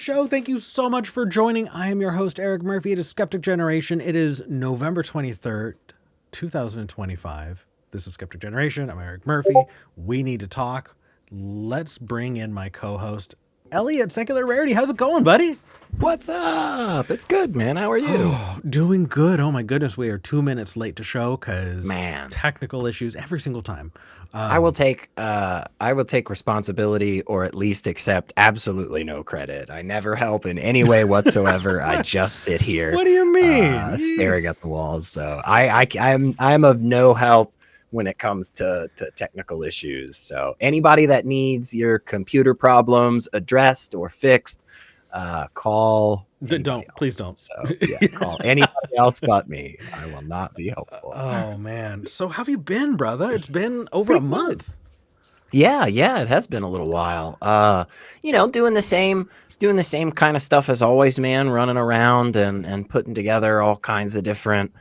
show. Thank you so much for joining. I am your host, Eric Murphy. It is Skeptic Generation. It is November 23rd, 2025. This is Skeptic Generation. I'm Eric Murphy. We need to talk. Let's bring in my co-host, Elliot, Secular Rarity. How's it going, buddy? What's up? It's good, man. How are you? Oh, doing good. Oh my goodness, we are 2 minutes late to show because technical issues every single time. I will take responsibility, or at least accept absolutely no credit. I never help in any way whatsoever. I just sit here. What do you mean? Staring at the walls. So I'm of no help when it comes to technical issues. So anybody that needs your computer problems addressed or fixed, call. Please don't. So yeah, call anybody else but me. I will not be helpful. Oh man. So how have you been, brother? It's been over a month. Yeah, it has been a little while. Doing the same kind of stuff as always, man, running around and putting together all kinds of different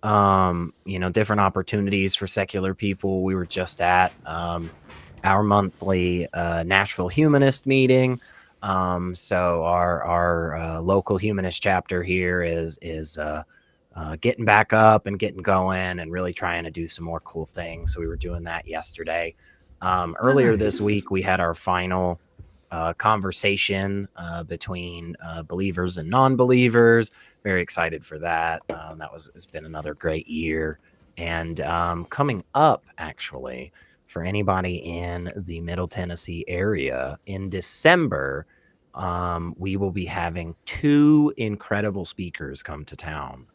different opportunities for secular people. We were just at our monthly Nashville Humanist meeting. So our local humanist chapter here is getting back up and getting going and really trying to do some more cool things. So we were doing that yesterday. Earlier this week, we had our final conversation between believers and non-believers. Very excited for that. It's been another great year. And coming up, actually, for anybody in the Middle Tennessee area, in December, we will be having two incredible speakers come to town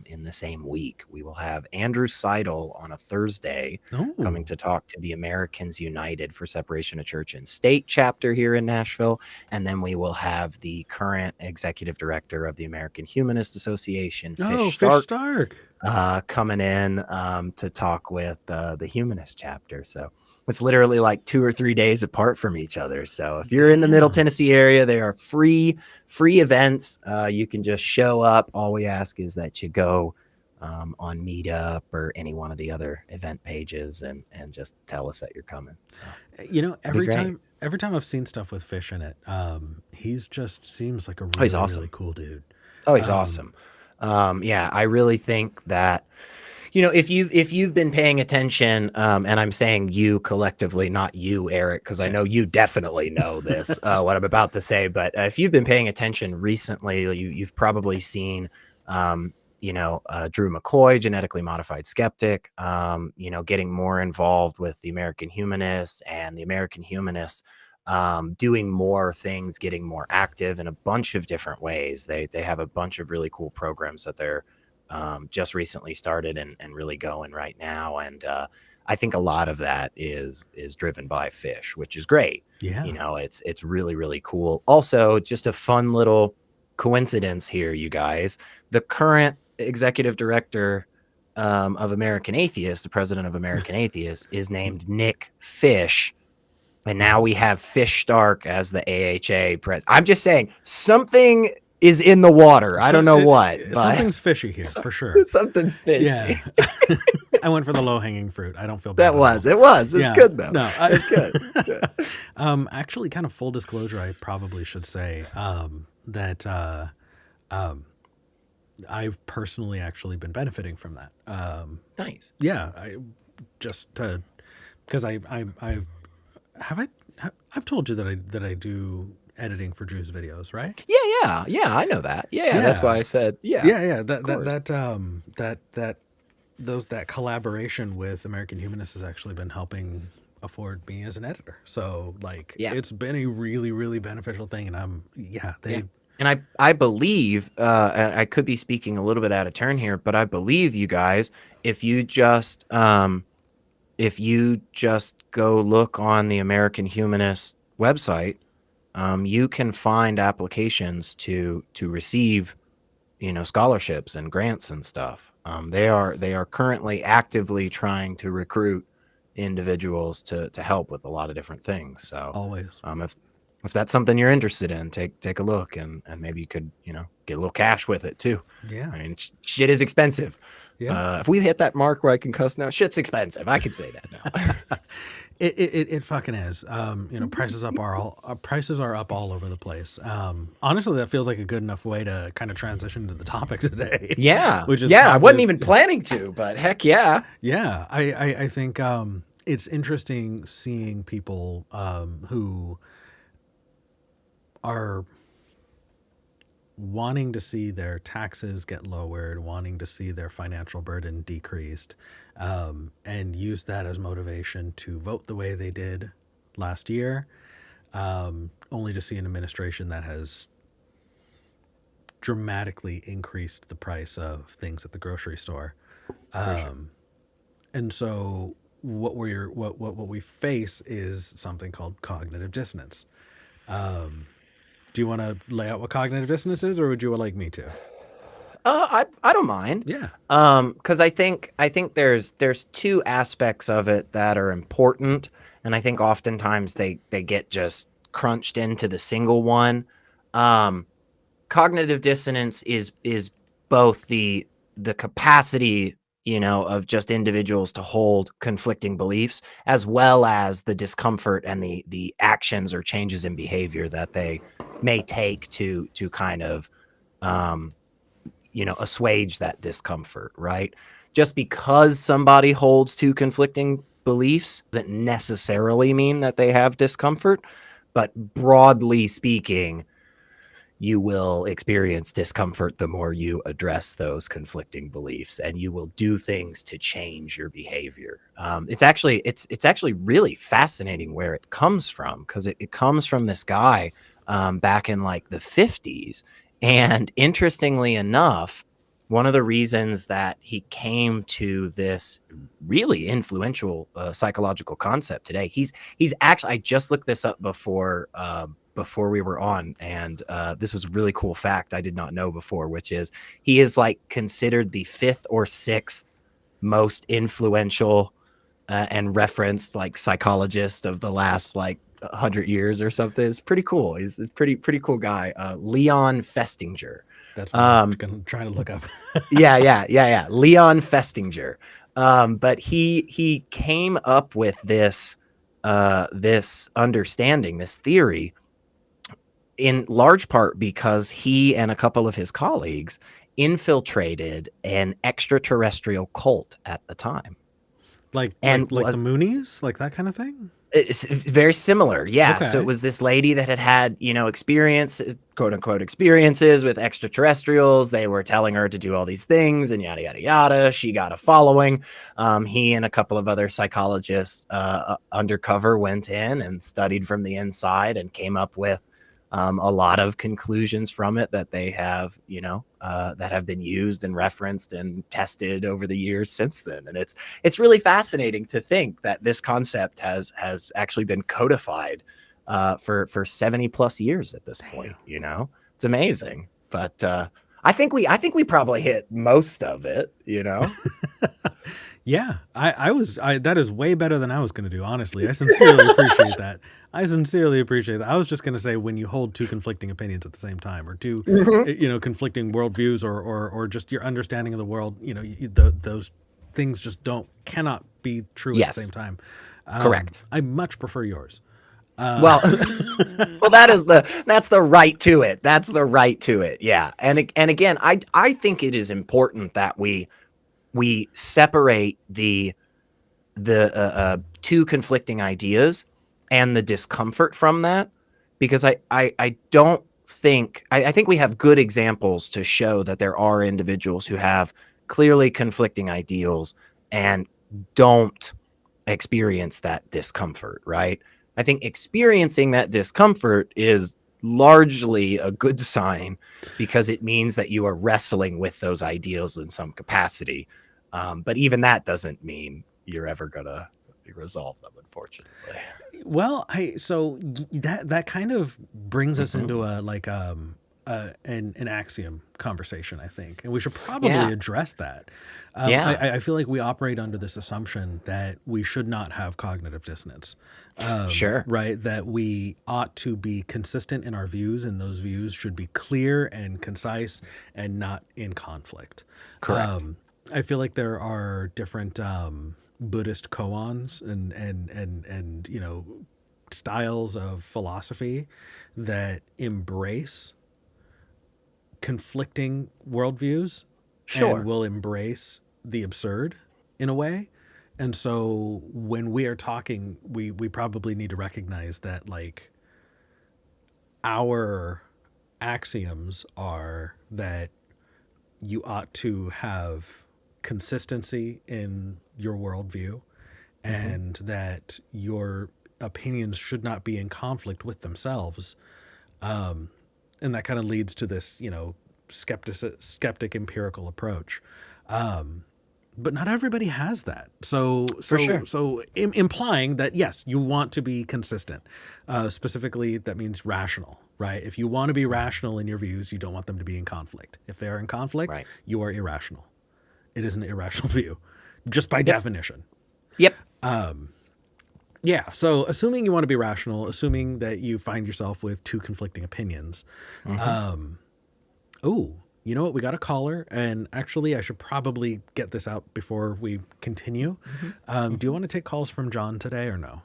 in the same week. We will have Andrew Seidel on a Thursday coming to talk to the Americans United for Separation of Church and State chapter here in Nashville. And then we will have the current executive director of the American Humanist Association, Fish Stark. Coming in to talk with the Humanist chapter. So it's literally like 2 or 3 days apart from each other. So if you're in the Middle Tennessee area, they are free events. You can just show up. All we ask is that you go on Meetup or any one of the other event pages and just tell us that you're coming. So, every time I've seen stuff with Fish in it, he's just seems like a really cool dude. Oh, he's awesome. I really think that, if you've been paying attention, and I'm saying you collectively, not you, Eric, because I know you definitely know this, what I'm about to say, but if you've been paying attention recently, you've probably seen, Drew McCoy, genetically modified skeptic, getting more involved with the American Humanists and the American Humanists, doing more things, getting more active in a bunch of different ways. They have a bunch of really cool programs that they're just recently started and really going right now. And I think a lot of that is driven by Fish, which is great. Yeah. It's really, really cool. Also, just a fun little coincidence here, you guys. The current executive director of American Atheists, the president of American Atheists, is named Nick Fish. And now we have Fish Stark as the AHA president. I'm just saying something is in the water. I don't know what. But something's fishy here, for sure. Something's fishy. Yeah. I went for the low-hanging fruit. I don't feel bad. It was. It's good, though. No, it's good. Yeah. Actually, kind of full disclosure, I probably should say that I've personally actually been benefiting from that. Nice. Yeah. Because I've told you that I do editing for Drew's videos, right? Yeah, I know that. Yeah. That's why I said that collaboration with American Humanists has actually been helping afford me as an editor. So it's been a really, really beneficial thing. And and I believe, I could be speaking a little bit out of turn here, but I believe you guys, if you just go look on the American Humanist website, you can find applications to receive, scholarships and grants and stuff. They are currently actively trying to recruit individuals to help with a lot of different things. So always, if that's something you're interested in, take a look and maybe you could, get a little cash with it too. Yeah. I mean, shit is expensive. Yeah. If we hit that mark where I can cuss now, shit's expensive. I can say that now. It fucking is. Prices are up all over the place. Honestly, that feels like a good enough way to kind of transition to the topic today, Yeah. which is Yeah. I wasn't even planning to, but heck yeah. yeah. I think it's interesting seeing people who are wanting to see their taxes get lowered, wanting to see their financial burden decreased, and use that as motivation to vote the way they did last year, only to see an administration that has dramatically increased the price of things at the grocery store. For sure. And so what we face is something called cognitive dissonance. Do you want to lay out what cognitive dissonance is, or would you like me to? I don't mind. Yeah. Because I think there's two aspects of it that are important, and I think oftentimes they get just crunched into the single one. Um, Cognitive dissonance is both the capacity, of just individuals to hold conflicting beliefs, as well as the discomfort and the actions or changes in behavior that they may take to kind of um, assuage that discomfort, right? Just because somebody holds two conflicting beliefs doesn't necessarily mean that they have discomfort, but broadly speaking, you will experience discomfort the more you address those conflicting beliefs, and you will do things to change your behavior. It's actually really fascinating where it comes from, because it comes from this guy back in like the 50s. And interestingly enough, one of the reasons that he came to this really influential psychological concept today, he's actually, I just looked this up before we were on, and this was a really cool fact I did not know before, which is he is like considered the fifth or sixth most influential and referenced like psychologist of the last like 100 years or something. It's pretty cool. He's a pretty cool guy. Leon Festinger. That's what I was trying to look up. Yeah. Leon Festinger. But he came up with this this understanding, this theory, in large part because he and a couple of his colleagues infiltrated an extraterrestrial cult at the time. like And like the was Moonies, like that kind of thing. it's very similar. Yeah. So it Okay. was this lady that had, experiences, quote unquote, experiences with extraterrestrials. They were telling her to do all these things and yada, yada, yada. She got a following. He and a couple of other psychologists undercover went in and studied from the inside and came up with a lot of conclusions from it that they have, that have been used and referenced and tested over the years since then. And it's really fascinating to think that this concept has actually been codified for 70 plus years at this point. It's amazing. But I think we probably hit most of it. Yeah, I that is way better than I was going to do. Honestly, I sincerely appreciate that. I sincerely appreciate that. I was just going to say, when you hold two conflicting opinions at the same time, or two, conflicting worldviews, or just your understanding of the world, those things just cannot be true at the same time. Correct. I much prefer yours. Well, that's the right to it. That's the right to it. Yeah. And again, I think it is important that we separate the two conflicting ideas and the discomfort from that, because I don't think I think we have good examples to show that there are individuals who have clearly conflicting ideals and don't experience that discomfort, right? I think experiencing that discomfort is largely a good sign, because it means that you are wrestling with those ideals in some capacity. But even that doesn't mean you're ever gonna resolve them, unfortunately. Well, that kind of brings us into an axiom conversation, I think, and we should probably address that. I feel like we operate under this assumption that we should not have cognitive dissonance. Sure. Right? That we ought to be consistent in our views, and those views should be clear and concise and not in conflict. Correct. I feel like there are different Buddhist koans and styles of philosophy that embrace conflicting worldviews and Sure. will embrace the absurd in a way. And so when we are talking, we probably need to recognize that like our axioms are that you ought to have consistency in your worldview Hmm. and that your opinions should not be in conflict with themselves. And that kind of leads to this, skeptic empirical approach. But not everybody has that. So For so sure. so implying that yes, you want to be consistent. Specifically, that means rational, right? If you want to be Hmm. rational in your views, you don't want them to be in conflict. If they are in conflict, Right. you are irrational. It is an irrational view, just by Yep. definition. Yep. Yeah. So assuming you want to be rational, assuming that you find yourself with two conflicting opinions. Hmm. Oh, you know what? We got a caller, and actually, I should probably get this out before we continue. Hmm. Do you Hmm. want to take calls from John today or no?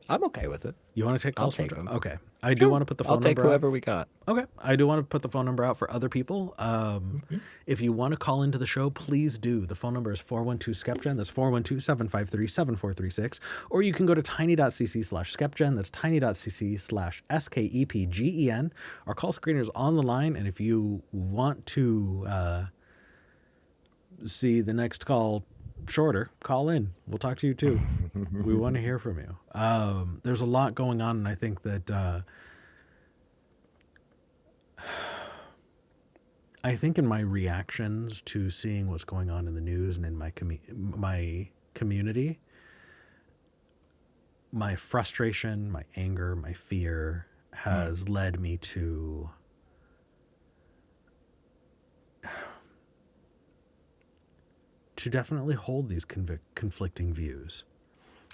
I'm okay with it. You want to take I'll calls from take John? them. Okay. I do Sure. want to put the I'll phone take number out. whoever we got. Okay. I do want to put the phone number out for other people. Hmm. If you want to call into the show, please do. The phone number is 412-SKEPGEN. That's 412-753-7436. Or you can go to tiny.cc/SKEPGEN. That's tiny.cc/SKEPGEN. Our call screener is on the line. And if you want to see the next call shorter, call in. We'll talk to you too. We want to hear from you. There's a lot going on, and I think that I think in my reactions to seeing what's going on in the news and in my community, my frustration, my anger, my fear Mm. has led me to definitely hold these conflicting views.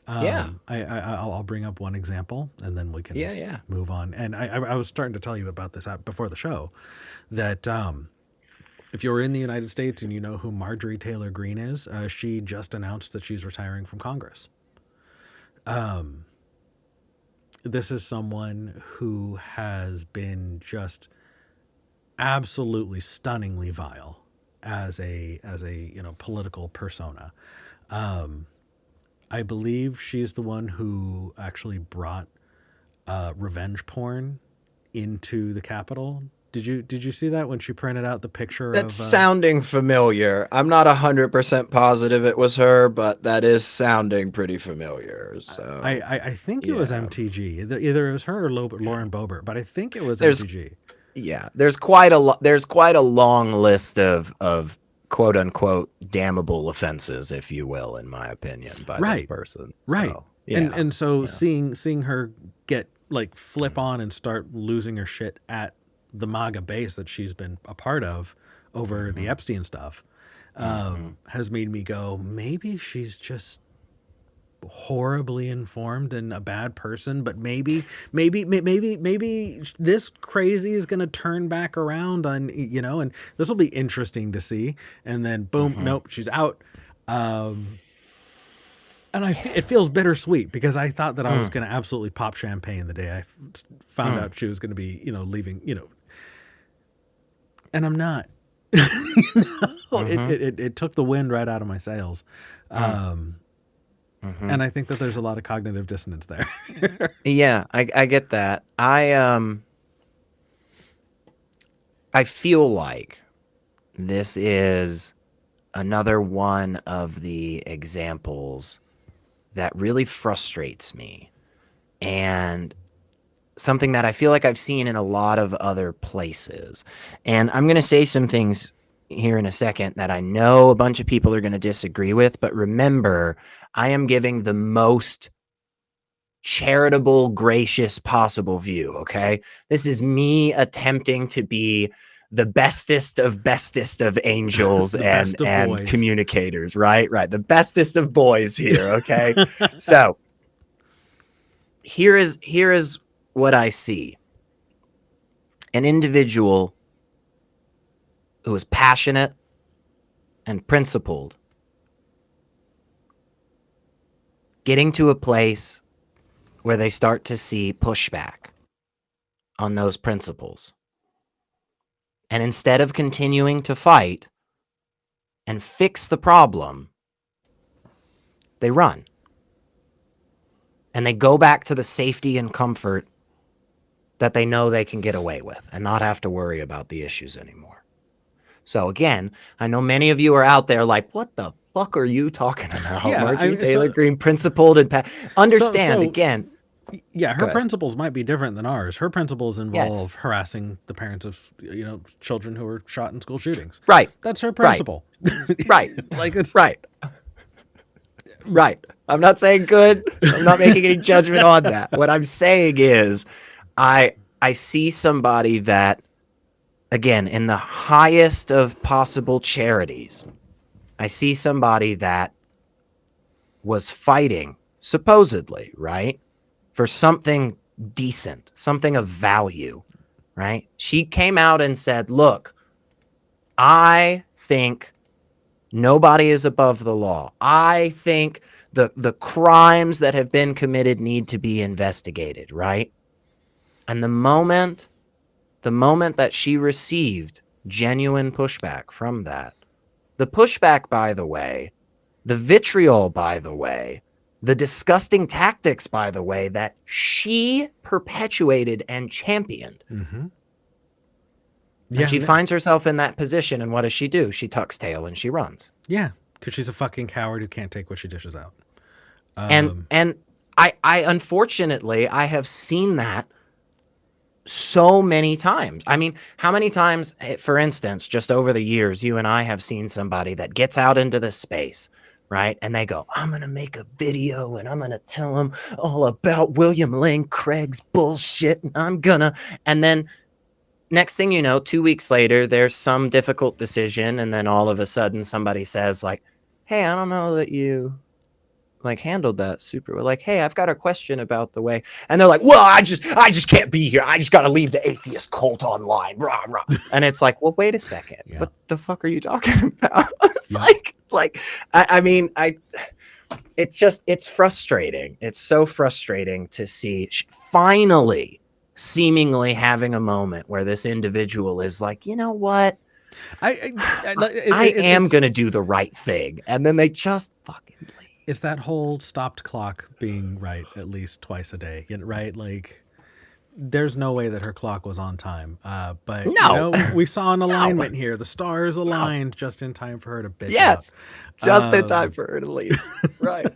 Yeah. I'll bring up one example and then we can Yeah. Yeah. move on. And I was starting to tell you about this before the show that if you're in the United States and you know who Marjorie Taylor Greene is, she just announced that she's retiring from Congress. This is someone who has been just absolutely stunningly vile as a political persona. I believe she's the one who actually brought revenge porn into the Capitol. Did you see that when she printed out the picture That's of sounding familiar. I'm not 100% positive it was her, but that is sounding pretty familiar. So, I think it was yeah. MTG. Either it was her or Lauren Boebert, but I think it was There's MTG. yeah, there's quite a long list of quote unquote damnable offenses, if you will, in my opinion, by this Right, person. right. So, And yeah. and so Yeah. seeing her get like flip on and start losing her shit at the MAGA base that she's been a part of over the Hmm. Epstein stuff Hmm. has made me go, maybe she's just horribly informed and a bad person, but maybe this crazy is going to turn back around on, and this will be interesting to see. And then boom, Hmm. nope, she's out. And it Yeah. feels bittersweet because I thought that I was Mm. going to absolutely pop champagne the day I found Mm. out she was going to be, leaving, and I'm not. Hmm. It took the wind right out of my sails. Mm. Um, Hmm. and I think that there's a lot of cognitive dissonance there. Yeah, I get that. I feel like this is another one of the examples that really frustrates me, and something that I feel like I've seen in a lot of other places. And I'm going to say some things here in a second that I know a bunch of people are going to disagree with, but remember, I am giving the most charitable, gracious possible view. Okay. This is me attempting to be the bestest of angels The and best of and boys. communicators, right? Right. The bestest of boys here. Okay. So here is what I see. An individual who is passionate and principled getting to a place where they start to see pushback on those principles. And instead of continuing to fight and fix the problem, they run. And they go back to the safety and comfort that they know they can get away with and not have to worry about the issues anymore. So again, I know many of you are out there like, what the fuck are you talking about? Yeah, Marjorie Taylor Greene, principled and understand again. Yeah, her principles might be different than ours. Her principles involve harassing the parents of children who were shot in school shootings. Right. That's her principle. Right. Like it's right. Right. I'm not saying good. I'm not making any judgment on that. What I'm saying is I see somebody that, again, in the highest of possible charities, I see somebody that was fighting, supposedly, right, for something decent, something of value, right? She came out and said, look, I think nobody is above the law. I think the crimes that have been committed need to be investigated, right? And the moment that she received genuine pushback from that, the pushback, by the way, the vitriol, by the way, the disgusting tactics, by the way, that she perpetuated and championed. Mm-hmm. And she finds herself in that position, and what does she do? She tucks tail and she runs. Yeah, because she's a fucking coward who can't take what she dishes out. And I unfortunately, I have seen that so many times. I mean, how many times, for instance, just over the years, you and I have seen somebody that gets out into this space, right? And they go, I'm going to make a video and I'm going to tell them all about William Lane Craig's bullshit. And then next thing you know, 2 weeks later, there's some difficult decision. And then all of a sudden somebody says like, hey, I don't know that you like handled that super well. Like, hey, I've got a question about the way. And they're like, well, I just can't be here. I just got to leave the atheist cult online. Rah, rah. And it's like, well, wait a second. Yeah. What the fuck are you talking about? It's frustrating. It's so frustrating to see finally seemingly having a moment where this individual is like, you know what? I am going to do the right thing. And then they just fucking leave. It's that whole stopped clock being right at least twice a day, right? Like, there's no way that her clock was on time. But we saw an alignment here. The stars aligned just in time for her to bitch out. Just in time for her to leave. Right.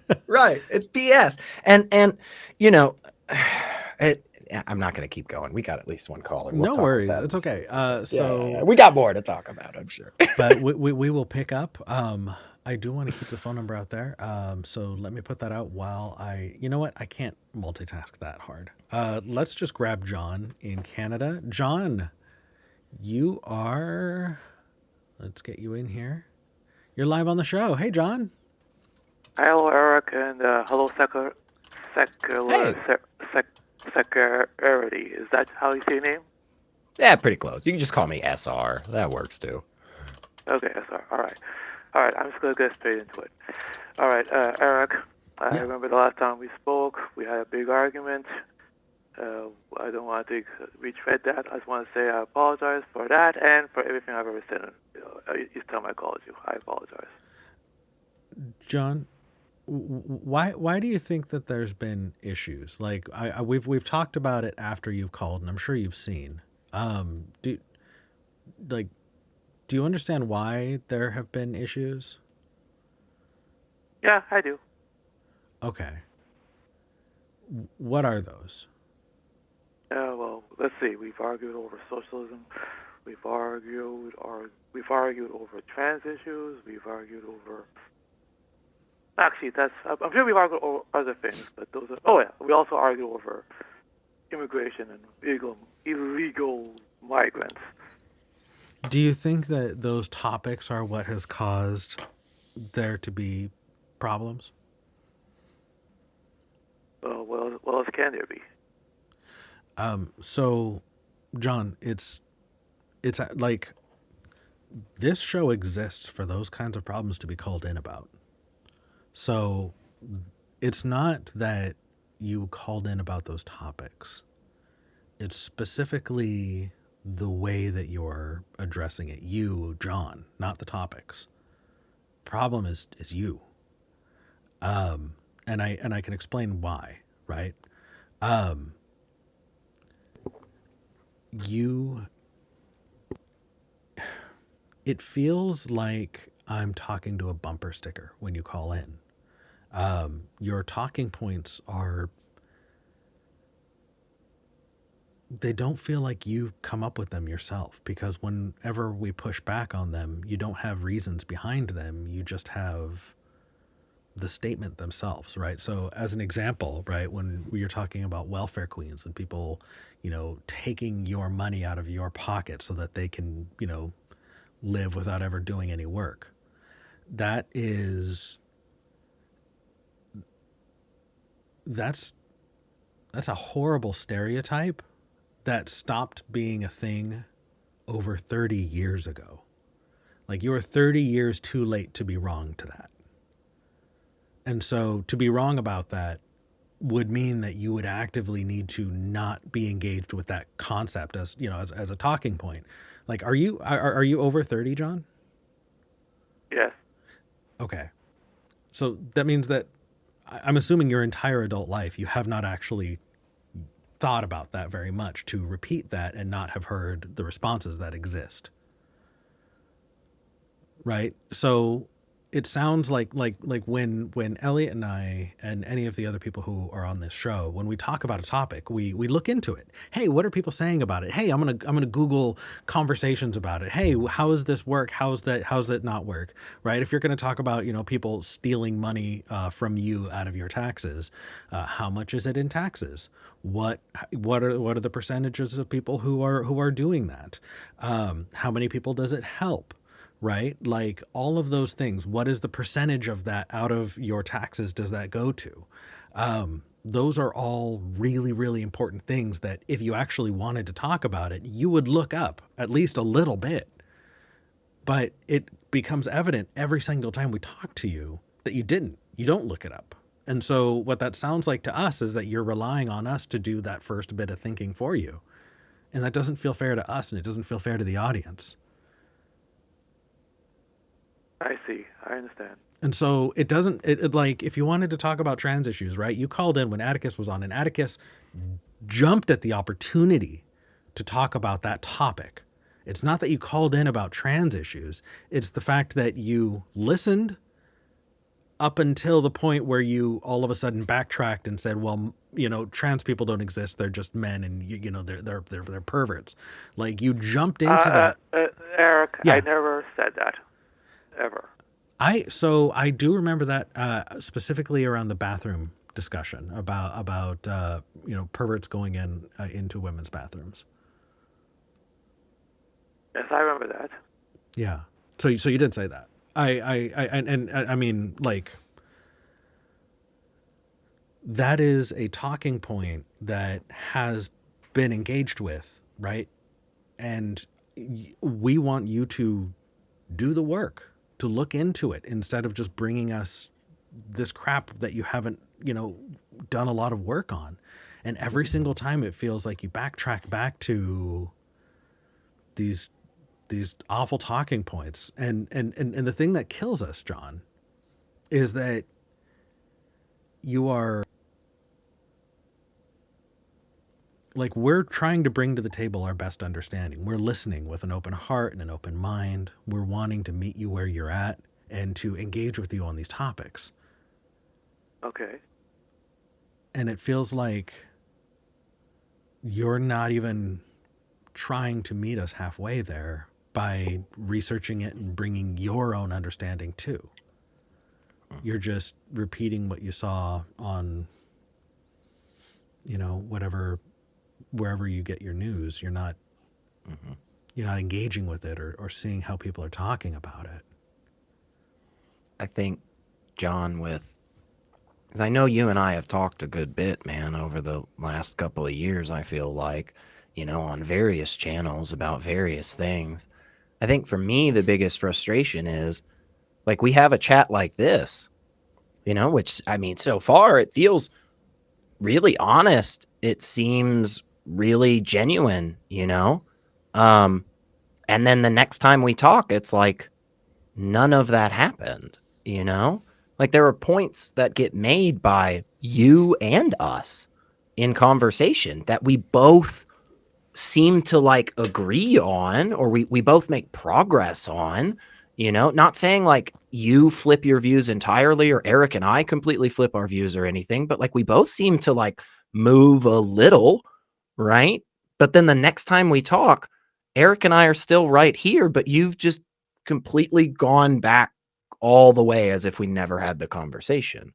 It's BS. And I'm not going to keep going. We got at least one caller. No worries. It's okay. So we got more to talk about, I'm sure. But we will pick up. I do want to keep the phone number out there. So let me put that out while you know what? I can't multitask that hard. Let's just grab John in Canada. John, let's get you in here. You're live on the show. Hey, John. Hello, Eric, and hello, Secularity. Is that how you say your name? Yeah, pretty close. You can just call me SR. That works too. Okay, SR. All right. I'm just going to get straight into it. All right, Eric, I remember the last time we spoke, we had a big argument. I don't want to retread that. I just want to say I apologize for that and for everything I've ever said each time I called you. I apologize. John, why do you think that there's been issues? Like we've talked about it after you've called, and I'm sure you've seen. Do you understand why there have been issues? Yeah, I do. Okay. What are those? Well, let's see. We've argued over socialism. We've argued over trans issues. We've argued over. Actually, I'm sure we've argued over other things, but those are. Oh yeah, we also argued over immigration and illegal migrants. Do you think that those topics are what has caused there to be problems? What else can there be? So, John, it's like this show exists for those kinds of problems to be called in about. So it's not that you called in about those topics. It's specifically the way that you're addressing it. You, John, not the topics. Problem is you. And I can explain why, right? It feels like I'm talking to a bumper sticker when you call in. Your talking points they don't feel like you've come up with them yourself, because whenever we push back on them, you don't have reasons behind them. You just have the statement themselves, right? So as an example, right, when you're talking about welfare queens and people, taking your money out of your pocket so that they can, live without ever doing any work. That's a horrible stereotype that stopped being a thing over 30 years ago. Like, you were 30 years too late to be wrong to that. And so to be wrong about that would mean that you would actively need to not be engaged with that concept as a talking point. Like, are you over 30, John? Yes. Okay. So that means that I'm assuming your entire adult life you have not actually thought about that very much to repeat that and not have heard the responses that exist. Right? So it sounds like when Elliot and I and any of the other people who are on this show, when we talk about a topic, we look into it. Hey, what are people saying about it? Hey, I'm gonna Google conversations about it. Hey, how does this work? How's that not work? Right? If you're gonna talk about people stealing money from you out of your taxes, how much is it in taxes? What are the percentages of people who are doing that? How many people does it help? Right? Like, all of those things. What is the percentage of that out of your taxes does that go to? Those are all really, really important things that if you actually wanted to talk about it, you would look up at least a little bit. But it becomes evident every single time we talk to you that you don't look it up. And so what that sounds like to us is that you're relying on us to do that first bit of thinking for you. And that doesn't feel fair to us, and it doesn't feel fair to the audience. I see. I understand. And so it doesn't, like, if you wanted to talk about trans issues, right? You called in when Atticus was on, and Atticus jumped at the opportunity to talk about that topic. It's not that you called in about trans issues. It's the fact that you listened up until the point where you all of a sudden backtracked and said, well, trans people don't exist. They're just men, and they're perverts. Like, you jumped into that. Eric, Yeah. I never said that. Ever. So I do remember that specifically around the bathroom discussion about perverts going into women's bathrooms. Yes, I remember that. Yeah. So you did say that. I mean, like, that is a talking point that has been engaged with, right? And we want you to do the work, to look into it, instead of just bringing us this crap that you haven't, done a lot of work on. And every single time it feels like you backtrack back to these awful talking points. And the thing that kills us, John, is that you are, like, we're trying to bring to the table our best understanding. We're listening with an open heart and an open mind. We're wanting to meet you where you're at and to engage with you on these topics. Okay. And it feels like you're not even trying to meet us halfway there by researching it and bringing your own understanding too. You're just repeating what you saw on, wherever you get your news. You're not engaging with it or seeing how people are talking about it. I think, John, because I know you and I have talked a good bit, man, over the last couple of years, I feel like, on various channels about various things. I think for me, the biggest frustration is, like, we have a chat like this, which, I mean, so far it feels really honest. It seems really genuine, and then the next time we talk, it's like none of that happened, like there are points that get made by you and us in conversation that we both seem to like agree on, or we both make progress on, not saying like you flip your views entirely or Eric and I completely flip our views or anything, but like we both seem to like move a little, right? But then the next time we talk, Eric and I are still right here, but you've just completely gone back all the way as if we never had the conversation.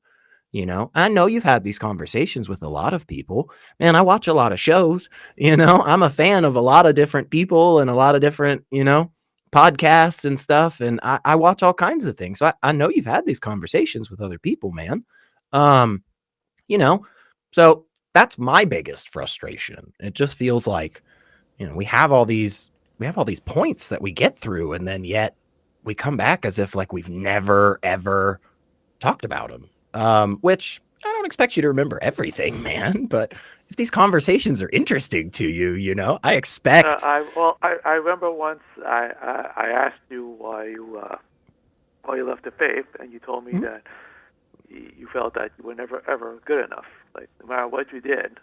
I know you've had these conversations with a lot of people. Man, I watch a lot of shows. I'm a fan of a lot of different people and a lot of different, podcasts and stuff. And I watch all kinds of things. So I know you've had these conversations with other people, man. Um, you know, so that's my biggest frustration. It just feels like, we have all these points that we get through, and then yet we come back as if like we've never ever talked about them. Which I don't expect you to remember everything, man. But if these conversations are interesting to you, I expect. I remember once I asked you why you left the faith, and you told me that you felt that you were never ever good enough. Like no matter what you did,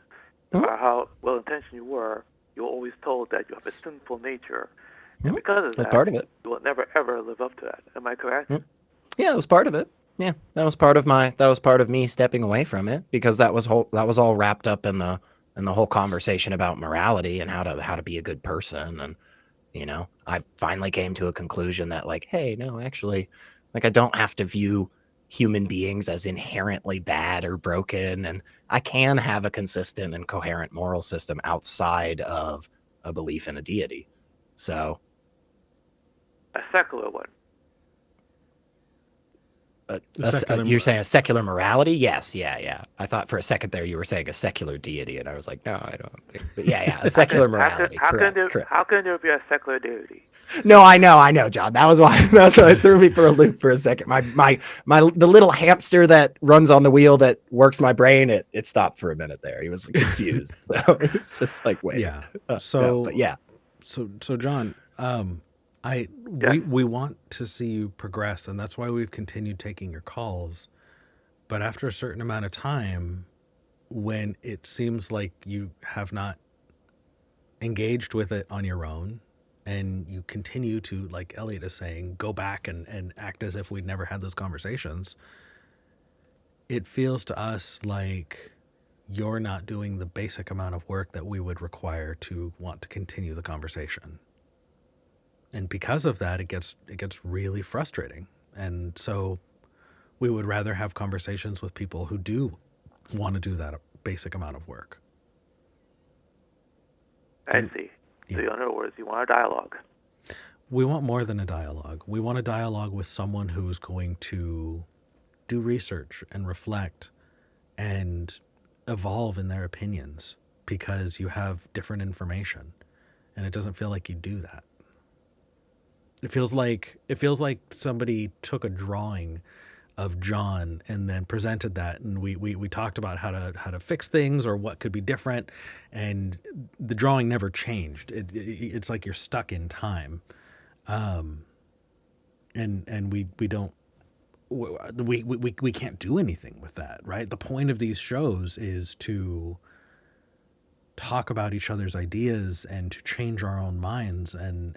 no matter how well intentioned you were always told that you have a sinful nature, and because of that, part of it. You will never ever live up to that. Am I correct? Yeah, that was part of it. Yeah, that was part of me stepping away from it, because that was all wrapped up in the whole conversation about morality and how to be a good person. And I finally came to a conclusion that like, hey, no, actually, like I don't have to view human beings as inherently bad or broken, and I can have a consistent and coherent moral system outside of a belief in a deity. So a secular one. You're saying a secular morality? Yes, yeah. I thought for a second there you were saying a secular deity, and I was like, no, I don't think. But yeah, a secular morality. Correct. How can there be a secular deity? No, I know, John. That's why it threw me for a loop for a second. The little hamster that runs on the wheel that works my brain, it stopped for a minute there. He was confused. So it's just like, wait. Yeah. So John, we want to see you progress, and that's why we've continued taking your calls. But after a certain amount of time, when it seems like you have not engaged with it on your own, and you continue to, like Elliot is saying, go back and act as if we'd never had those conversations, it feels to us like you're not doing the basic amount of work that we would require to want to continue the conversation. And because of that, it gets really frustrating. And so we would rather have conversations with people who do want to do that basic amount of work. I see. So in other words, you want a dialogue. We want more than a dialogue. We want a dialogue with someone who is going to do research and reflect and evolve in their opinions, because you have different information, and it doesn't feel like you do that. It feels like somebody took a drawing of John and then presented that, and we talked about how to fix things or what could be different, and the drawing never changed. It's like you're stuck in time, and we don't we can't do anything with that, right? The point of these shows is to talk about each other's ideas and to change our own minds, and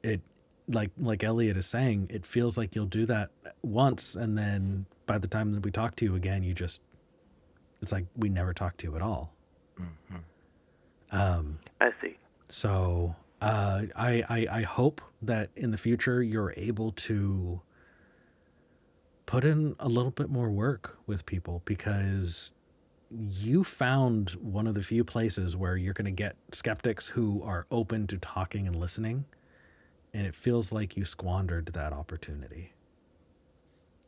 it, like Elliot is saying, it feels like you'll do that once, and then by the time that we talk to you again, it's like we never talked to you at all. I see. So I hope that in the future you're able to put in a little bit more work with people, because you found one of the few places where you're going to get skeptics who are open to talking and listening. And it feels like you squandered that opportunity.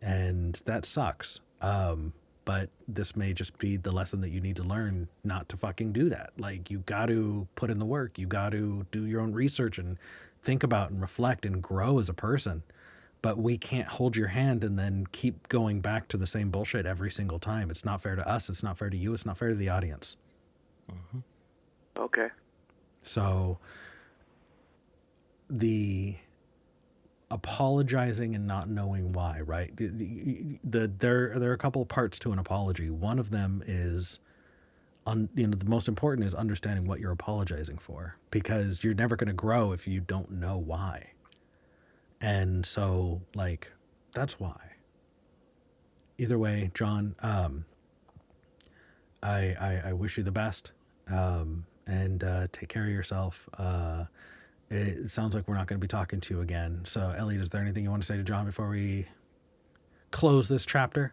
And that sucks. But this may just be the lesson that you need to learn, not to fucking do that. Like, you got to put in the work. You got to do your own research and think about and reflect and grow as a person. but we can't hold your hand and then keep going back to the same bullshit every single time. It's not fair to us. It's not fair to you. It's not fair to the audience. Okay. So the apologizing and not knowing why, right? There are a couple of parts to an apology. One of them is, the most important is understanding what you're apologizing for, because you're never going to grow if you don't know why. And so, like, that's why. Either way, John, I wish you the best, and take care of yourself. It sounds like we're not going to be talking to you again. So, Elliot, is there anything you want to say to John before we close this chapter?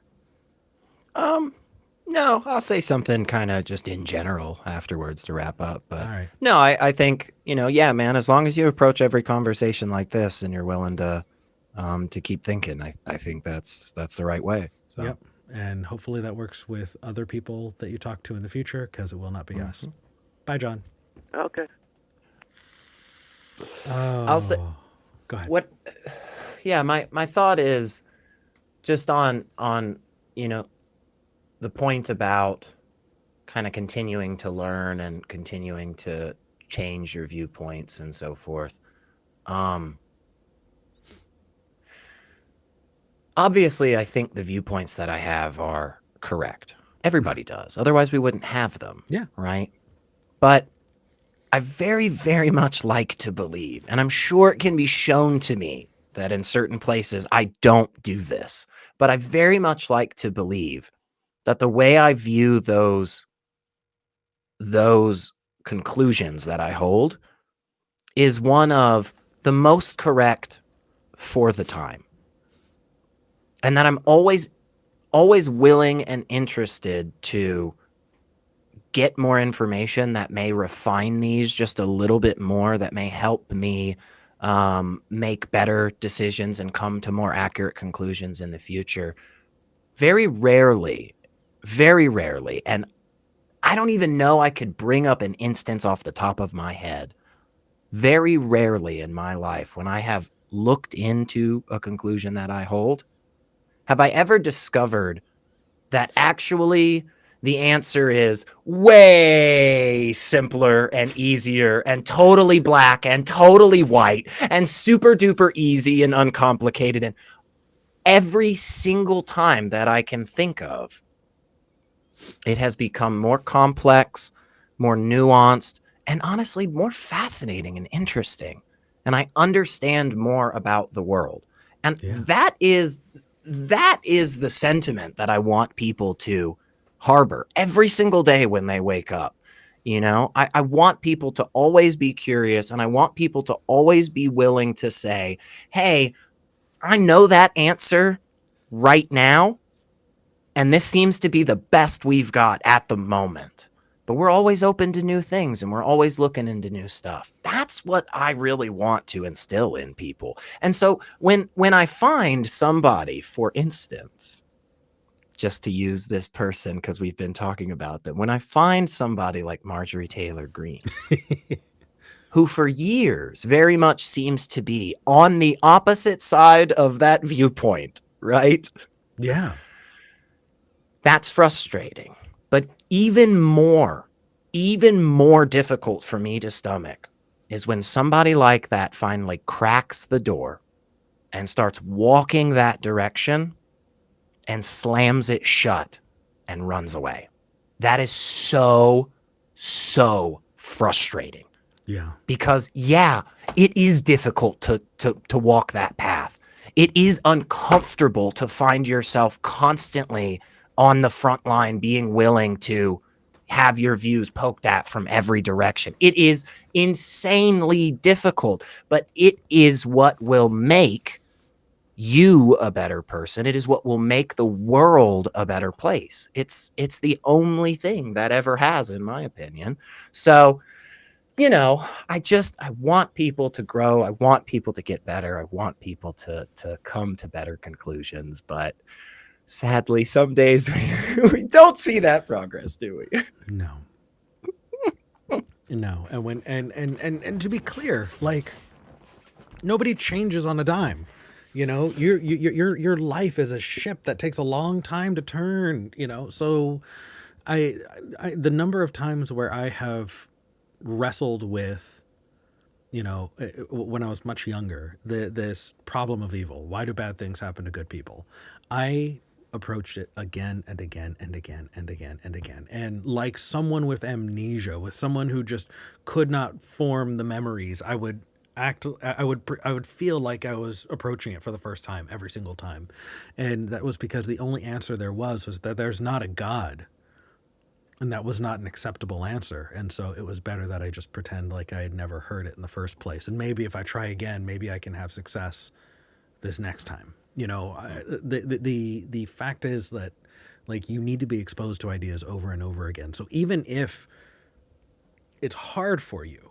No, I'll say something kind of just in general afterwards to wrap up. But All right. no, I think, yeah, man, as long as you approach every conversation like this and you're willing to keep thinking, I think that's the right way. So. Yep. And hopefully that works with other people that you talk to in the future, because it will not be us. Bye, John. Okay. I'll say, go ahead. Yeah, my thought is just on the point about kind of continuing to learn and continuing to change your viewpoints and so forth. Obviously, I think the viewpoints that I have are correct. Everybody does. Otherwise, we wouldn't have them. Yeah. Right? But I very, very much like to believe, and I'm sure it can be shown to me that in certain places I don't do this, but I very much like to believe that the way I view those conclusions that I hold is one of the most correct for the time. And that I'm always willing and interested to get more information that may refine these just a little bit more, that may help me make better decisions and come to more accurate conclusions in the future. Very rarely, and I don't even know I could bring up an instance off the top of my head. Very rarely in my life, when I have looked into a conclusion that I hold, have I ever discovered that actually the answer is way simpler and easier and totally black and totally white and super duper easy and uncomplicated. And every single time that I can think of, it has become more complex, more nuanced, and honestly more fascinating and interesting. And I understand more about the world. And that is the sentiment that I want people to harbor every single day when they wake up. I want people to always be curious, and I want people to always be willing to say, hey, I know that answer right now, and this seems to be the best we've got at the moment. But we're always open to new things, and we're always looking into new stuff. That's what I really want to instill in people. And so when I find somebody, for instance, just to use this person because we've been talking about them, when I find somebody like Marjorie Taylor Greene, who for years very much seems to be on the opposite side of that viewpoint, right? Yeah. That's frustrating. But even more difficult for me to stomach is when somebody like that finally cracks the door and starts walking that direction and slams it shut and runs away. That is so frustrating. Yeah. Because it is difficult to walk that path. It is uncomfortable to find yourself constantly on the front line, being willing to have your views poked at from every direction. It is insanely difficult, but it is what will make you a better person. It is what will make the world a better place. It's the only thing that ever has, in my opinion. So, I want people to grow. I want people to get better. I want people to come to better conclusions, but sadly, some days we don't see that progress, do we? No. No. And to be clear, like, nobody changes on a dime. You know, your life is a ship that takes a long time to turn. You know, so I the number of times where I have wrestled with, you know, when I was much younger, this problem of evil. Why do bad things happen to good people? I approached it again and again and again and again and again. And like someone with amnesia, with someone who just could not form the memories, I would feel like I was approaching it for the first time every single time. And that was because the only answer there was that there's not a God. And that was not an acceptable answer. And so it was better that I just pretend like I had never heard it in the first place. And maybe if I try again, maybe I can have success this next time. You know, the fact is that, like, you need to be exposed to ideas over and over again. So even if it's hard for you,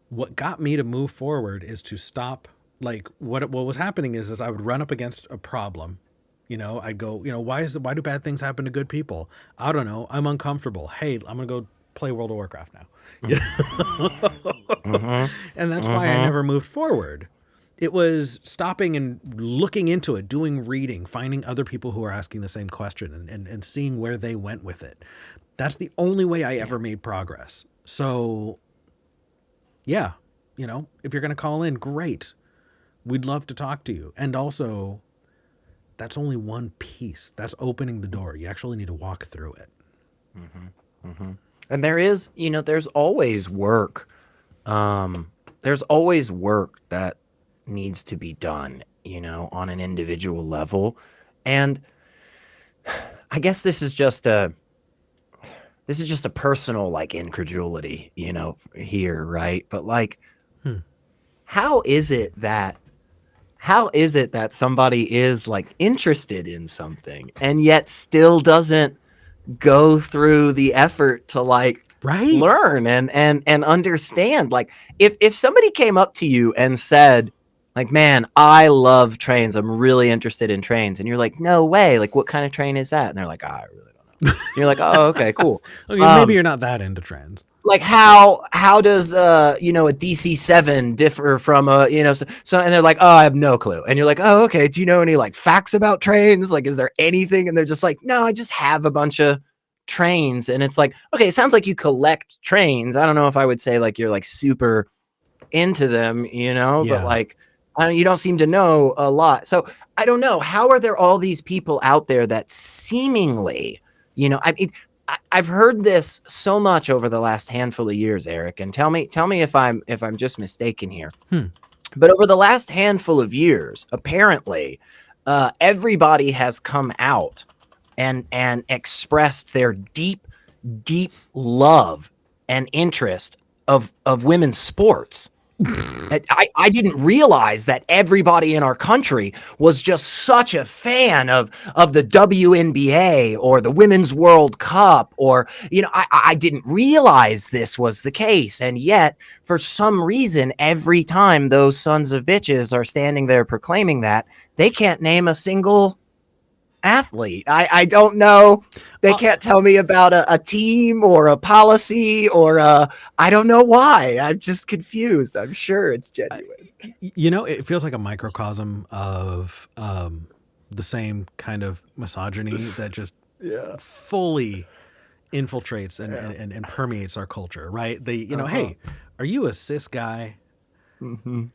what got me to move forward is to stop. Like, what was happening is I would run up against a problem. You know, I'd go, you know, why do bad things happen to good people? I don't know. I'm uncomfortable. Hey, I'm going to go play World of Warcraft now. You know? And that's why I never moved forward. It was stopping and looking into it, doing reading, finding other people who are asking the same question and seeing where they went with it. That's the only way I ever made progress. So, yeah, you know, if you're going to call in, great. We'd love to talk to you. And also, that's only one piece. That's opening the door. You actually need to walk through it. And there is, you know, there's always work. There's always work that needs to be done, you know, on an individual level. And I guess this is just a personal, like, incredulity, you know, here, right? But like, how is it that somebody is like interested in something and yet still doesn't go through the effort to like learn and understand? Like, if somebody came up to you and said, like, man, I love trains, I'm really interested in trains, and you're like, no way, like, what kind of train is that? And they're like, I really don't know. And you're like, oh, okay, cool. Okay, maybe you're not that into trains. Like, how does you know, a DC-7 differ from a, you know, so and they're like, oh, I have no clue. And you're like, oh, okay, do you know any like facts about trains? Like, is there anything? And they're just like, no, I just have a bunch of trains. And it's like, okay, it sounds like you collect trains. I don't know if I would say like you're like super into them, you know, but like, you don't seem to know a lot. So I don't know, how are there all these people out there that seemingly, you know, I mean, I've heard this so much over the last handful of years, Eric, and tell me if I'm just mistaken here. But over the last handful of years, apparently, everybody has come out and expressed their deep love and interest of women's sports. I didn't realize that everybody in our country was just such a fan of the WNBA or the Women's World Cup, or, you know, I didn't realize this was the case. And yet, for some reason, every time those sons of bitches are standing there proclaiming that, they can't name a single athlete. I don't know. They can't tell me about a team or a policy or I don't know why. I'm just confused. I'm sure it's genuine. You know, it feels like a microcosm of the same kind of misogyny that just fully infiltrates and permeates our culture, right? You know, hey, are you a cis guy? You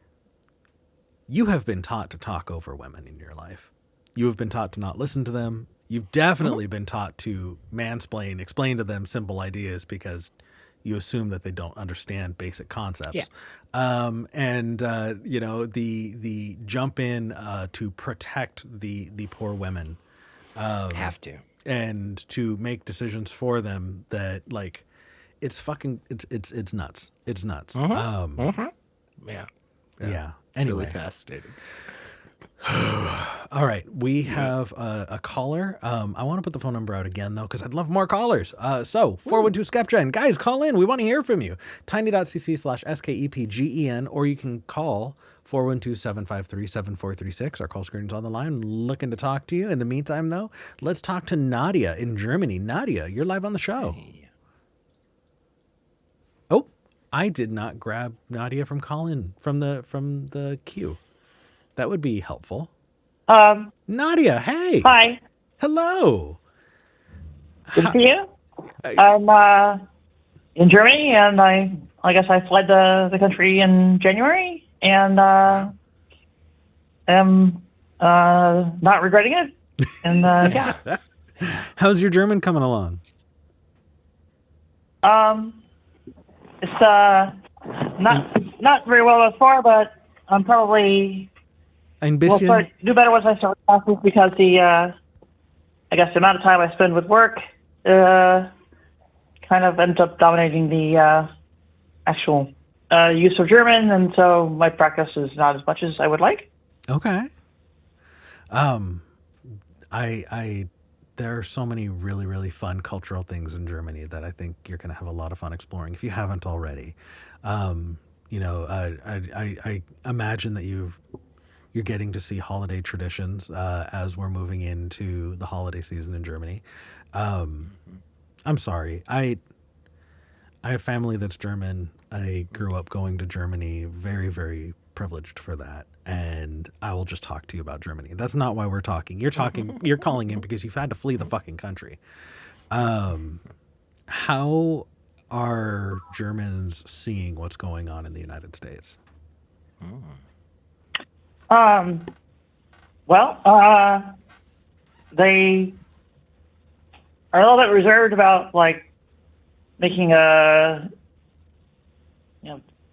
have been taught to talk over women in your life. You have been taught to not listen to them. You've definitely been taught to mansplain, explain to them simple ideas because you assume that they don't understand basic concepts. You know, the jump in to protect the poor women. Have to. And to make decisions for them that, like, it's fucking, it's nuts. It's nuts. Yeah. Anyway. Really fascinating. All right, we have a caller. I want to put the phone number out again, though, because I'd love more callers. So 412 SKEPGEN. Guys, call in. We want to hear from you. tiny.cc/SKEPGEN, or you can call 412-753-7436. Our call screen's on the line. Looking to talk to you. In the meantime, though, let's talk to Nadia in Germany. Nadia, you're live on the show. Hey. Oh, I did not grab Nadia from call-in from the queue. That would be helpful. Um, Nadia, hey. Hi. Hello. Good to see you. I- I'm in Germany, and I guess I fled the country in January, and am not regretting it. And yeah, How's your German coming along? it's not very well thus far, but I'm probably Ein will bisschen. do better once I start classes because I guess the amount of time I spend with work kind of ends up dominating the actual use of German, and so my practice is not as much as I would like. Okay. I there are so many really, really fun cultural things in Germany that I think you're going to have a lot of fun exploring if you haven't already. I imagine that you're getting to see holiday traditions as we're moving into the holiday season in Germany. I'm sorry. I have family that's German. I grew up going to Germany, very, very privileged for that. And I will just talk to you about Germany. That's not why we're talking. You're calling in because you've had to flee the fucking country. How are Germans seeing what's going on in the United States? Well, they are a little bit reserved about like making a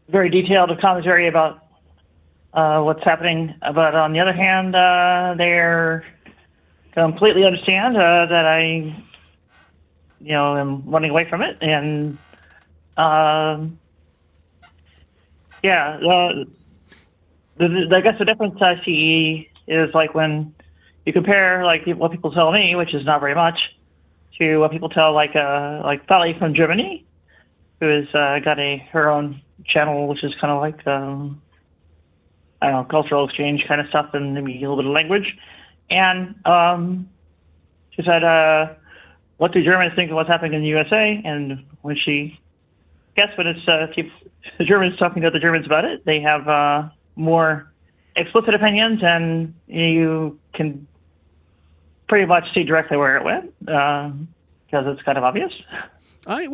very detailed commentary about what's happening. But on the other hand, they're completely understand that I am running away from it, and yeah, I guess the difference I see is like when you compare like what people tell me, which is not very much, to what people tell like Valley from Germany, who has got her own channel, which is kind of like I don't know, cultural exchange kind of stuff, and maybe a little bit of language. And she said, "What do Germans think of what's happening in the USA?" And when it's the Germans talking to other Germans about it, they have more explicit opinions, and you can pretty much see directly where it went because it's kind of obvious. I'm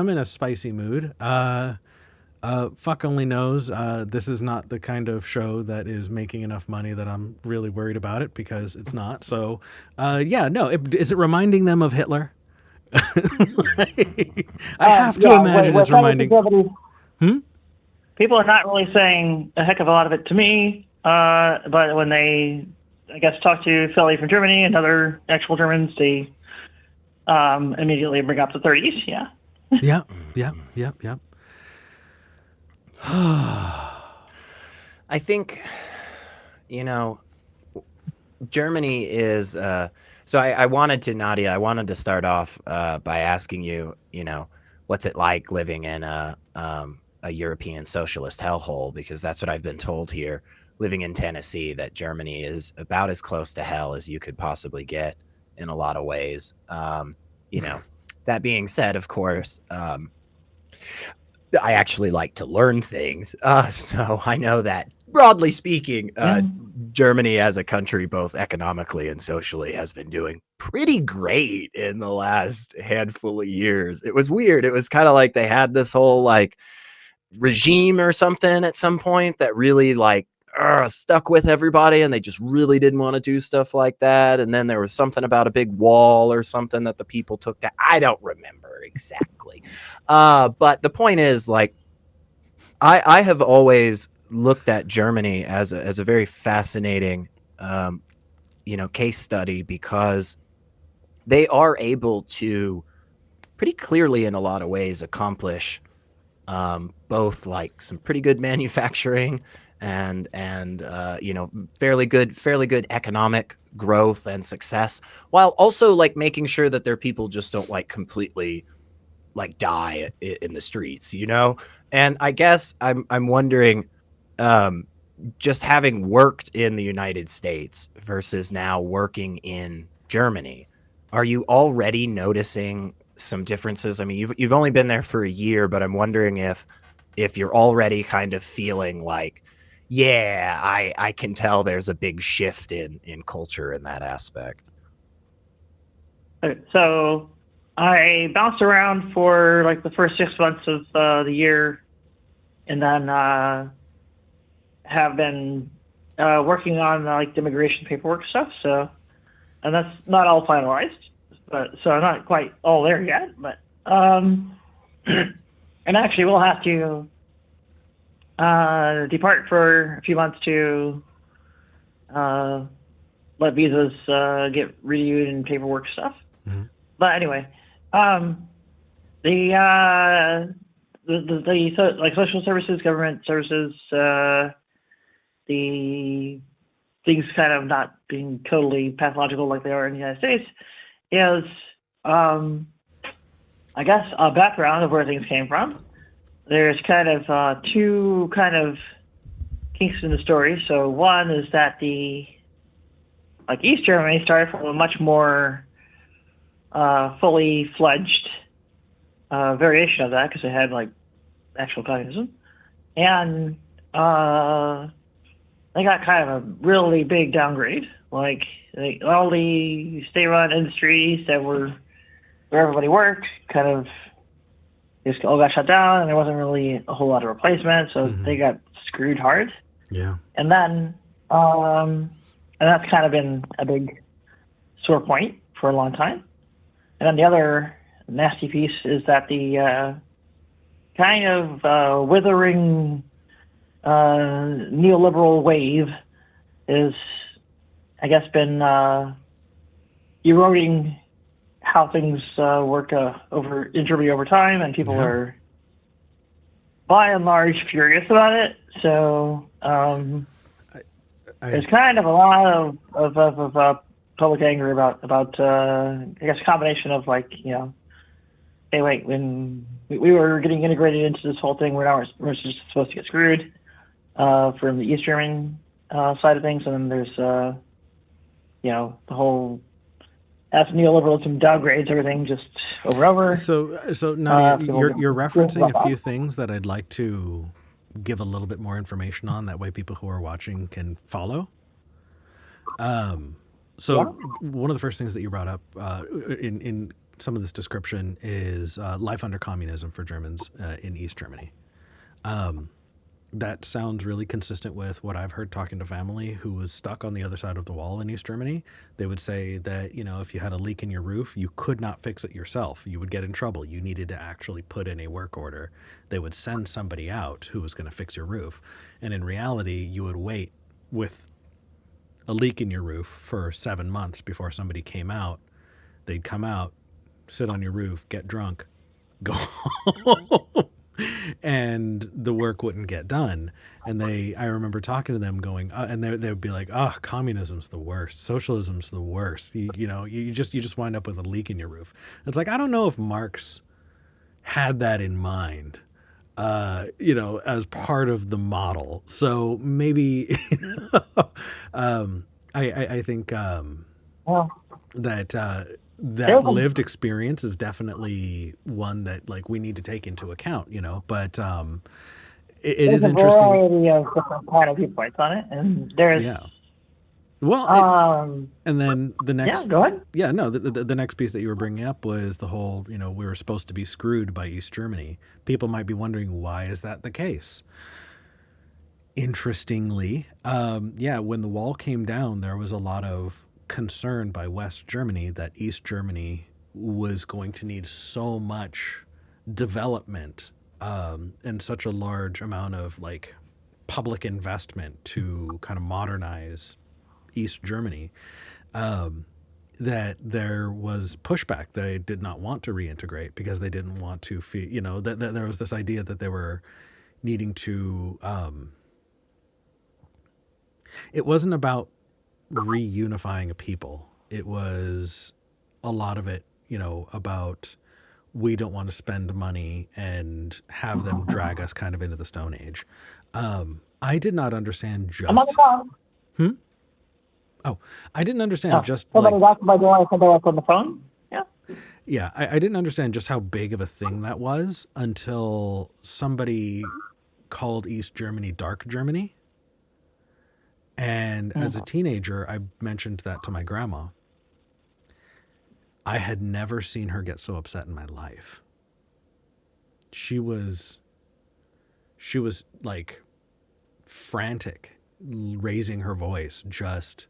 in a spicy mood. Fuck only knows. This is not the kind of show that is making enough money that I'm really worried about it, because it's not. So, is it reminding them of Hitler? I have to imagine it's reminding. People are not really saying a heck of a lot of it to me, but when they, I guess, talk to Philly from Germany and other actual Germans, they immediately bring up the 30s. Yeah. Yep. I think, Germany is, so I wanted to start off by asking you, what's it like living in a European socialist hellhole? Because that's what I've been told here, living in Tennessee, that Germany is about as close to hell as you could possibly get in a lot of ways. That being said, of course, I actually like to learn things. So I know that, broadly speaking, Germany as a country, both economically and socially, has been doing pretty great in the last handful of years. It was weird. It was kind of like they had this whole like regime or something at some point that really like stuck with everybody, and they just really didn't want to do stuff like that. And then there was something about a big wall or something that the people took down. I don't remember exactly. But the point is, like, I have always looked at Germany as a very fascinating, case study, because they are able to pretty clearly, in a lot of ways, accomplish both like some pretty good manufacturing and fairly good economic growth and success, while also like making sure that their people just don't like completely like die in the streets, And I guess I'm wondering, just having worked in the United States versus now working in Germany, are you already noticing some differences? I mean, you've only been there for a year, but I'm wondering if you're already kind of feeling like, yeah, I can tell there's a big shift in culture in that aspect. Okay, so I bounced around for like the first 6 months of the year, and then have been working on like the immigration paperwork stuff. So, and that's not all finalized, but so I'm not quite all there yet. But and actually, we'll have to depart for a few months to let visas get renewed and paperwork stuff. Mm-hmm. But anyway, the like social services, government services, the things kind of not being totally pathological like they are in the United States is, I guess, a background of where things came from. There's kind of two kind of kinks in the story. So one is that East Germany started from a much more fully fledged variation of that because they had like actual communism, and they got kind of a really big downgrade. Like all the state-run industries that were where everybody worked kind of just all got shut down, and there wasn't really a whole lot of replacement, so they got screwed hard. Yeah. And then and that's kind of been a big sore point for a long time. And then the other nasty piece is that the kind of withering neoliberal wave is, I guess, been eroding how things work in Germany over time, and people are, by and large, furious about it. So there's kind of a lot of public anger about I guess a combination of like, you know, hey, wait, when we were getting integrated into this whole thing, we're just supposed to get screwed from the East German side of things, and then there's you know, the whole as neoliberalism downgrades everything just over. So Nadia, you're referencing a few things that I'd like to give a little bit more information on. That way, people who are watching can follow. So one of the first things that you brought up in some of this description is life under communism for Germans in East Germany. That sounds really consistent with what I've heard talking to family who was stuck on the other side of the wall in East Germany. They would say that, you know, if you had a leak in your roof, you could not fix it yourself. You would get in trouble. You needed to actually put in a work order. They would send somebody out who was going to fix your roof. And in reality, you would wait with a leak in your roof for 7 months before somebody came out. They'd come out, sit on your roof, get drunk, go home. And the work wouldn't get done. And I remember talking to them going, and they would be like, oh, communism's the worst. Socialism's the worst. You just wind up with a leak in your roof. It's like, I don't know if Marx had that in mind, you know, as part of the model. So maybe, I think that lived experience is definitely one that like we need to take into account, you know, but it is interesting. There's a variety of different kind of viewpoints on it, and there's well, and then the next, go ahead. Yeah, no, the next piece that you were bringing up was the whole, you know, we were supposed to be screwed by East Germany. People might be wondering, why is that the case? Interestingly, when the wall came down, there was a lot of concern by West Germany that East Germany was going to need so much development and such a large amount of like public investment to kind of modernize East Germany, that there was pushback. They did not want to reintegrate because they didn't want to feel, you know, that there was this idea that they were needing to, it wasn't about reunifying a people. It was a lot of it, you know, about we don't want to spend money and have them drag us kind of into the Stone Age. I did not understand just... I'm on the phone. Oh, I didn't understand just... Somebody knocked my door. I said they were on the phone. Yeah. Yeah, I didn't understand just how big of a thing that was until somebody called East Germany Dark Germany. And as a teenager, I mentioned that to my grandma. I had never seen her get so upset in my life. She was like frantic, raising her voice, just,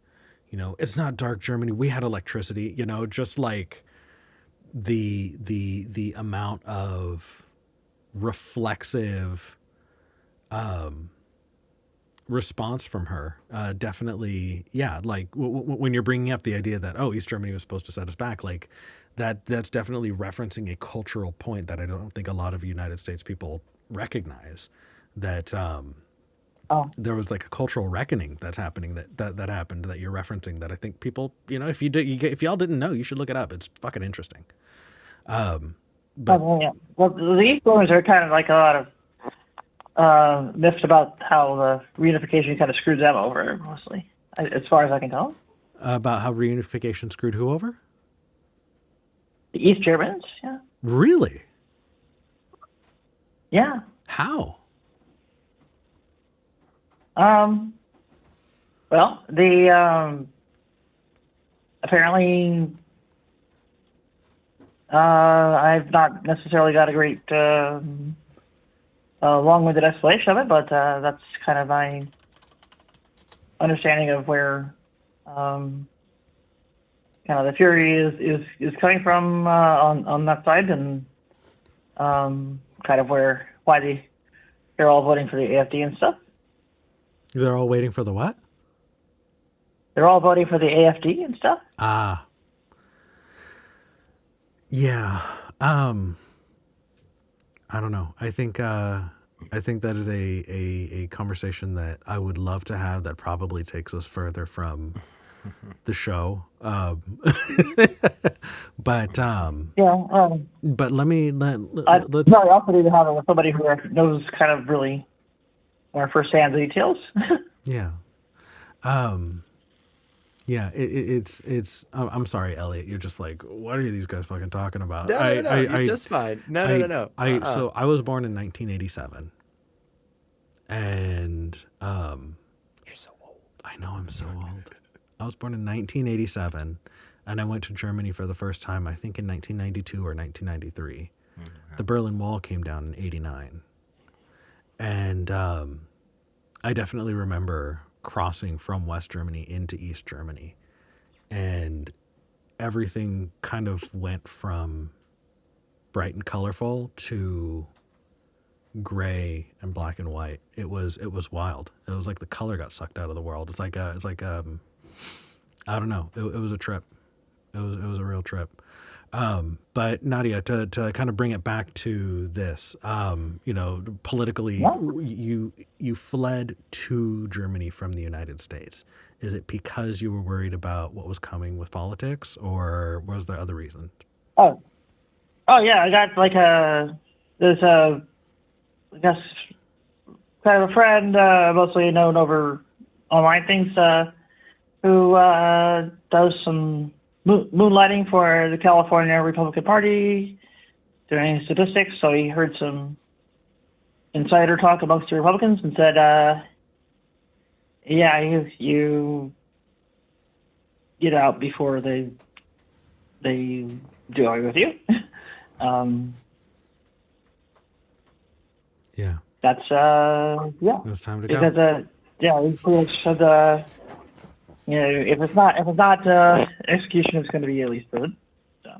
it's not dark Germany. We had electricity, just like the amount of reflexive response from her, definitely, yeah. Like when you're bringing up the idea that East Germany was supposed to set us back, like that's definitely referencing a cultural point that I don't think a lot of United States people recognize. That there was like a cultural reckoning that's happening that happened that you're referencing. That I think people, if y'all didn't know, you should look it up. It's fucking interesting. But yeah. Well, the East Germans are kind of like a lot of myths about how the reunification kind of screwed them over, mostly, as far as I can tell. About how reunification screwed who over? The East Germans, yeah. Really? Yeah. How? Well, the apparently I've not necessarily got a great long-winded explanation of it, but that's kind of my understanding of where kind of the fury is coming from on that side, and kind of why they're all voting for the AFD and stuff. They're all waiting for the what? They're all voting for the AFD and stuff. Ah. Yeah. I don't know. I think that is a conversation that I would love to have that probably takes us further from the show. But let's probably also need to have it with somebody who knows kind of really more firsthand details. Yeah. Yeah, it's. I'm sorry, Elliot. You're just like, what are these guys fucking talking about? No, you're just fine. No. So I was born in 1987, and You're so old. I know I'm so old. I was born in 1987, and I went to Germany for the first time, I think in 1992 or 1993. Mm-hmm. The Berlin Wall came down in '89, and I definitely remember crossing from West Germany into East Germany, and everything kind of went from bright and colorful to gray and black and white. It was wild. It was like the color got sucked out of the world. It's like I don't know. It was a trip. It was a real trip. But Nadia, to kind of bring it back to this, politically, you fled to Germany from the United States. Is it because you were worried about what was coming with politics, or was there other reasons? Oh yeah, I got like there's a, I guess, kind of a friend, mostly known over online things, who does some moonlighting for the California Republican Party, doing statistics. So he heard some insider talk amongst the Republicans and said, "Yeah, you get out before they do away with you." Yeah. That's yeah. It's time to go. Because he pretty much said, if it's not execution, it's going to be at least good. So.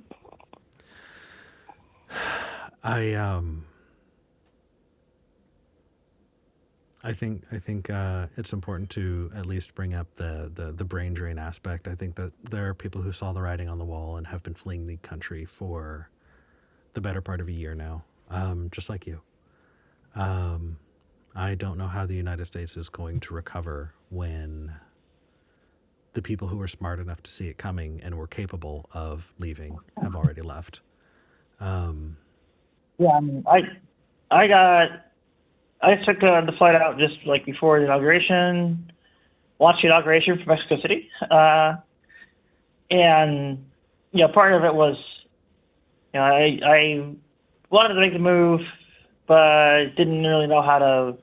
I think it's important to at least bring up the brain drain aspect. I think that there are people who saw the writing on the wall and have been fleeing the country for the better part of a year now, just like you. I don't know how the United States is going to recover when the people who were smart enough to see it coming and were capable of leaving have already left. Yeah, I mean, I took the flight out just like before the inauguration, watched the inauguration from Mexico City, and part of it was, I wanted to make the move, but didn't really know how to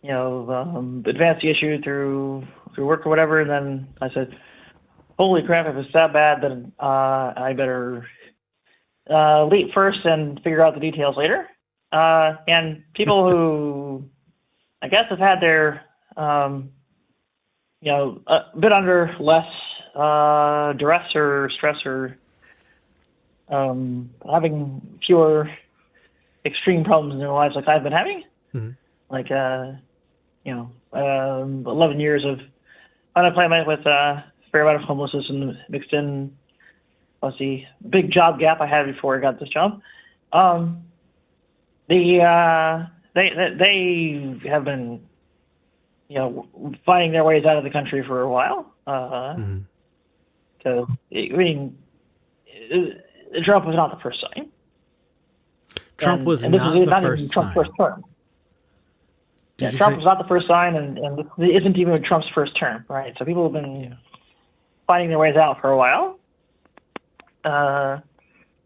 advance the issue through work or whatever. And then I said, holy crap, if it's that bad, then I better leap first and figure out the details later. And people who, I guess, have had their, a bit under less duress or stress or having fewer extreme problems in their lives like I've been having. Mm-hmm. Like, 11 years of unemployment with a fair amount of homelessness and mixed in, let's see, big job gap I had before I got this job. They have been, finding their ways out of the country for a while. So, Trump was not the first sign. Trump was not the first sign. First term. Trump was not the first sign, and this isn't even Trump's first term, right? So people have been finding their ways out for a while.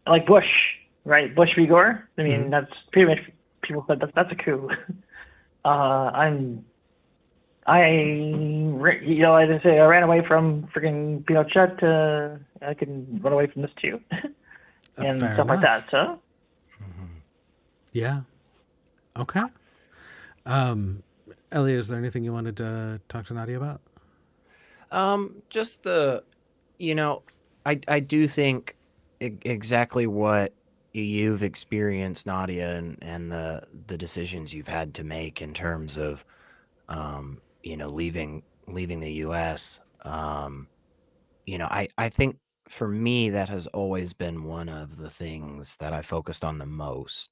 Like Bush, right? Bush v. Gore. I mean, that's pretty much, people said that's a coup. I didn't say I ran away from freaking Pinochet. I can run away from this too, and stuff like that. So, yeah, okay. Elliot, is there anything you wanted to talk to Nadia about? Just I do think exactly what you've experienced, Nadia, and the decisions you've had to make in terms of, leaving the U.S. I think for me, that has always been one of the things that I focused on the most.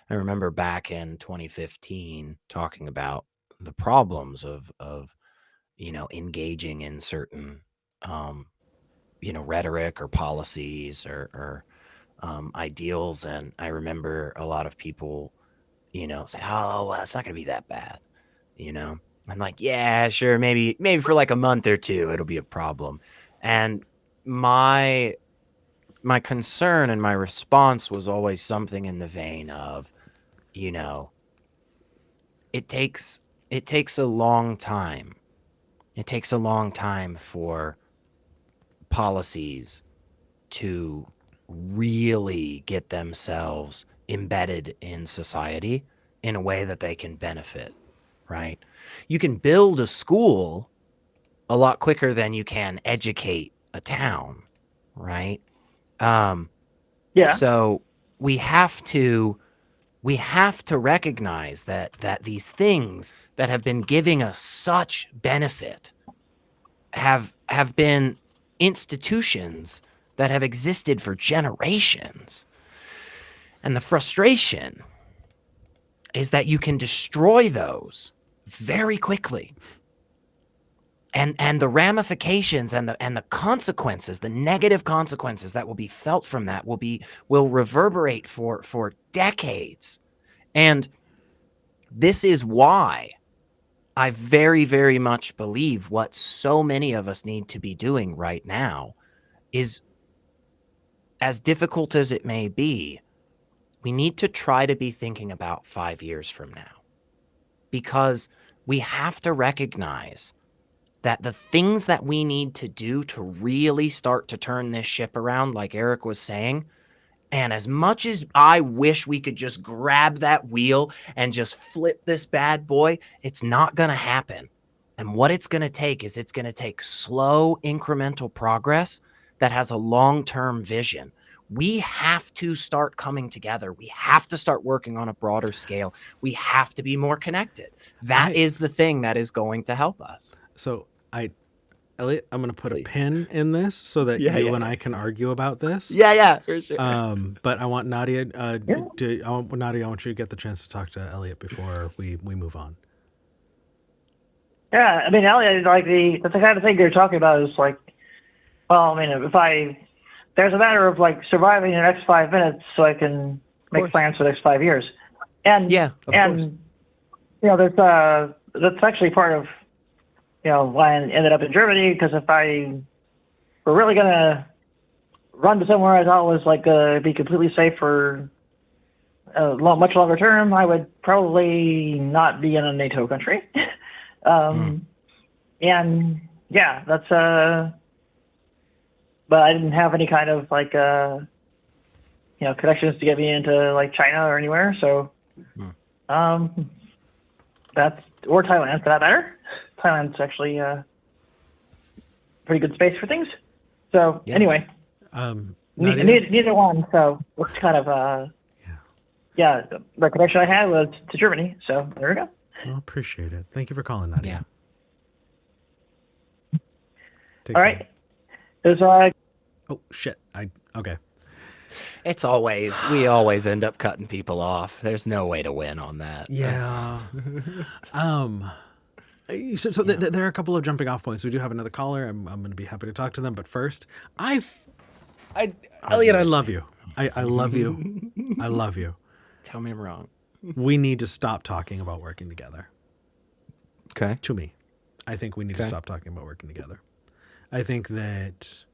I remember back in 2015 talking about the problems of engaging in certain, rhetoric or policies or ideals. And I remember a lot of people, say, oh, well, it's not going to be that bad. I'm like, yeah, sure. Maybe for like a month or two, it'll be a problem. And my concern and my response was always something in the vein of, it takes a long time. It takes a long time for policies to really get themselves embedded in society in a way that they can benefit, right? You can build a school a lot quicker than you can educate a town, right? So we have to recognize that these things that have been giving us such benefit have been institutions that have existed for generations. And the frustration is that you can destroy those very quickly. And the ramifications and the consequences, the negative consequences that will be felt from that will reverberate for decades. And this is why I very, very much believe what so many of us need to be doing right now is, as difficult as it may be, we need to try to be thinking about 5 years from now. Because we have to recognize that the things that we need to do to really start to turn this ship around, like Eric was saying, and as much as I wish we could just grab that wheel and just flip this bad boy, it's not going to happen. And what it's going to take is slow incremental progress that has a long-term vision. We have to start coming together. We have to start working on a broader scale. We have to be more connected. That is the thing that is going to help us. So Elliot, I'm going to put a pin in this so that you and I can argue about this. Yeah, for sure. But I want Nadia, Nadia, I want you to get the chance to talk to Elliot before we move on. Yeah, I mean, Elliot, that's the kind of thing you're talking about is like, well, I mean, there's a matter of like surviving the next 5 minutes so I can make plans for the next 5 years. And course. That's actually part of, why I ended up in Germany, because if I were really going to run to somewhere I thought was like be completely safe for much longer term, I would probably not be in a NATO country. And yeah, that's but I didn't have any kind of like connections to get me into like China or anywhere. So that's, or Thailand for that matter. Thailand's actually pretty good space for things. So anyway, neither one. So it's kind of the connection I had was to Germany. So there we go. I appreciate it. Thank you for calling, Nadia. All right. There's oh shit. Okay. It's always, we always end up cutting people off. There's no way to win on that. Yeah. So there are a couple of jumping off points. We do have another caller. I'm going to be happy to talk to them. But first, Elliot, I love you. I love you. I love you. Tell me I'm wrong. We need to stop talking about working together. Okay. To me, I think we need to stop talking about working together. I think that,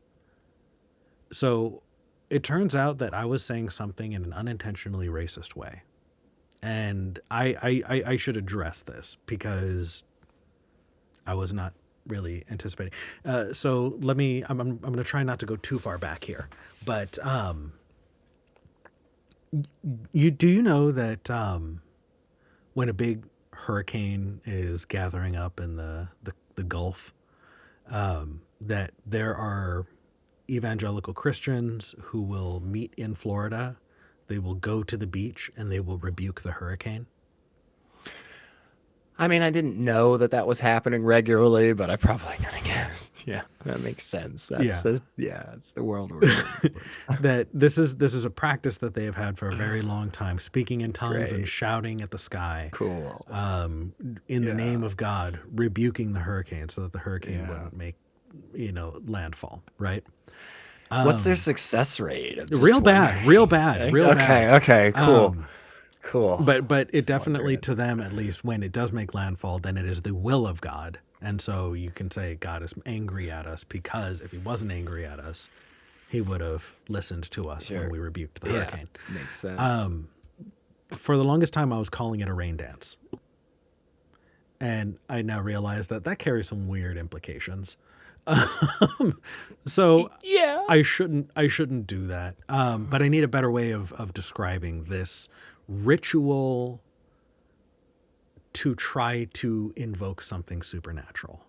so it turns out that I was saying something in an unintentionally racist way. And I should address this because I was not really anticipating. So let me, I'm going to try not to go too far back here, but you know that when a big hurricane is gathering up in the Gulf, that there are evangelical Christians who will meet in Florida. They will go to the beach and they will rebuke the hurricane. I mean, I didn't know that was happening regularly, but I probably gonna guess. Yeah, that makes sense. That's it's the world we're in. That this is a practice that they have had for a very long time, speaking in tongues and shouting at the sky. Cool. In the name of God, rebuking the hurricane so that the hurricane wouldn't make, landfall, right? What's their success rate? Real bad. Okay, cool. Cool. But it definitely, to them at least, when it does make landfall, then it is the will of God. And so you can say God is angry at us, because if he wasn't angry at us, he would have listened to us when we rebuked the hurricane. Makes sense. For the longest time, I was calling it a rain dance. And I now realize that carries some weird implications. So yeah, I shouldn't do that. But I need a better way of describing this ritual to try to invoke something supernatural,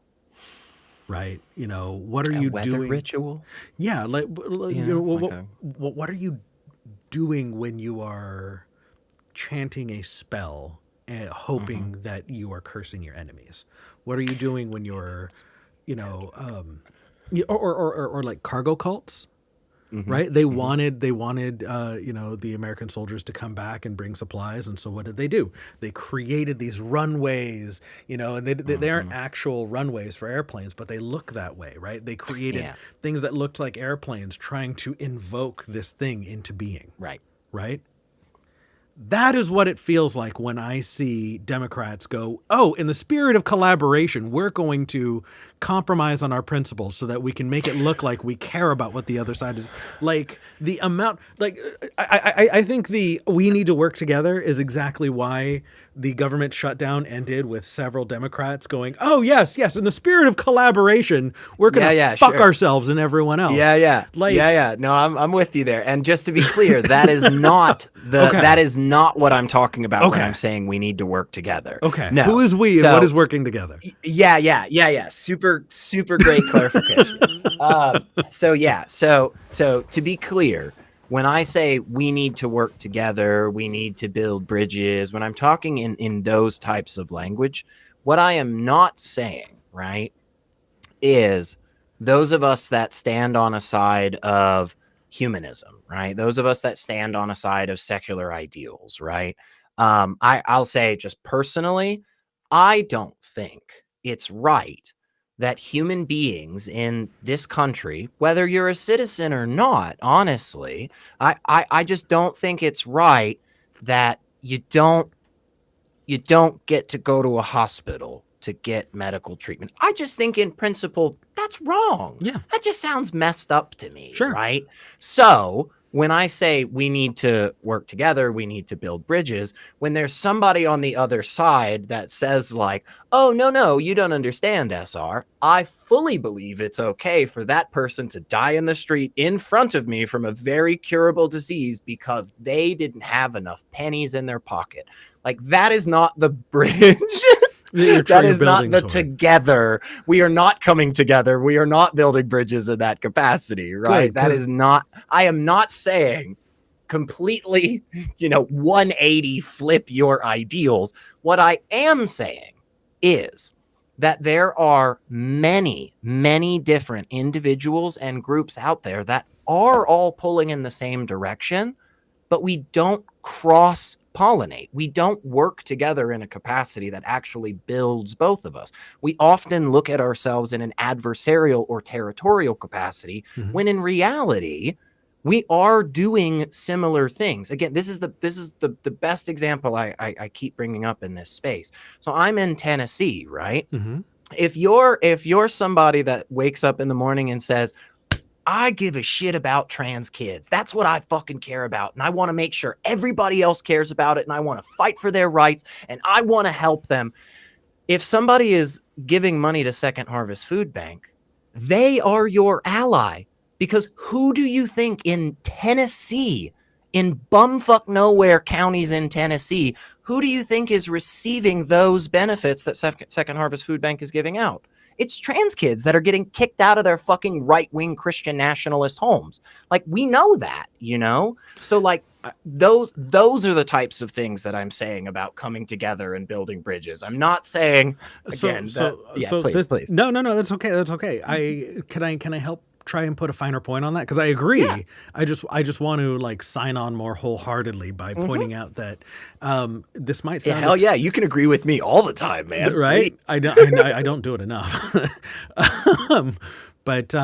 right? What are you doing? Ritual? Yeah, what are you doing when you are chanting a spell and hoping that you are cursing your enemies? What are you doing when you're, or like cargo cults? Right? They wanted, the American soldiers to come back and bring supplies. And so what did they do? They created these runways, and they aren't actual runways for airplanes, but they look that way, right? They created things that looked like airplanes trying to invoke this thing into being. Right. Right? That is what it feels like when I see Democrats go, oh, in the spirit of collaboration, we're going to compromise on our principles so that we can make it look like we care about what the other side is. Like the amount, I think we need to work together is exactly why the government shutdown ended with several Democrats going, oh, yes, in the spirit of collaboration, we're going to fuck ourselves and everyone else. No, I'm with you there. And just to be clear, that is not that is not what I'm talking about when I'm saying we need to work together. Okay. No. Who is we and what is working together? Yeah. Super great clarification. So to be clear, when I say we need to work together, we need to build bridges, when I'm talking in those types of language, what I am not saying, right, is those of us that stand on a side of humanism, right? Those of us that stand on a side of secular ideals, right? I'll say just personally, I don't think it's right that human beings in this country, whether you're a citizen or not, honestly, I just don't think it's right that you don't get to go to a hospital to get medical treatment. I just think in principle, that's wrong. Yeah. That just sounds messed up to me. Sure. Right? So when I say we need to work together, we need to build bridges, when there's somebody on the other side that says like, oh, no, you don't understand, SR. I fully believe it's okay for that person to die in the street in front of me from a very curable disease because they didn't have enough pennies in their pocket. Like, that is not the bridge. That is not the together. We are not coming together. We are not building bridges in that capacity, right? Good, that is not, I am not saying completely, 180 flip your ideals. What I am saying is that there are many, many different individuals and groups out there that are all pulling in the same direction, but we don't cross-pollinate. We don't work together in a capacity that actually builds both of us. We often look at ourselves in an adversarial or territorial capacity, when in reality, we are doing similar things. Again, this is the best example I keep bringing up in this space. So I'm in Tennessee, right? If you're somebody that wakes up in the morning and says, I give a shit about trans kids. That's what I fucking care about. And I want to make sure everybody else cares about it. And I want to fight for their rights. And I want to help them. If somebody is giving money to Second Harvest Food Bank, they are your ally. Because who do you think in Tennessee, in bumfuck nowhere counties in Tennessee, who do you think is receiving those benefits that Second Harvest Food Bank is giving out? It's trans kids that are getting kicked out of their fucking right-wing Christian nationalist homes. Like, we know that, So like those are the types of things that I'm saying about coming together and building bridges. I'm not saying again. Please. No, that's okay. That's okay. Can I help try and put a finer point on that? Because I agree. Yeah. I just want to like sign on more wholeheartedly by pointing out that this might sound hell yeah, you can agree with me all the time, man. Right? I don't do it enough. But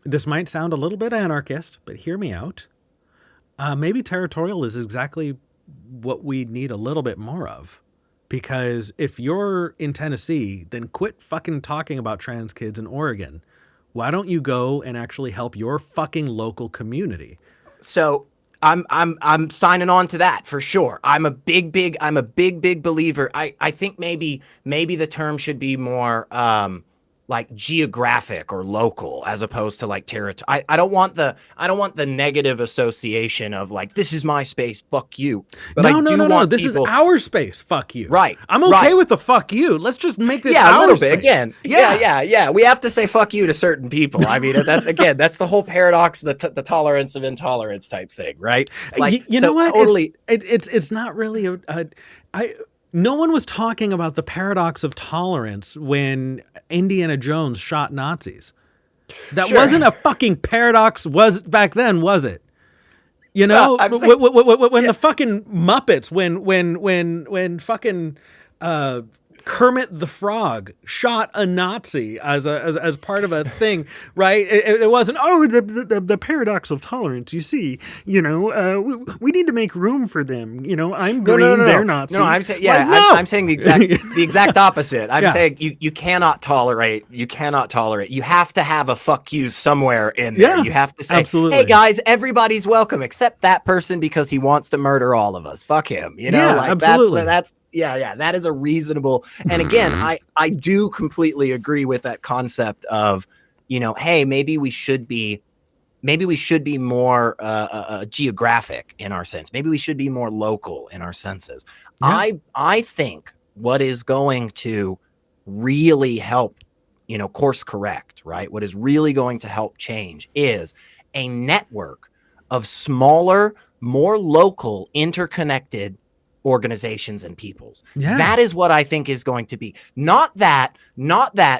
this might sound a little bit anarchist, but hear me out. Maybe territorial is exactly what we need a little bit more of. Because if you're in Tennessee, then quit fucking talking about trans kids in Oregon. Why don't you go and actually help your fucking local community? So I'm signing on to that for sure. I'm a big believer. I think maybe the term should be more like geographic or local as opposed to like territory. I don't want the negative association of like, this is my space, fuck you. But no. This is our space, fuck you. Right. I'm okay with the fuck you. Let's just make this our a little space. bit again. Yeah. We have to say fuck you to certain people. I mean, that's the whole paradox, the tolerance of intolerance type thing, right? Like, you know what? Totally. It's not really no one was talking about the paradox of tolerance when Indiana Jones shot Nazis. That wasn't a fucking paradox back then, was it? When the fucking Muppets, when fucking Kermit the Frog shot a Nazi as part of a thing, right? It wasn't, the paradox of tolerance. You see, we need to make room for them. I'm green, they're Nazi. No, I'm saying, I'm saying the exact opposite. I'm saying you cannot tolerate. You have to have a fuck you somewhere in there. You have to say, absolutely. Hey guys, everybody's welcome except that person because he wants to murder all of us. Fuck him. Absolutely. That's that is a reasonable. And again, I do completely agree with that concept of, hey, maybe we should be more geographic in our sense. Maybe we should be more local in our senses. Yeah. I think what is going to really help, course correct, right? What is really going to help change is a network of smaller, more local, interconnected organizations and peoples. Yeah. That is what I think is going to be. Not that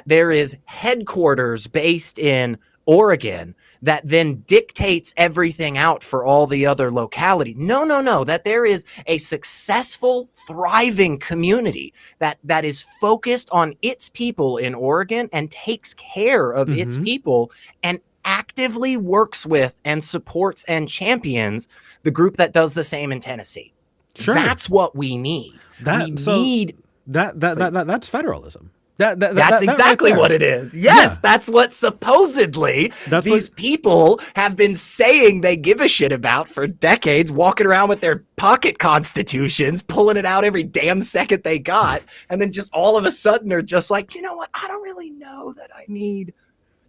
there is headquarters based in Oregon that then dictates everything out for all the other locality. No. That there is a successful, thriving community that is focused on its people in Oregon and takes care of its people and actively works with and supports and champions the group that does the same in Tennessee. Sure. That's what we need. That's federalism. That's exactly what it is. Yes, that's what supposedly these people have been saying they give a shit about for decades, walking around with their pocket constitutions, pulling it out every damn second they got, and then just all of a sudden are just like, you know what? I don't really know that I need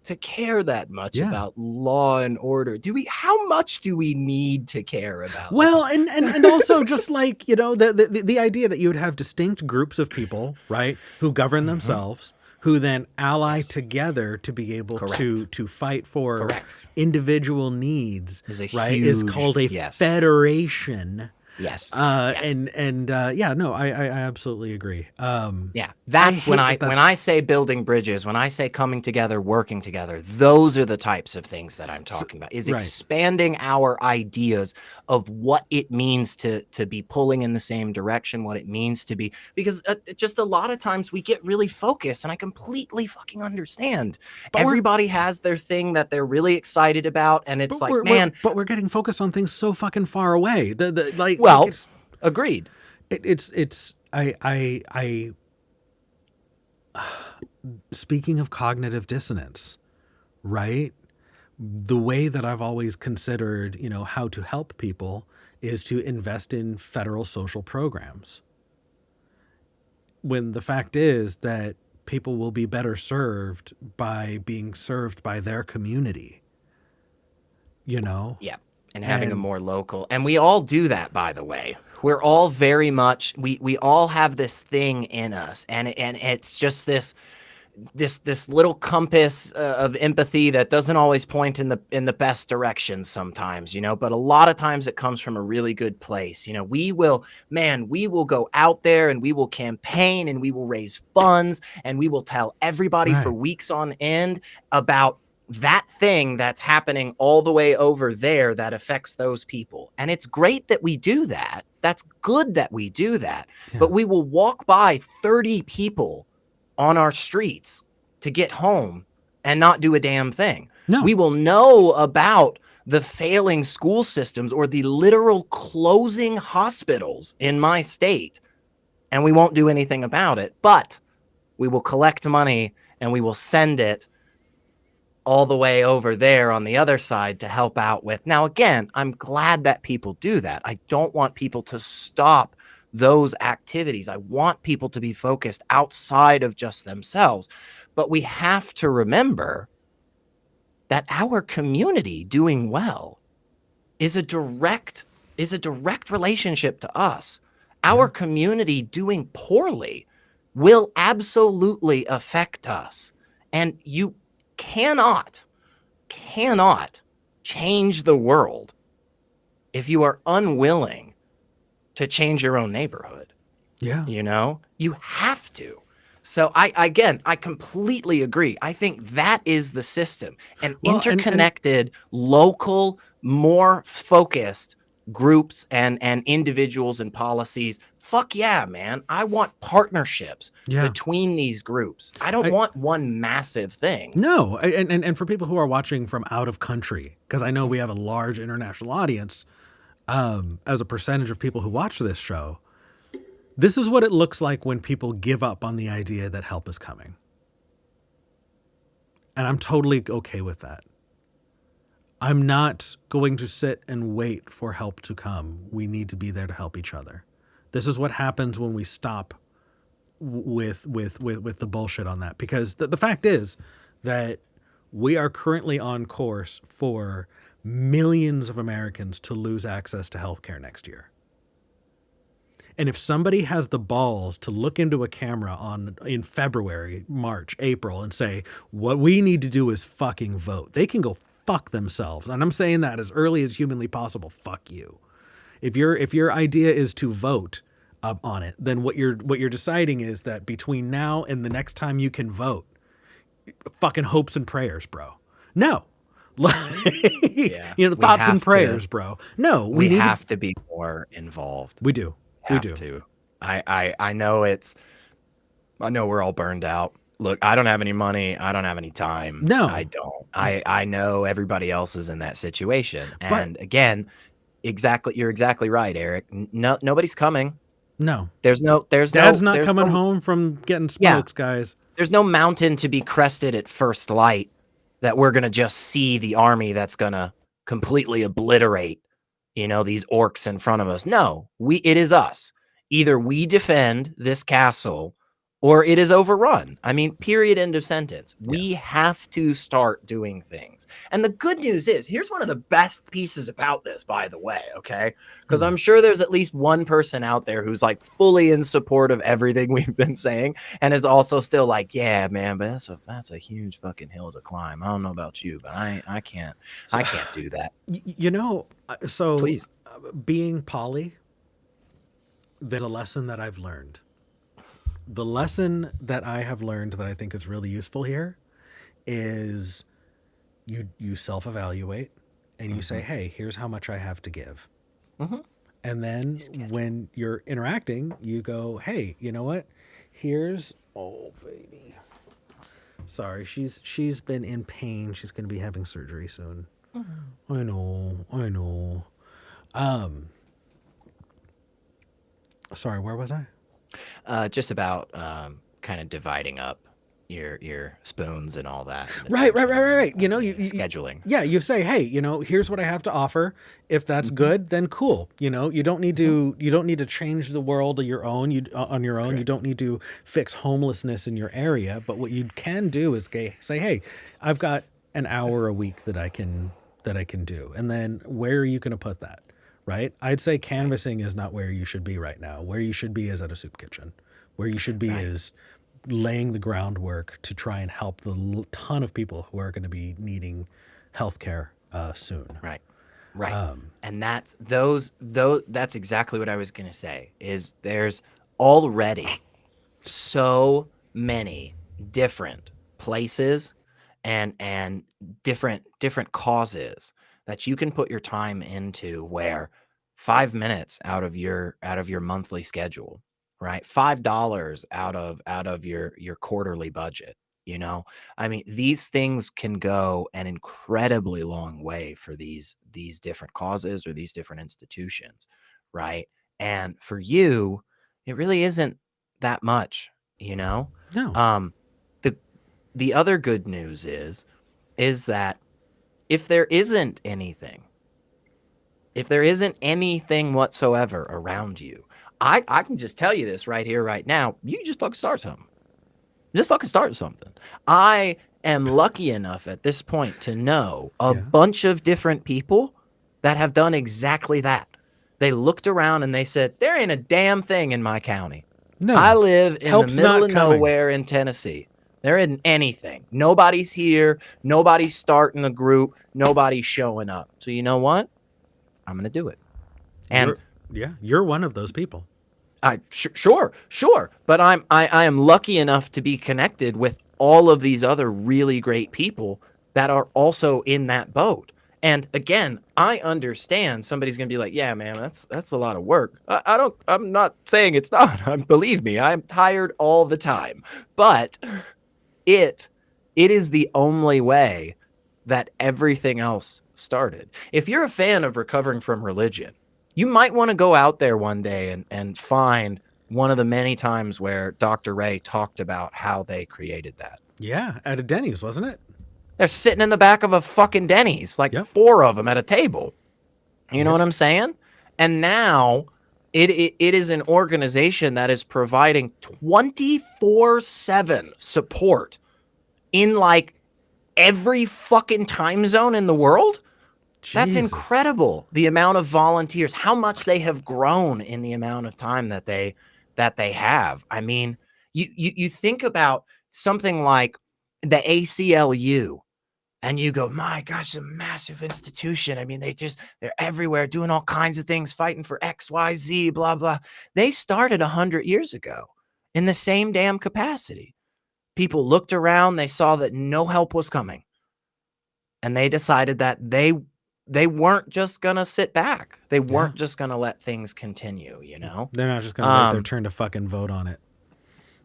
to care that much about law and order. How much do we need to care about? Well, and also just like, you know, the idea that you would have distinct groups of people, right, who govern themselves, who then ally together to be able to fight for individual needs, is called a federation. Yes. I absolutely agree. That's when I say building bridges, when I say coming together, working together, those are the types of things that I'm talking about, is expanding our ideas of what it means to be pulling in the same direction, what it means to be, because just a lot of times we get really focused, and I completely fucking understand. But everybody has their thing that they're really excited about, and it's like, man, but we're getting focused on things so fucking far away. Agreed. I speaking of cognitive dissonance, right? The way that I've always considered, you know, how to help people is to invest in federal social programs. When the fact is that people will be better served by being served by their community, you know? Yeah. And having a more local, and we all do that, by the way. We're all very much, we all have this thing in us, and it's just this little compass of empathy that doesn't always point in the best direction sometimes, you know, but a lot of times it comes from a really good place. You know, we will go out there and we will campaign and we will raise funds and we will tell everybody for weeks on end about that thing that's happening all the way over there that affects those people. And it's great that we do that. That's good that we do that. Yeah. But we will walk by 30 people on our streets to get home and not do a damn thing. No. We will know about the failing school systems or the literal closing hospitals in my state, and we won't do anything about it. But we will collect money and we will send it all the way over there on the other side to help out with. Now, again, I'm glad that people do that. I don't want people to stop those activities. I want people to be focused outside of just themselves. But we have to remember that our community doing well is a direct relationship to us. Our community doing poorly will absolutely affect us. And you cannot change the world if you are unwilling to change your own neighborhood. Yeah. You know, you have to. So I completely agree. I think that is the system. An interconnected, local, more focused groups and individuals and policies. Fuck yeah, man. I want partnerships between these groups. I don't want one massive thing. No. And for people who are watching from out of country, because I know we have a large international audience, as a percentage of people who watch this show, this is what it looks like when people give up on the idea that help is coming. And I'm totally okay with that. I'm not going to sit and wait for help to come. We need to be there to help each other. This is what happens when we stop with the bullshit on that. Because the fact is that we are currently on course for millions of Americans to lose access to healthcare next year. And if somebody has the balls to look into a camera in February, March, April, and say, what we need to do is fucking vote, they can go fuck themselves. And I'm saying that as early as humanly possible. Fuck you. If your idea is to vote on it, then what you're deciding is that between now and the next time you can vote, fucking hopes and prayers, bro. No. Thoughts and prayers, bro. No, we have to be more involved. We do. We do. I know we're all burned out. Look, I don't have any money. I don't have any time. No, I don't. I know everybody else is in that situation. And again, you're exactly right, Eric. Nobody's coming. No. Dad's not coming home from getting smokes, guys. There's no mountain to be crested at first light that we're going to just see the army that's going to completely obliterate, these orcs in front of us. No, it is us. Either we defend this castle or it is overrun. I mean, period, end of sentence. We have to start doing things. And the good news is, here's one of the best pieces about this, by the way, okay? Because I'm sure there's at least one person out there who's like fully in support of everything we've been saying and is also still like, yeah, man, but that's a huge fucking hill to climb. I don't know about you, but I can't do that. So Please. Being poly, there's a lesson that I've learned. The lesson that I have learned that I think is really useful here is you self-evaluate and you say, hey, here's how much I have to give. And then when you're interacting, you go, hey, you know what? Oh, baby. Sorry, she's been in pain. She's going to be having surgery soon. I know. Sorry, where was I? Just about kind of dividing up your spoons and all that. Right. You scheduling. You say, hey, here's what I have to offer. If that's good, then cool. You don't need to change the world on your own. Correct. You don't need to fix homelessness in your area. But what you can do is say, hey, I've got an hour a week that I can do. And then where are you going to put that? Right? I'd say canvassing is not where you should be right now. Where you should be is at a soup kitchen. Where you should be is laying the groundwork to try and help the ton of people who are going to be needing healthcare soon. Right. And that's exactly what I was going to say, is there's already so many different places and different causes that you can put your time into, where 5 minutes out of your monthly schedule, right? $5 out of your quarterly budget, I mean, these things can go an incredibly long way for these different causes or these different institutions, right? And for you, it really isn't that much, No. The other good news is that if there isn't anything whatsoever around you, I can just tell you this right here, right now. You just fucking start something. Just fucking start something. I am lucky enough at this point to know a bunch of different people that have done exactly that. They looked around and they said, there ain't a damn thing in my county. No. I live in the middle of nowhere in Tennessee. There isn't anything. Nobody's here. Nobody's starting a group. Nobody's showing up. So you know what? I'm going to do it. And you're one of those people. Sure. But I am lucky enough to be connected with all of these other really great people that are also in that boat. And again, I understand somebody's going to be like, yeah, man, that's a lot of work. I'm not saying it's not. Believe me, I'm tired all the time. But it is the only way that everything else started. If you're a fan of recovering from religion, you might want to go out there one day and find one of the many times where Dr. Ray talked about how they created that. Yeah, at a Denny's, wasn't it? They're sitting in the back of a fucking Denny's, like 4 of them at a table. You know what I'm saying? And now it is an organization that is providing 24/7 support in like every fucking time zone in the world. Jesus. That's incredible. The amount of volunteers, how much they have grown in the amount of time that they have. I mean, you think about something like the ACLU, and you go, my gosh, a massive institution. I mean, they're everywhere doing all kinds of things, fighting for X, Y, Z, blah, blah. They started 100 years ago in the same damn capacity. People looked around, they saw that no help was coming. And they decided that they weren't just going to sit back. They weren't just going to let things continue, They're not just going to wait their turn to fucking vote on it.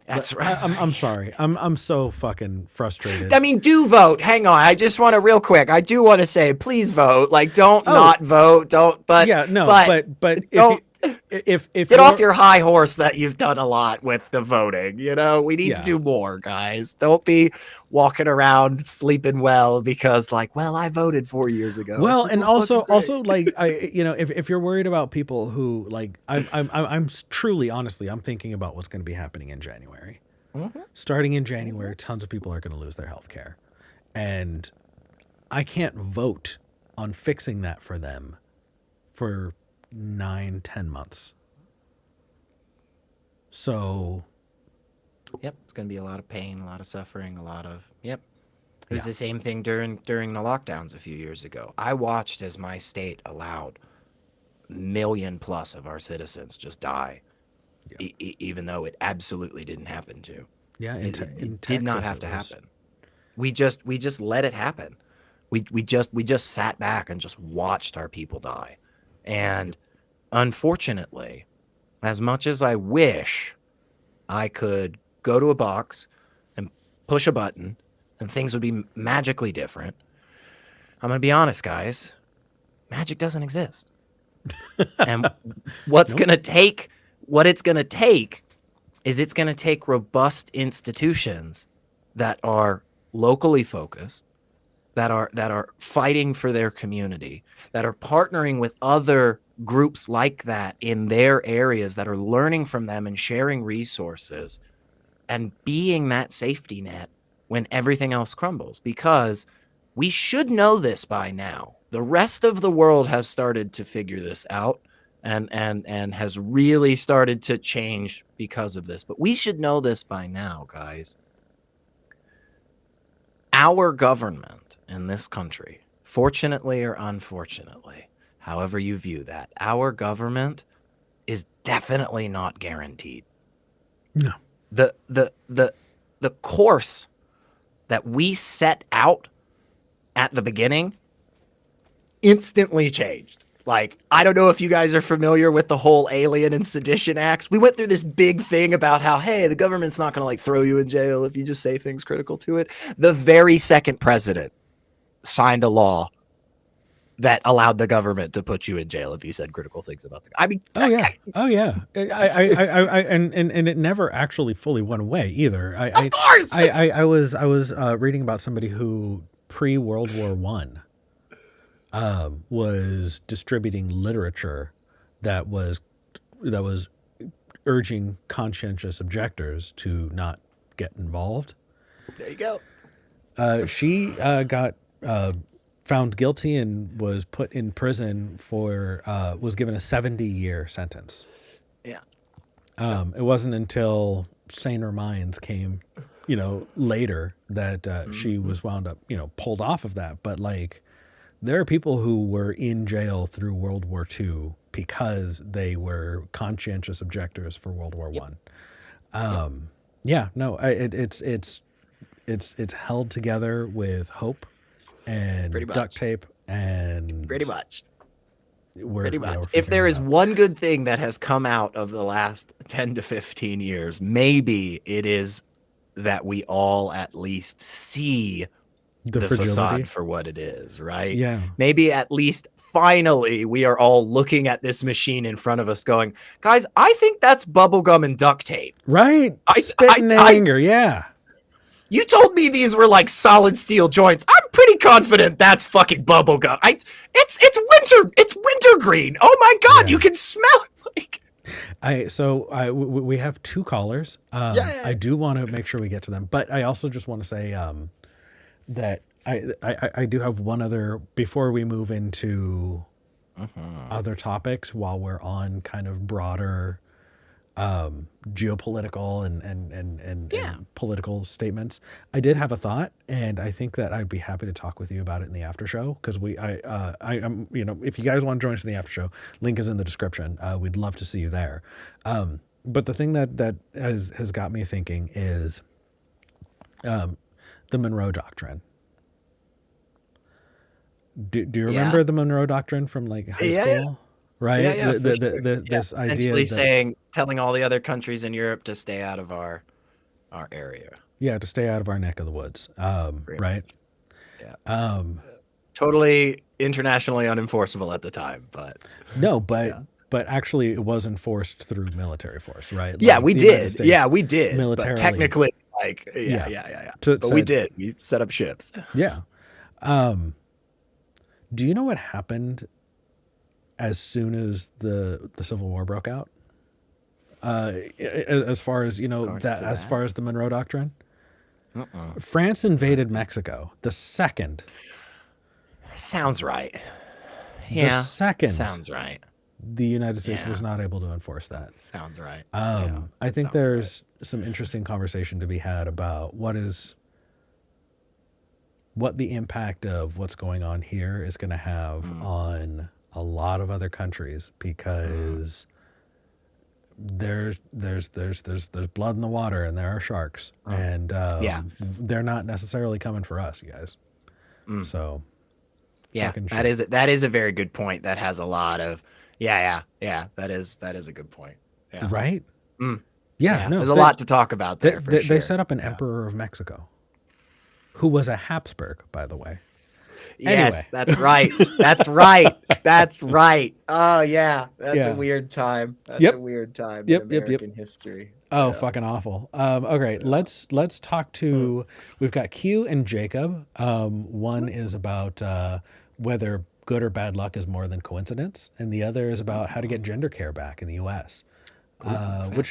That's right. I'm sorry. I'm so fucking frustrated. I mean, do vote. Hang on. I just want to real quick. I do want to say, please vote. Like, don't not vote. Don't. But yeah, no. But don't. if Get off your high horse that you've done a lot with the voting. You know, we need Yeah. to do more, guys. Don't be walking around sleeping well because, like, well, I voted 4 years ago. Well, It's and so fucking also great. like if you're worried about people who like I'm truly honestly I'm thinking about what's going to be happening in January. Mhm. Starting in January, tons of people are going to lose their health care, and I can't vote on fixing that for them for 9-10 months. So Yep, it's going to be a lot of pain, a lot of suffering, a lot of It was Yeah. the same thing during the lockdowns a few years ago. I watched as my state allowed million plus of our citizens just die, even though it absolutely didn't happen to. yeah, It did not Texas, have to it was- happen. We just let it happen. We just sat back and just watched our people die. And unfortunately, as much as I wish I could go to a box and push a button and things would be magically different, I'm going to be honest, guys. Magic doesn't exist. And what it's going to take is it's going to take robust institutions that are locally focused, that are fighting for their community, that are partnering with other groups like that in their areas, that are learning from them and sharing resources and being that safety net when everything else crumbles. Because we should know this by now. The rest of the world has started to figure this out and has really started to change because of this. But we should know this by now, guys. Our government in this country, fortunately or unfortunately, however you view that, our government is definitely not guaranteed. No. The course that we set out at the beginning instantly changed. Like, I don't know if you guys are familiar with the whole Alien and Sedition Acts. We went through this big thing about how, hey, the government's not going to like throw you in jail if you just say things critical to it. The very second president signed a law that allowed the government to put you in jail if you said critical things about the. I mean, oh yeah. I and it never actually fully went away either. Of course. I was reading about somebody who pre-World War One was distributing literature that was urging conscientious objectors to not get involved. There you go. She got found guilty and was put in prison for was given a 70-year sentence. Yeah. It wasn't until saner minds came, later that she was wound up, pulled off of that. But like, there are people who were in jail through World War II because they were conscientious objectors for World War One. Yeah, no, it's held together with hope and duct tape and pretty much. We're If there is one good thing that has come out of the last 10 to 15 years, maybe it is that we all at least see the facade for what it is, right? Yeah. Maybe at least finally we are all looking at this machine in front of us going, guys, I think that's bubblegum and duct tape. Right. Spitting anger, yeah. You told me these were like solid steel joints. I'm pretty confident that's fucking bubblegum. It's wintergreen. Oh my God, yeah. You can smell it. We have two callers. I do want to make sure we get to them, but I also just want to say that I do have one other before we move into other topics while we're on kind of broader geopolitical and political statements. I did have a thought, and I think that I'd be happy to talk with you about it in the after show, because I'm if you guys want to join us in the after show, link is in the description. We'd love to see you there. But the thing that has got me thinking is the Monroe Doctrine. Do you remember the Monroe Doctrine from like high school? Yeah. Right? Yeah, this idea essentially telling all the other countries in Europe to stay out of our area. Yeah, to stay out of our neck of the woods. Right? Yeah. Totally internationally unenforceable at the time, but no, but but actually it was enforced through military force, right? Yeah, Like, we the United did. States Yeah, we did. militarily, But technically, like, Yeah. yeah. to- But we said- did. We set up ships. Yeah. Do you know what happened as soon as the Civil War broke out? As far as as far as the Monroe Doctrine, France invaded Mexico the second. Sounds right. Yeah, The second sounds right. the United States Yeah. was not able to enforce that. Sounds right. I think there's some interesting conversation to be had about what the impact of what's going on here is going to have on a lot of other countries, because there's blood in the water and there are sharks, and they're not necessarily coming for us, you guys. So Yeah, fucking that is a very good point. That has a lot of yeah. That is a good point. Yeah. right. Mm. Yeah, no, there's a lot to talk about there. For they sure. set up an emperor of Mexico, who was a Habsburg, by the way. Yes, Anyway. that's right. That's right. That's right. Oh yeah, that's Yeah. a weird time. That's Yep. a weird time Yep, in yep, yep. American history. Oh, Yeah. fucking awful. Okay, let's talk to. We've got Q and Jacob. One is about whether good or bad luck is more than coincidence, and the other is about how to get gender care back in the U.S.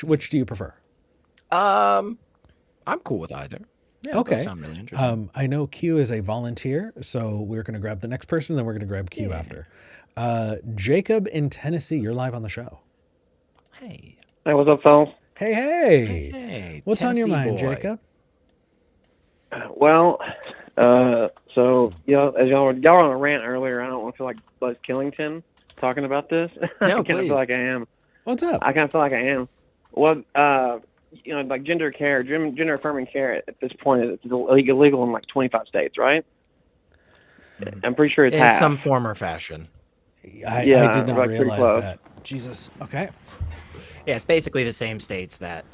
Which do you prefer? I'm cool with either. Yeah, those Okay. sound really interesting. I know Q is a volunteer, so we're going to grab the next person, and then we're going to grab Q after. Jacob in Tennessee, you're live on the show. Hey. Hey, what's up, fellas? Hey. Hey. What's on your Tennessee mind, boy. Jacob? Well, so as y'all were on a rant earlier, I don't want to feel like Buzz Killington talking about this. I No, kind of please. feel like I am. What's up? I kind of feel like I am. Well, like gender care, gender affirming care at this point is illegal in like 25 states, right? I'm pretty sure it's In half. some form or fashion. I Yeah, did not like pretty realize close. that. Jesus. Okay. Yeah, it's basically the same states that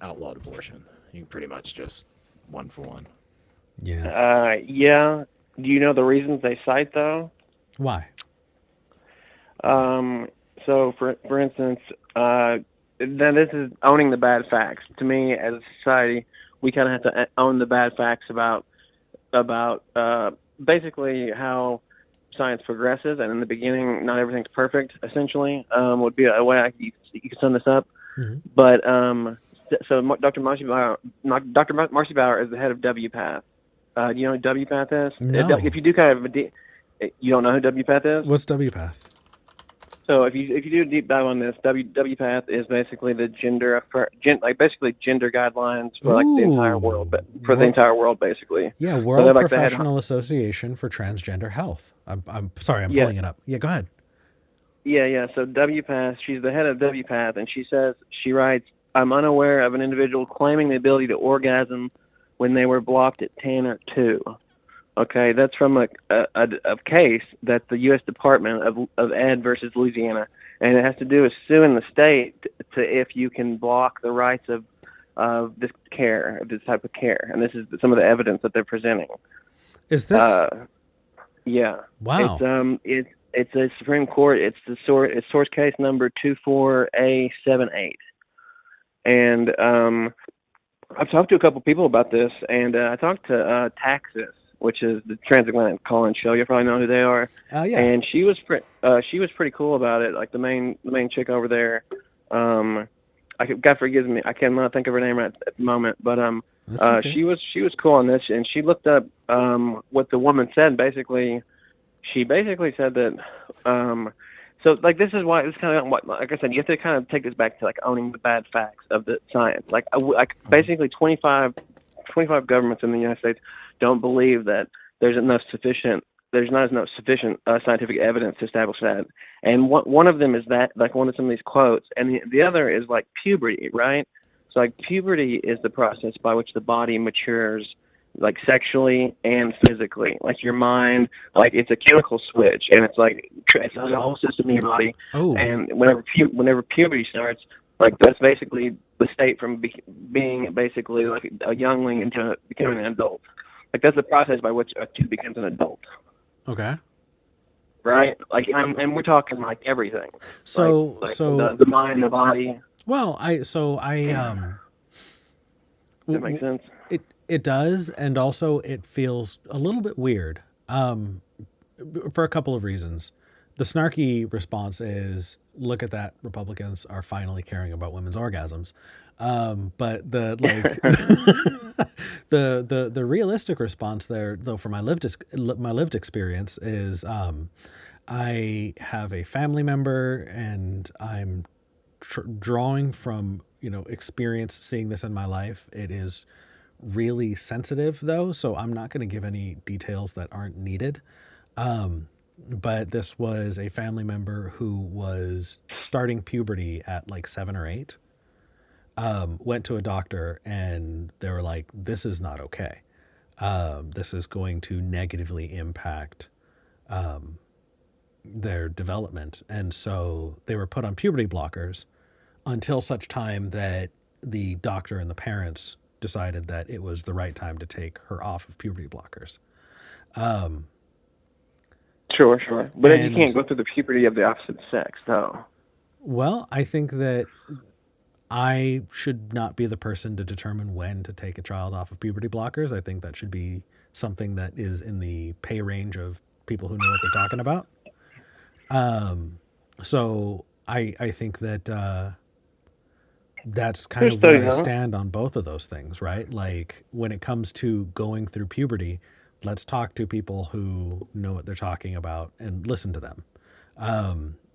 outlawed abortion. You pretty much just one for one. Yeah. Yeah. Do you know the reasons they cite though? Why? So for instance, then this is owning the bad facts. To me, as a society, we kind of have to own the bad facts about basically how science progresses. And in the beginning, not everything's perfect. Essentially, would be a way you could sum this up. Mhm. But so Dr. Marcy Bauer is the head of WPATH. Do you know who WPATH is? No. If you do kind of you don't know who WPATH is? What's WPATH? So if you do a deep dive on this, WPATH is basically the gender guidelines for like the entire world, but for the entire world basically. Yeah, they're World like the head- Professional Association for Transgender Health. I'm sorry, I'm Yeah. pulling it up. Yeah, go ahead. Yeah. So WPATH, she's the head of WPATH, and she writes, "I'm unaware of an individual claiming the ability to orgasm when they were blocked at 10 or 2." Okay, that's from a case that the U.S. Department of Ed versus Louisiana, and it has to do with suing the state to if you can block the rights of this type of care, and this is some of the evidence that they're presenting. Is this? Yeah. Wow. It's a Supreme Court. It's source case number 24A78, and I've talked to a couple people about this, and I talked to Taxis, which is the transatlantic call-in show. You probably know who they are. Yeah. And she was pretty cool about it. Like the main chick over there. God forgives me, I cannot think of her name right at the moment. But That's okay. she was cool on this, and she looked up what the woman said. Basically, she said that. So like this is why it's kind of like I said, you have to kind of take this back to like owning the bad facts of the science. Like basically 25 governments in the United States don't believe that there's not enough sufficient scientific evidence to establish that. And one of them is that, like one of some of these quotes, and the other is like puberty, right? So like puberty is the process by which the body matures, like sexually and physically. Like your mind, like it's a chemical switch, and it's like it's a whole system in your body. Oh. And whenever puberty starts, like that's basically the state from being basically like a youngling into becoming an adult. Like that's the process by which a kid becomes an adult. Okay. right? Like, and we're talking like everything. So like so the mind, the body. well, Does that make sense? it does, and also it feels a little bit weird. For a couple of reasons. The snarky response is, "Look at that! Republicans are finally caring about women's orgasms." But the the realistic response there, though, for my lived experience is, I have a family member, and I'm drawing from experience seeing this in my life. It is really sensitive, though, so I'm not going to give any details that aren't needed. But this was a family member who was starting puberty at like 7 or 8. Went to a doctor, and they were like, "This is not okay. This is going to negatively impact their development." And so they were put on puberty blockers until such time that the doctor and the parents decided that it was the right time to take her off of puberty blockers. Sure. But you And can't go through the puberty of the opposite sex, though. well, I think that I should not be the person to determine when to take a child off of puberty blockers. I think that should be something that is in the pay range of people who know what they're talking about. So I think that that's kind of where I stand on both of those things, right? Like, when it comes to going through puberty, let's talk to people who know what they're talking about and listen to them.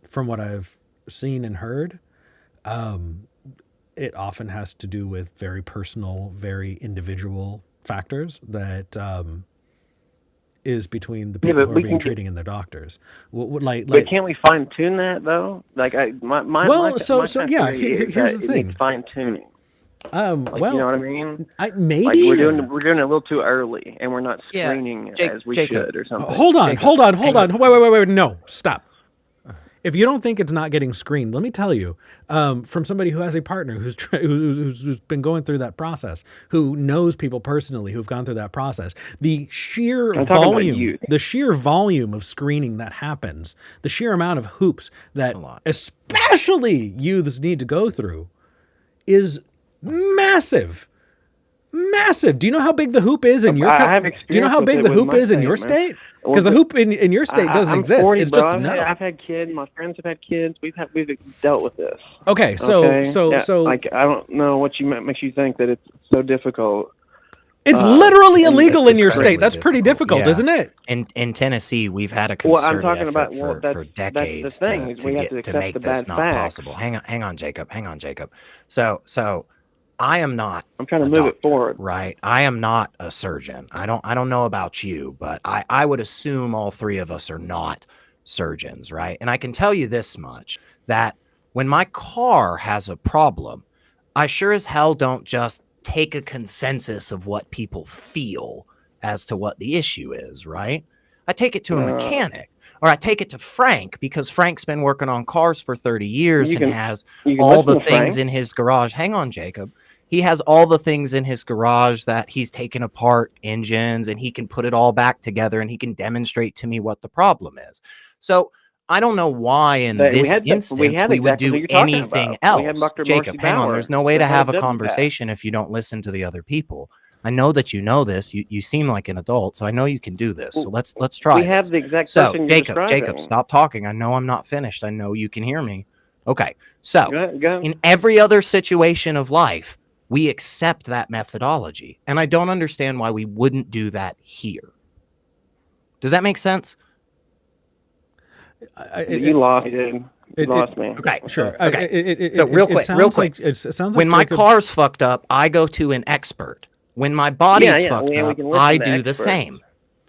From what I've seen and heard, it often has to do with very personal, very individual factors that is between the people who are being treating and their doctors. But can't we fine tune that, though? Like, here's the thing. Fine tuning. You know what I mean? Maybe like we're doing it a little too early, and we're not screening as we should, or something. Hold on. Wait. No, stop. If you don't think it's not getting screened, let me tell you, from somebody who has a partner who's been going through that process, who knows people personally who've gone through that process, the sheer volume of screening that happens, the sheer amount of hoops that especially youths need to go through is massive. Do you know how big the hoop is in your Do you know how big the hoop is in your state? Because the hoop in your state doesn't exist. 40, it's bro. just no. I've had kids. My friends have had kids. We've dealt with this. Okay, so like, I don't know what makes you think that it's so difficult. It's literally illegal in your state. That's pretty difficult, isn't it? In Tennessee, we've had a concerted effort for that's decades the thing, to make this not possible. Hang on, Jacob. So I am not. I'm trying to move it forward. Right. I am not a surgeon. I don't know about you, but I would assume all three of us are not surgeons, right? And I can tell you this much, that when my car has a problem, I sure as hell don't just take a consensus of what people feel as to what the issue is, right? I take it to a mechanic. Or I take it to Frank, because Frank's been working on cars for 30 years and has all the things in his garage. Hang on, Jacob. He has all the things in his garage that he's taken apart engines, and he can put it all back together, and he can demonstrate to me what the problem is. So I don't know why in this instance we would do anything else. Jacob, hang on. There's no way to have a conversation if you don't listen to the other people. I know that you know this. You seem like an adult, so I know you can do this. So let's try. We have the exact person you're describing. Jacob, stop talking. I know I'm not finished. I know you can hear me. Okay. So in every other situation of life, we accept that methodology, and I don't understand why we wouldn't do that here. Does that make sense? You lost me. Okay, sure. Okay. So real quick. It sounds like when my car's fucked up, I go to an expert. When my body's fucked up, I do the same.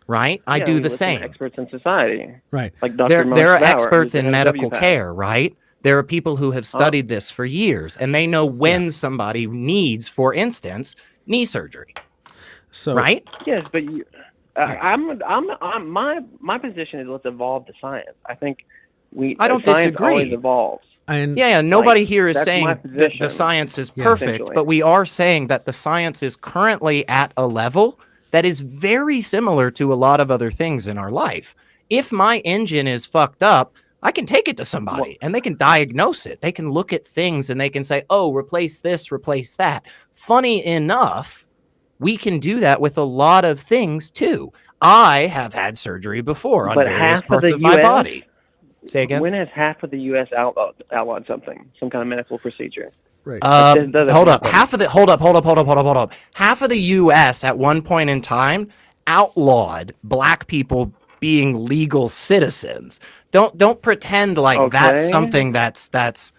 Right? I do the same. Experts in society. Right. Like Dr. There are experts in medical care, right? There are people who have studied this for years, and they know when somebody needs, for instance, knee surgery. So right? Yes, but my position is let's evolve the science. I think I don't disagree. Always evolves. And nobody here is saying that the science is perfect, but we are saying that the science is currently at a level that is very similar to a lot of other things in our life. If my engine is fucked up, I can take it to somebody and they can diagnose it. They can look at things and they can say, oh, replace this, replace that. Funny enough, we can do that with a lot of things too. I have had surgery before on But various half of parts the of my US? body. Say again? When has half of the U.S. outlawed something, some kind of medical procedure? Right. This doesn't Hold up. happen. Hold up. Half of the U.S. at one point in time outlawed black people being legal citizens. Don't pretend like that's Okay. something that's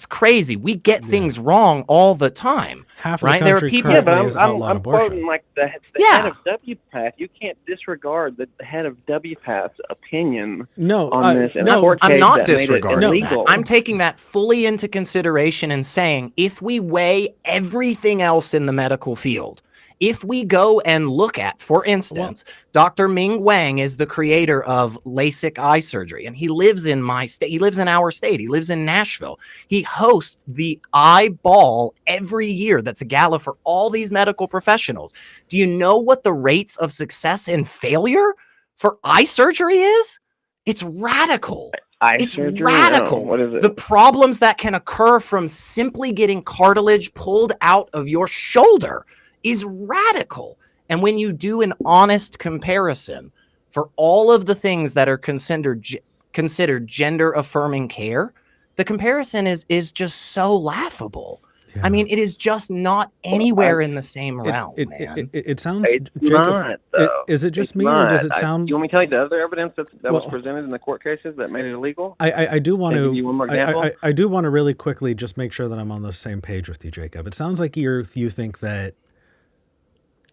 crazy. We get things wrong all the time. Half of right? the There are country people. Yeah, but currently is outlawed I'm abortion. quoting like the Yeah. head of WPATH. You can't disregard the head of WPATH's opinion No, on this in a no, court I'm case not that made it disregarding illegal. that. I'm taking that fully into consideration and saying if we weigh everything else in the medical field, if we go and look at, for instance, Dr. Ming Wang is the creator of LASIK eye surgery, and he lives in my state. He lives in our state. He lives in Nashville. He hosts the Eyeball every year. That's a gala for all these medical professionals. Do you know what the rates of success and failure for eye surgery is? It's radical. Eye It's surgery? radical. Oh, what is it? The problems that can occur from simply getting cartilage pulled out of your shoulder is radical. And when you do an honest comparison for all of the things that are considered gender affirming care, the comparison is just so laughable. Yeah. I mean, it is just not anywhere in the same realm, man. It sounds, It's Jacob, not, though. is it just It's me or does not. it sound? Do you want me to tell you the other evidence that was Well- presented in the court cases that made it illegal? I do want Can I give you one more example? I do want to really quickly just make sure that I'm on the same page with you, Jacob. It sounds like you think that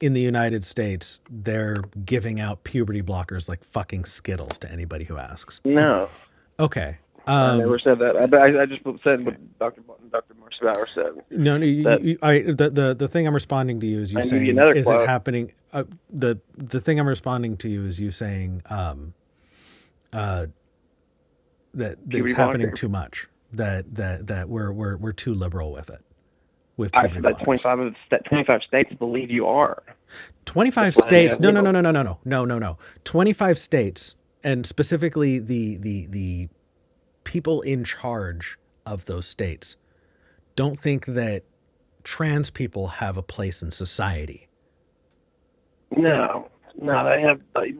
in the United States they're giving out puberty blockers like fucking Skittles to anybody who asks. No. Okay. I never said that. I just said what Dr. Marshbauer said. No, the thing I'm responding to you is you I'll give you saying, another is quote. it happening? The thing I'm responding to you is you saying that it's Puberty happening blocker? too much. That we're too liberal with it. With I puberty said that blockers. 25 states believe you are. 25 That's why states. they No. have 25 states, and specifically the people in charge of those states don't think that trans people have a place in society. No, they have. You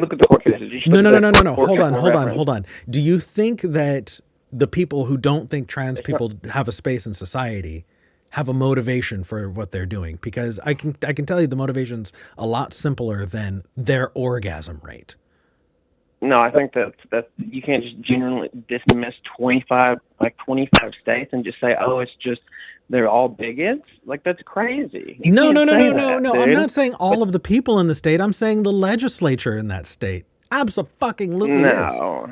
look at the court cases. You should No. look at the court Hold case for reference. on. Do you think that the people who don't think trans people have a space in society have a motivation for what they're doing? Because I can tell you the motivation's a lot simpler than their orgasm rate. No, I think that you can't just generally dismiss 25 states and just say, oh, it's just they're all bigots. Like, that's crazy. You No. can't say that, I'm dude. not saying all of the people in the state. I'm saying the legislature in that state. Absolutely is. No.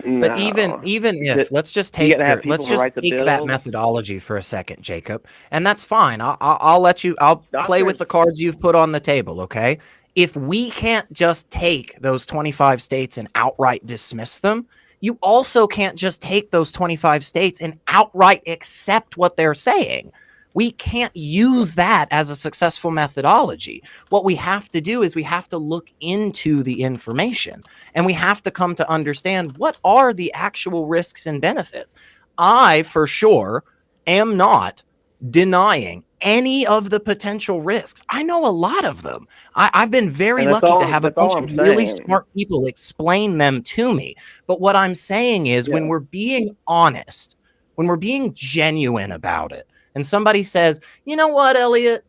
But even if let's just take gotta have let's people just write the take that bills. methodology for a second, Jacob, and that's fine. I'll let you. I'll play with the cards you've put on the table. Okay, if we can't just take those 25 states and outright dismiss them, you also can't just take those 25 states and outright accept what they're saying. We can't use that as a successful methodology. What we have to do is we have to look into the information and we have to come to understand what are the actual risks and benefits. I, for sure, am not denying any of the potential risks. I know a lot of them. I've been very And that's lucky all- to have a that's all bunch of I'm really saying. smart people explain them to me. But what I'm saying is when we're being honest, when we're being genuine about it, and somebody says, you know what, Elliot,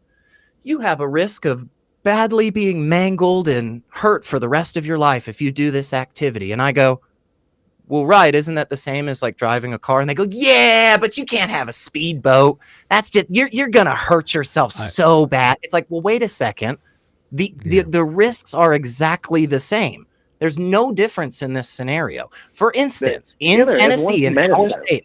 you have a risk of badly being mangled and hurt for the rest of your life if you do this activity. And I go, well, right, isn't that the same as like driving a car? And they go, yeah, but you can't have a speedboat. That's just, you're going to hurt yourself so bad. It's like, well, wait a second. The risks are exactly the same. There's no difference in this scenario. For instance, in Tennessee, in our state,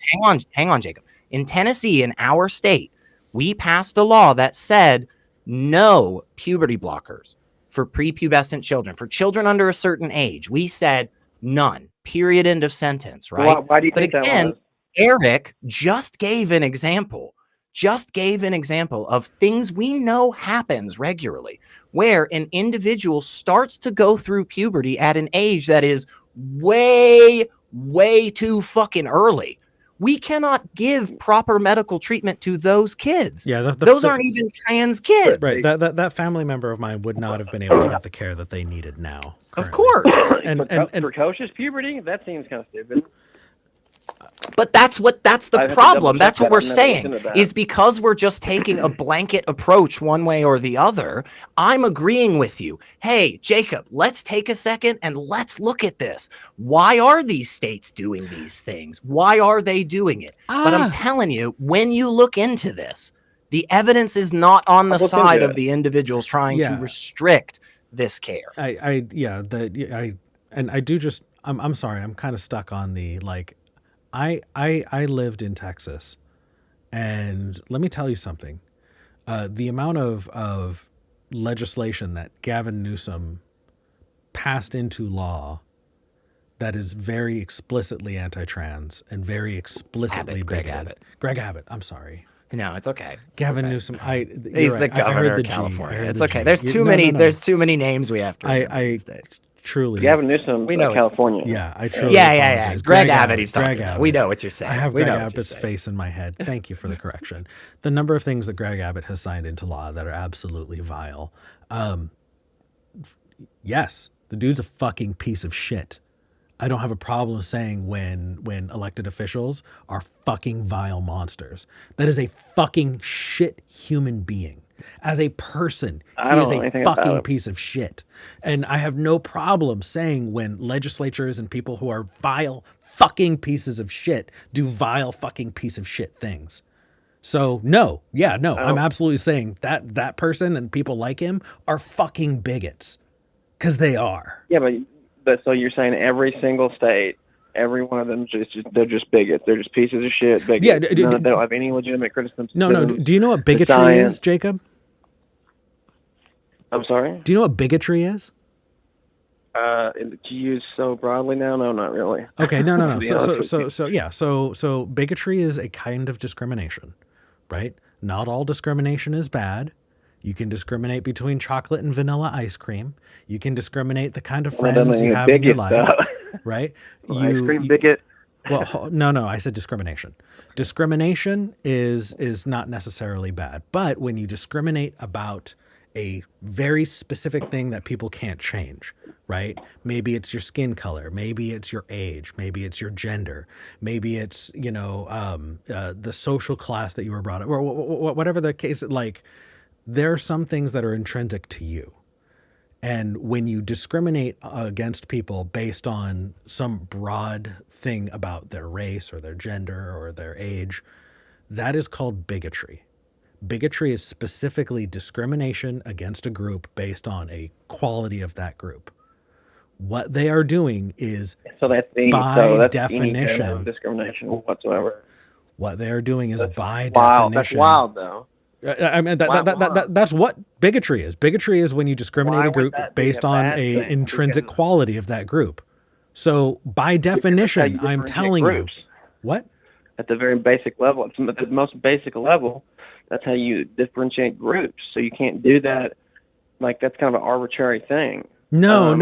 hang on, Jacob. In Tennessee, in our state, we passed a law that said no puberty blockers for prepubescent children, for children under a certain age. We said none, period, end of sentence, right? Why do you But think again, that was? Eric just gave an example of things we know happens regularly, where an individual starts to go through puberty at an age that is way, way too fucking early. We cannot give proper medical treatment to those kids. Yeah, those aren't even trans kids. Right. That family member of mine would not have been able to get the care that they needed now. Of course. and precocious puberty? That seems kind of stupid. But that's the problem. That's what we're saying, is because we're just taking a blanket approach one way or the other. I'm agreeing with you. Hey, Jacob, let's take a second and let's look at this. Why are these states doing these things? Why are they doing it? But I'm telling you, when you look into this, the evidence is not on the side of the individuals trying to restrict this care. I'm sorry, I'm kind of stuck on the like. I lived in Texas, and let me tell you something. The amount of legislation that Gavin Newsom passed into law that is very explicitly anti-trans and very explicitly bigoted. Greg Abbott. I'm sorry. No, it's okay. Gavin Newsom. He's the governor of California. It's okay. There's too many. There's too many names we have to remember. Truly, Gavin Newsom, we know California. Yeah, I truly. Yeah. Greg Abbott, he's talking about. We know what you're saying. I have Greg Abbott's face in my head. Thank you for the correction. The number of things that Greg Abbott has signed into law that are absolutely vile. Yes, the dude's a fucking piece of shit. I don't have a problem saying when elected officials are fucking vile monsters. That is a fucking shit human being. As a person, he is a fucking piece of shit. And I have no problem saying when legislatures and people who are vile fucking pieces of shit do vile fucking piece of shit things. So I'm absolutely saying that person and people like him are fucking bigots. Because they are. Yeah, but so you're saying every single state, every one of them, they're just bigots. They're just pieces of shit. Bigots. Yeah, they don't have any legitimate criticism. No. Do you know what bigotry is, Jacob? I'm sorry? Do you know what bigotry is? To use so broadly now? No, not really. Okay, no. So bigotry is a kind of discrimination, right? Not all discrimination is bad. You can discriminate between chocolate and vanilla ice cream. You can discriminate the kind of friends you have in your life, right? Ice cream bigot. Well, no, I said discrimination. Discrimination is not necessarily bad, but when you discriminate about a very specific thing that people can't change, right? Maybe it's your skin color, maybe it's your age, maybe it's your gender, maybe it's, the social class that you were brought up, or whatever the case, like, there are some things that are intrinsic to you. And when you discriminate against people based on some broad thing about their race or their gender or their age, that is called bigotry. Bigotry is specifically discrimination against a group based on a quality of that group. What they are doing is, by definition, discrimination whatsoever. What they are doing is by definition. That's wild, though. I mean, that's what bigotry is. Bigotry is when you discriminate a group based on an intrinsic quality of that group. So by definition, I'm telling you, what? At the very basic level, at the most basic level, that's how you differentiate groups. So you can't do that. Like, that's kind of an arbitrary thing. No.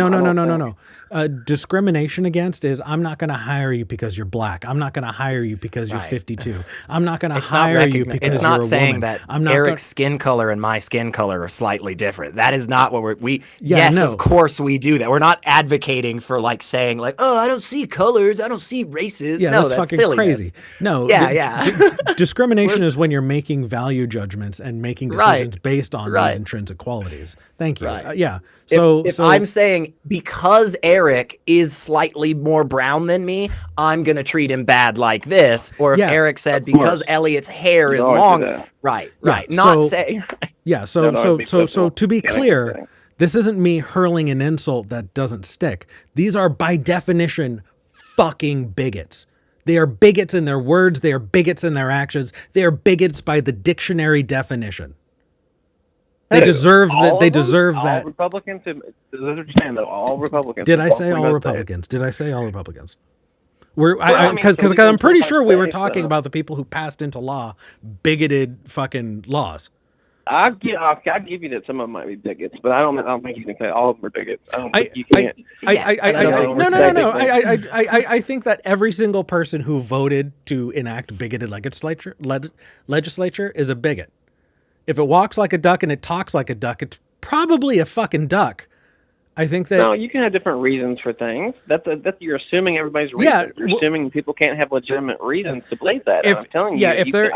Discrimination against is, I'm not going to hire you because you're black. I'm not going to hire you because you're 52. I'm not going to hire you because you're a woman. It's not saying that Eric's skin color and my skin color are slightly different. That is not what of course we do that. We're not advocating for saying oh, I don't see colors. I don't see races. Yeah, that's fucking silliness. Crazy. No. Yeah. Discrimination is when you're making value judgments and making decisions based on these intrinsic qualities. Thank you. Right. If I'm saying because Eric is slightly more brown than me, I'm going to treat him bad like this. Or if Eric said because Elliot's hair is long. Right. Not saying. Yeah. So to be clear, this isn't me hurling an insult that doesn't stick. These are by definition fucking bigots. They are bigots in their words. They are bigots in their actions. They are bigots by the dictionary definition. They deserve that. They deserve that. All Republicans. All Republicans. Did I say all Republicans? Did I say all Republicans? Because I'm pretty sure we were talking about the people who passed into law bigoted fucking laws. I'll give you that some of them might be bigots, but I don't think you can say all of them are bigots. I don't think you can. I think that every single person who voted to enact bigoted legislature is a bigot. If it walks like a duck and it talks like a duck, it's probably a fucking duck. I think that no, you can have different reasons for things. That's you're assuming everybody's reason. Yeah, You're assuming people can't have legitimate reasons to believe that. I'm telling you, if they're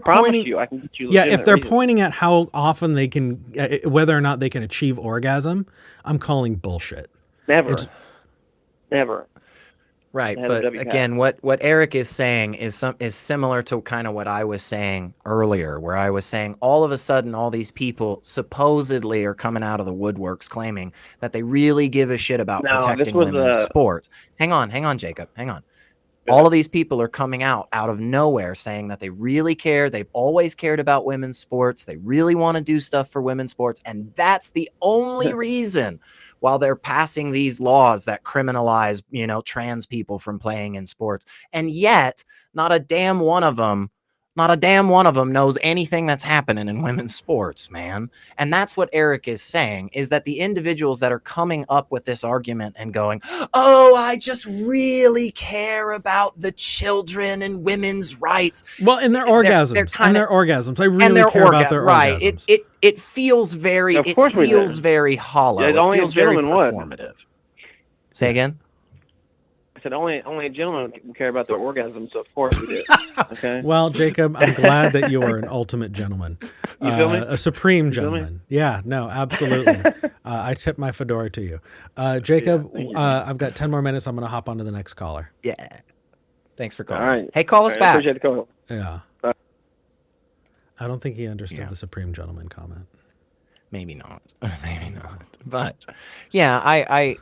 pointing, I can get you if they're reasons. pointing at how often they can, whether or not they can achieve orgasm, I'm calling bullshit. Never. Right, It has a but W again, what Eric is saying is similar to kind of what I was saying earlier, where I was saying all of a sudden all these people supposedly are coming out of the woodworks claiming that they really give a shit about protecting women's sports. Hang on, Jacob, hang on. All of these people are coming out of nowhere saying that they really care. They've always cared about women's sports. They really want to do stuff for women's sports, and that's the only reason while they're passing these laws that criminalize, trans people from playing in sports. And yet, not a damn one of them knows anything that's happening in women's sports, man. And that's what Eric is saying, is that the individuals that are coming up with this argument and going, oh, I just really care about the children and women's rights. Well, in their orgasms. I really care about their orgasms. It feels very very hollow. Yeah, it feels very performative. Say again? I said only a gentleman can care about their orgasm, so of course we do. Okay. Well, Jacob, I'm glad that you are an ultimate gentleman. You feel me? A supreme gentleman. Yeah, no, absolutely. I tip my fedora to you. Jacob, I've got 10 more minutes. I'm going to hop on to the next caller. Yeah. Thanks for calling. All right. Hey, call us back. I appreciate the call. Yeah. I don't think he understood the supreme gentleman comment. Maybe not. But yeah, I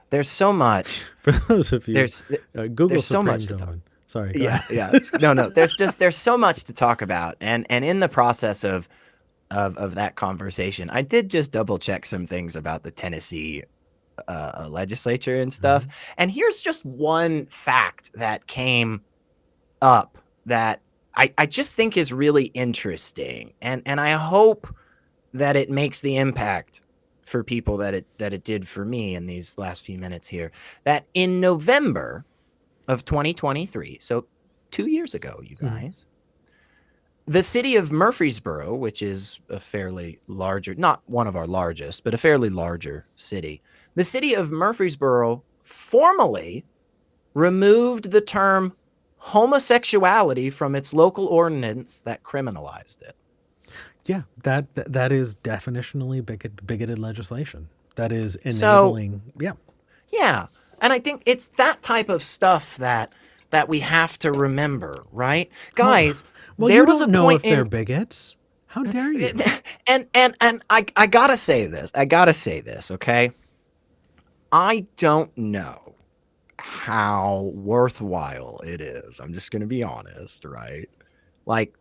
there's so much. For those of you, Google there's so much gentleman. Sorry. Yeah. No. There's so much to talk about, and in the process of that conversation, I did just double check some things about the Tennessee legislature and stuff. Mm-hmm. And here's just one fact that came up that I just think is really interesting, and I hope that it makes the impact for people that it did for me in these last few minutes here. That in November of 2023, so 2 years ago, you guys, the city of Murfreesboro, which is a fairly larger, not one of our largest, but a fairly larger city, the city of Murfreesboro formally removed the term homosexuality from its local ordinance that criminalized it. Yeah, that is definitionally bigoted legislation. That is enabling. Yeah, and I think it's that type of stuff that we have to remember, right, guys? Well, there was a point if they're bigots. How dare you? And I gotta say this. Okay, I don't know how worthwhile it is. I'm just gonna be honest, right? Like,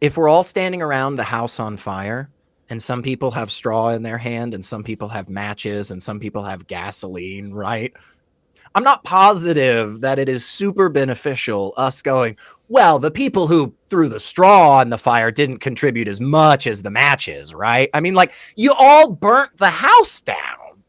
if we're all standing around the house on fire and some people have straw in their hand and some people have matches and some people have gasoline, right? I'm not positive that it is super beneficial us going, well, the people who threw the straw on the fire didn't contribute as much as the matches, right? I mean, like, you all burnt the house down,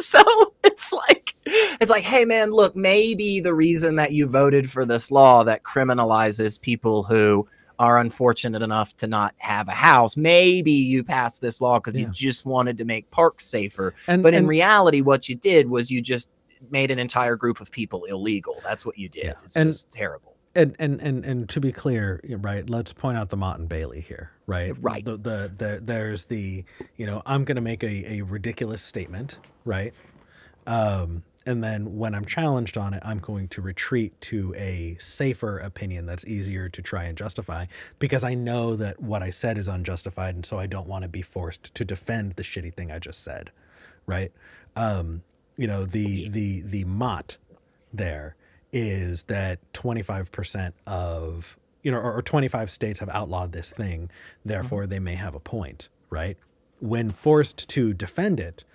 So it's like, hey man, look, maybe the reason that you voted for this law that criminalizes people who are unfortunate enough to not have a house, maybe you passed this law because you just wanted to make parks safer. But in reality, what you did was you just made an entire group of people illegal. That's what you did. Yeah. It's just terrible. And to be clear, right, let's point out the Mott and Bailey here, right? Right. There's the, I'm going to make a ridiculous statement, right? And then when I'm challenged on it, I'm going to retreat to a safer opinion that's easier to try and justify, because I know that what I said is unjustified, and so I don't want to be forced to defend the shitty thing I just said, right? The Mott there is that 25% of, or 25 states have outlawed this thing, therefore they may have a point, right? When forced to defend it,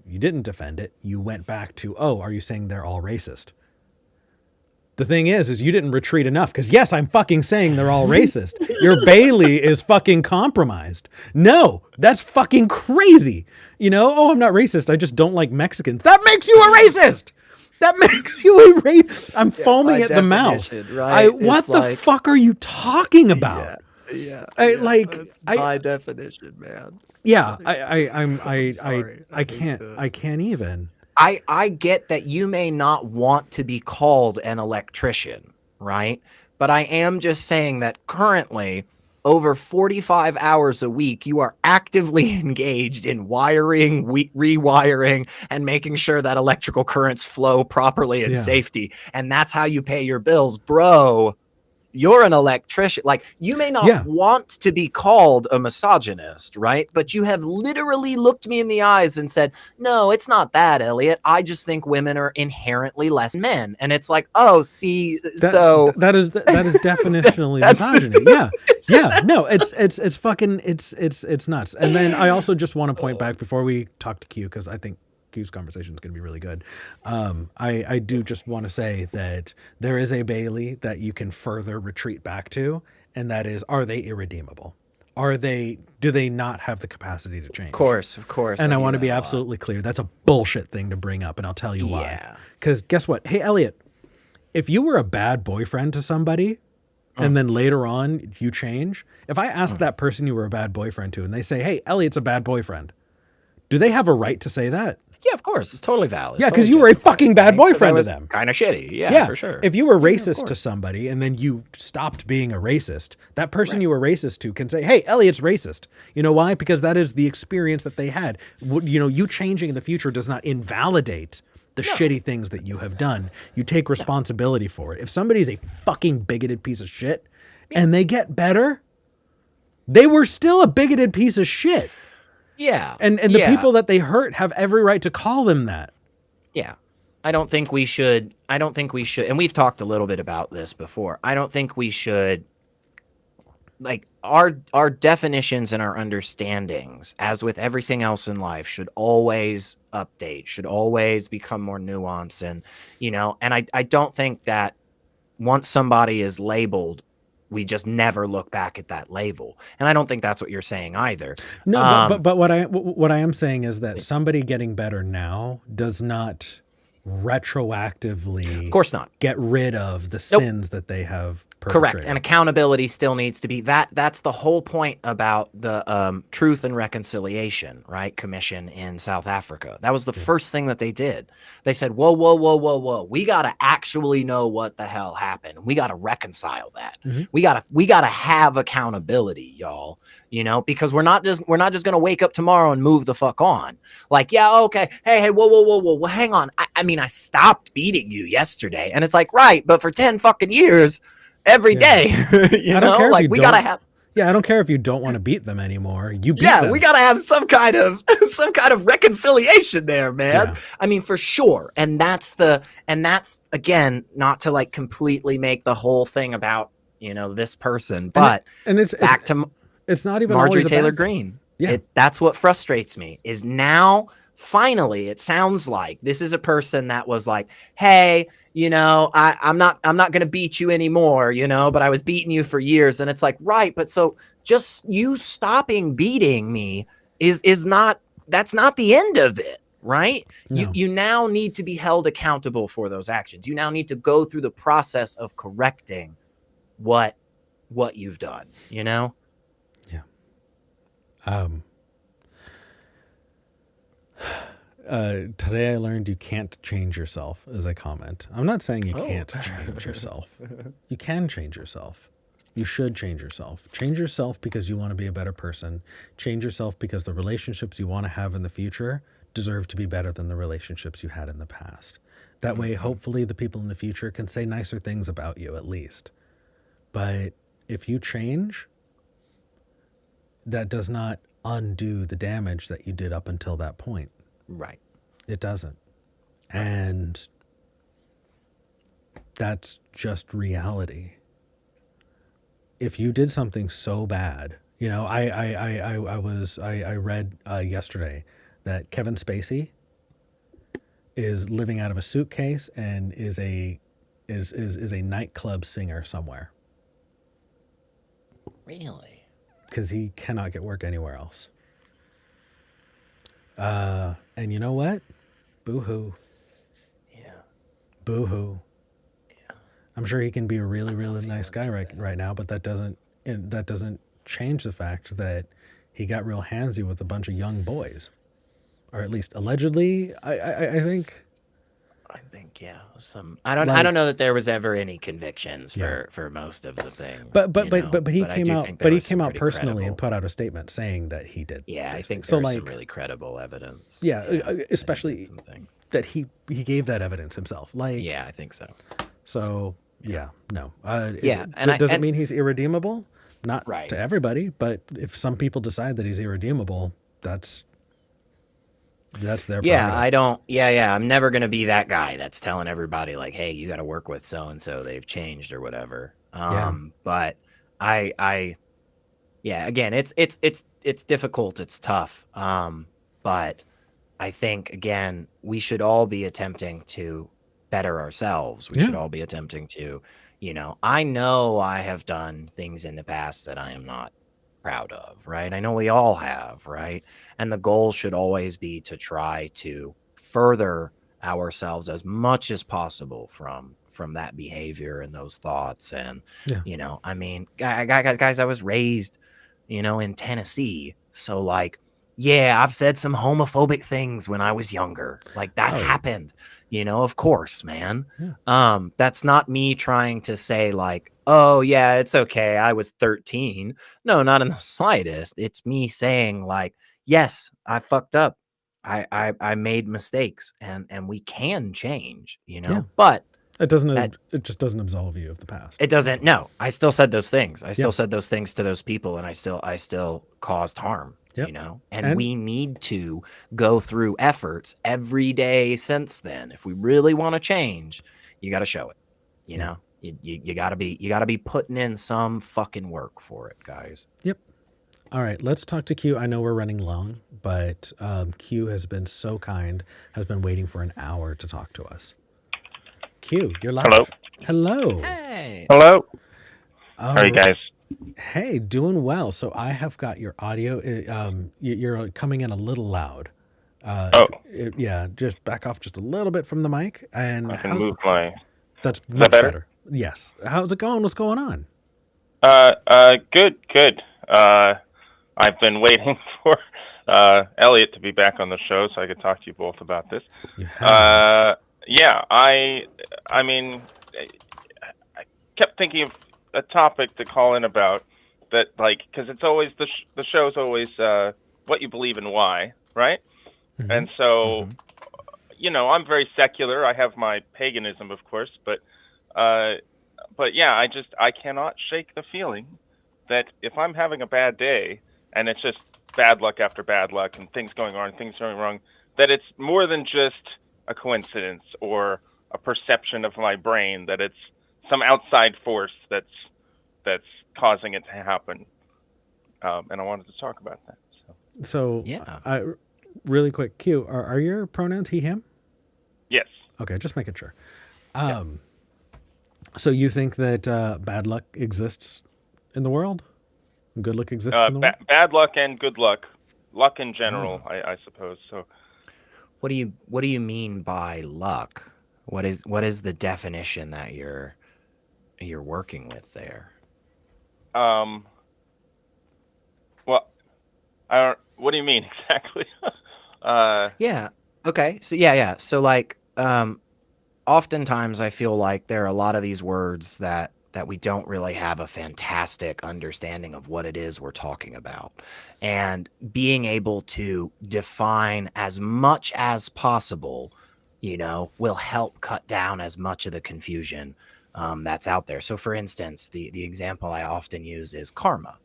you didn't defend it. You went back to, are you saying they're all racist? The thing is you didn't retreat enough. Because yes, I'm fucking saying they're all racist. Your Bailey is fucking compromised. No, that's fucking crazy. Oh, I'm not racist. I just don't like Mexicans. That makes you a racist. That makes you a racist. I'm foaming at the mouth. Right? What the fuck are you talking about? Yeah. That's my definition, man. Yeah, Sorry. I can't even. I get that you may not want to be called an electrician, right? But I am just saying that currently, over 45 hours a week, you are actively engaged in wiring, rewiring, and making sure that electrical currents flow properly and safety. And that's how you pay your bills, bro. You're an electrician. Like, you may not want to be called a misogynist, right? But you have literally looked me in the eyes and said, no, it's not that, Elliot. I just think women are inherently less men. And it's like, oh, see, that is definitionally misogyny. Yeah. No, it's fucking, it's nuts. And then I also just want to point back before we talk to Q, because I think Q's conversation is going to be really good. I do just want to say that there is a Bailey that you can further retreat back to, and that is, are they irredeemable? Do they not have the capacity to change? Of course. And I want to be absolutely clear. That's a bullshit thing to bring up, and I'll tell you why. Because guess what? Hey, Elliot, if you were a bad boyfriend to somebody, and then later on you change, if I ask that person you were a bad boyfriend to, and they say, hey, Elliot's a bad boyfriend, do they have a right to say that? Yeah, of course. It's totally valid. Yeah, because you were a fucking bad boyfriend to them. Kind of shitty. Yeah, for sure. If you were racist to somebody and then you stopped being a racist, that person you were racist to can say, hey, Elliot's racist. You know why? Because that is the experience that they had. You changing in the future does not invalidate the shitty things that you have done. You take responsibility for it. If somebody's a fucking bigoted piece of shit and they get better, they were still a bigoted piece of shit. Yeah. And the people that they hurt have every right to call them that. Yeah. I don't think we should, and we've talked a little bit about this before. I don't think we should, like, our definitions and our understandings, as with everything else in life, should always update, should always become more nuanced. And, and I don't think that once somebody is labeled, we just never look back at that label. And I don't think that's what you're saying either. No, but what I am saying is that somebody getting better now does not retroactively, of course not, get rid of the sins that they have perpetrated. Correct. And accountability still needs to be that's the whole point about the Truth and Reconciliation, right, Commission in South Africa. That was the first thing that they did. They said, whoa, we got to actually know what the hell happened. We got to reconcile that. Mm-hmm. We got to have accountability, y'all. Because we're not just going to wake up tomorrow and move the fuck on. Like, yeah, okay. Hey, whoa. Well, hang on. I mean, I stopped beating you yesterday. And it's like, right, but for 10 fucking years, every day, I don't care like, we got to have. Yeah, I don't care if you don't want to beat them anymore. You beat them. We got to have some kind of reconciliation there, man. Yeah. I mean, for sure. And that's again, not to like completely make the whole thing about, this person, but it's not even Marjorie Taylor Greene. Yeah. That's what frustrates me is now finally it sounds like this is a person that was like, hey, I'm not going to beat you anymore, but I was beating you for years. And it's like, right. But so just you stopping beating me that's not the end of it. Right. No. You now need to be held accountable for those actions. You now need to go through the process of correcting what you've done, Yeah. Today I learned you can't change yourself as a comment. I'm not saying you can't change yourself. You can change yourself. You should change yourself. Change yourself because you want to be a better person. Change yourself because the relationships you want to have in the future deserve to be better than the relationships you had in the past. That way, hopefully the people in the future can say nicer things about you at least. But if you change, that does not undo the damage that you did up until that point. Right. It doesn't. And that's just reality. If you did something so bad, I read yesterday that Kevin Spacey is living out of a suitcase and is is a nightclub singer somewhere Really? because he cannot get work anywhere else. And you know what? Boo-hoo. Yeah. Boo-hoo. Yeah. I'm sure he can be a really, I'm not really nice guy feeling right now, but that doesn't change the fact that he got real handsy with a bunch of young boys, or at least allegedly. I think. I think I don't know that there was ever any convictions Yeah. for most of the things. But he I came do out. think But there he was some came out pretty personally and credible. put out a statement saying that he did. Yeah, I these think things. there So was like, some really credible evidence. yeah, that he did especially some things. that he gave that evidence himself. Like, Yeah, I think so. So yeah, no. Yeah, does it mean he's irredeemable? Not Right. to everybody, but if some people decide that he's irredeemable, that's their prerogative. I'm never going to be that guy that's telling everybody like, hey, you got to work with so and so, they've changed or whatever. But again, it's difficult, it's tough. But I think again, we should all be attempting to better ourselves. We should all be attempting to, I know I have done things in the past that I am not proud of, right? I know we all have, right? And the goal should always be to try to further ourselves as much as possible from that behavior and those thoughts. And I mean, guys, I was raised in Tennessee, so like, yeah, I've said some homophobic things when I was younger, like that happened, of course, man. That's not me trying to say like, oh yeah, it's okay, I was 13. No, not in the slightest. It's me saying like, yes, I fucked up. I made mistakes and we can change, but it doesn't. It just doesn't absolve you of the past. It doesn't. No, I still said those things. I still said those things to those people, and I still caused harm. And we need to go through efforts every day since then. If we really want to change, you got to show it. You gotta be putting in some fucking work for it, guys. Yep. All right, let's talk to Q. I know we're running long, but Q has been so kind, has been waiting for an hour to talk to us. Q, you're live. Hello. Hey. Hello. How are you guys? Hey, doing well. So I have got your audio. You're coming in a little loud. Just back off just a little bit from the mic, and I can move my. That's much better. Yes. How's it going? What's going on? Good. I've been waiting for Elliot to be back on the show so I could talk to you both about this. I mean, I kept thinking of a topic to call in about that, like, because it's always the show's always what you believe and why, right? Mm-hmm. And so, I'm very secular. I have my paganism, of course, but yeah, I cannot shake the feeling that if I'm having a bad day and it's just bad luck after bad luck and things going on, things going wrong, that it's more than just a coincidence or a perception of my brain, that it's some outside force that's causing it to happen. And I wanted to talk about that. So really quick, Q, are your pronouns he, him? Yes. Okay, just making sure. So you think that bad luck exists in the world? Good luck exists in the world? Bad luck and good luck. Luck in general, I suppose. So what do you mean by luck? What is the definition that you're working with there? Well, what do you mean exactly? Yeah. Okay. So yeah. So like, oftentimes I feel like there are a lot of these words that we don't really have a fantastic understanding of what it is we're talking about. And being able to define as much as possible, will help cut down as much of the confusion that's out there. So for instance, the example I often use is karma.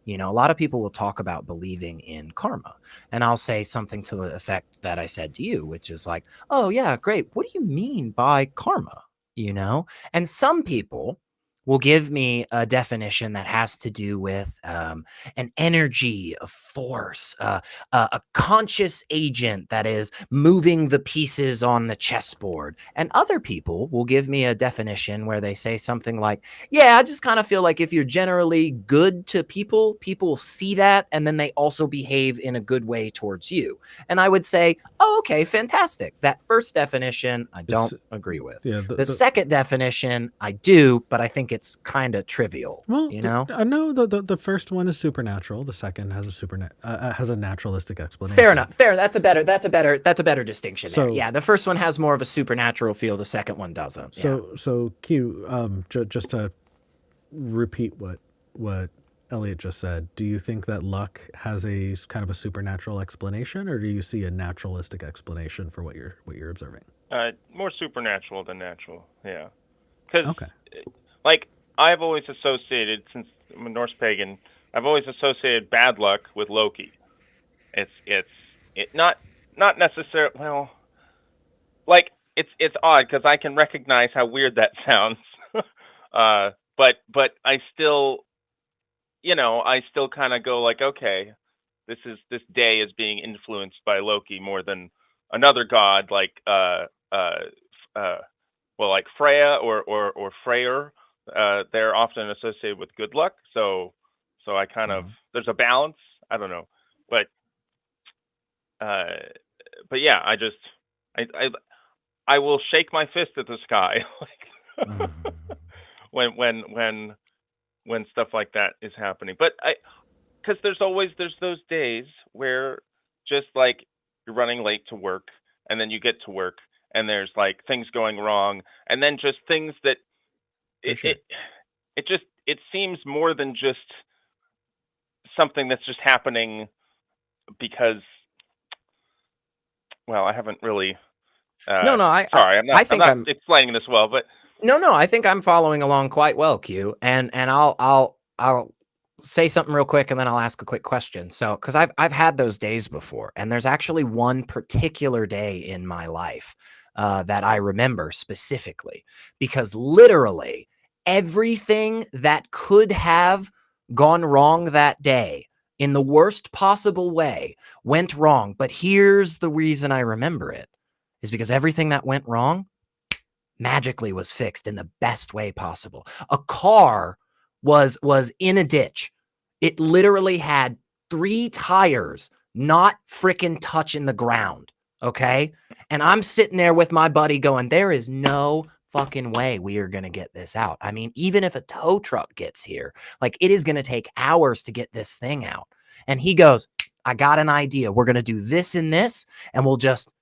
A lot of people will talk about believing in karma, and I'll say something to the effect that I said to you, which is like, oh yeah, great. What do you mean by karma? And some people will give me a definition that has to do with an energy, a force, a conscious agent that is moving the pieces on the chessboard. And other people will give me a definition where they say something like, yeah, I just kind of feel like if you're generally good to people, people see that and then they also behave in a good way towards you. And I would say, oh, okay, fantastic. That first definition, I don't agree with. Yeah, the second definition, I do, but I think it's kind of trivial. Well, You know, no, the first one is supernatural. The second has has a naturalistic explanation. fair enough. Fair. That's a better distinction. So- there. Yeah, the first one has more of a supernatural feel. The second one doesn't. Yeah. So Q, just to repeat what Elliot just said, do you think that luck has a kind of a supernatural explanation, or do you see a naturalistic explanation for what you're observing? More supernatural than natural, yeah. Because, Okay. like, I've always associated, since I'm a Norse pagan, I've always associated bad luck with Loki. It's not necessarily, well, like, it's odd because I can recognize how weird that sounds. But I still, I still kind of go like, okay, this day is being influenced by Loki more than another god like like Freya or Freyr. They're often associated with good luck, so I kind of, there's a balance. I don't know, but yeah, I will shake my fist at the sky like when stuff like that is happening. But because there's those days where just like you're running late to work, and then you get to work, and there's like things going wrong, and then just things that it seems more than just something that's just happening because, well, I haven't really. I'm not explaining this well, but no, I think I'm following along quite well, Q. And I'll say something real quick, and then I'll ask a quick question. So, because I've had those days before, and there's actually one particular day in my life that I remember specifically, because literally everything that could have gone wrong that day in the worst possible way went wrong. But here's the reason I remember it, is because everything that went wrong magically was fixed in the best way possible. A car was in a ditch. It literally had 3 tires not freaking touching the ground. Okay. And I'm sitting there with my buddy going, there is no fucking way we are going to get this out. I mean, even if a tow truck gets here, like, it is going to take hours to get this thing out. And he goes, I got an idea. We're going to do this and this, and we'll just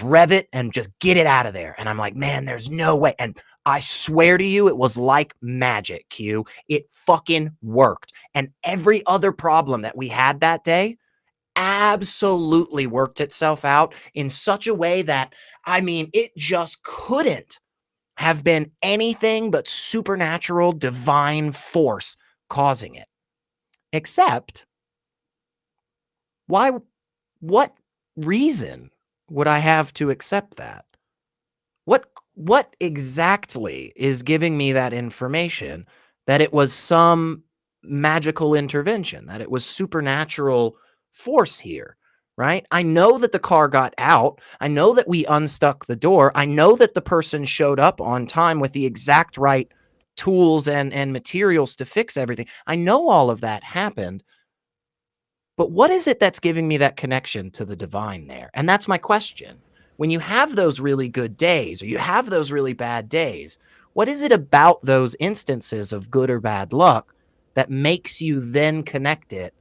rev it and just get it out of there. And I'm like, man, there's no way. And I swear to you, it was like magic, Q. It fucking worked. And every other problem that we had that day absolutely worked itself out in such a way that, I mean, it just couldn't have been anything but supernatural divine force causing it. Except, what reason would I have to accept that? What exactly is giving me that information that it was some magical intervention, that it was supernatural force here, right? I know that the car got out. I know that we unstuck the door. I know that the person showed up on time with the exact right tools and materials to fix everything. I know all of that happened. But what is it that's giving me that connection to the divine there? And that's my question. When you have those really good days, or you have those really bad days, what is it about those instances of good or bad luck that makes you then connect it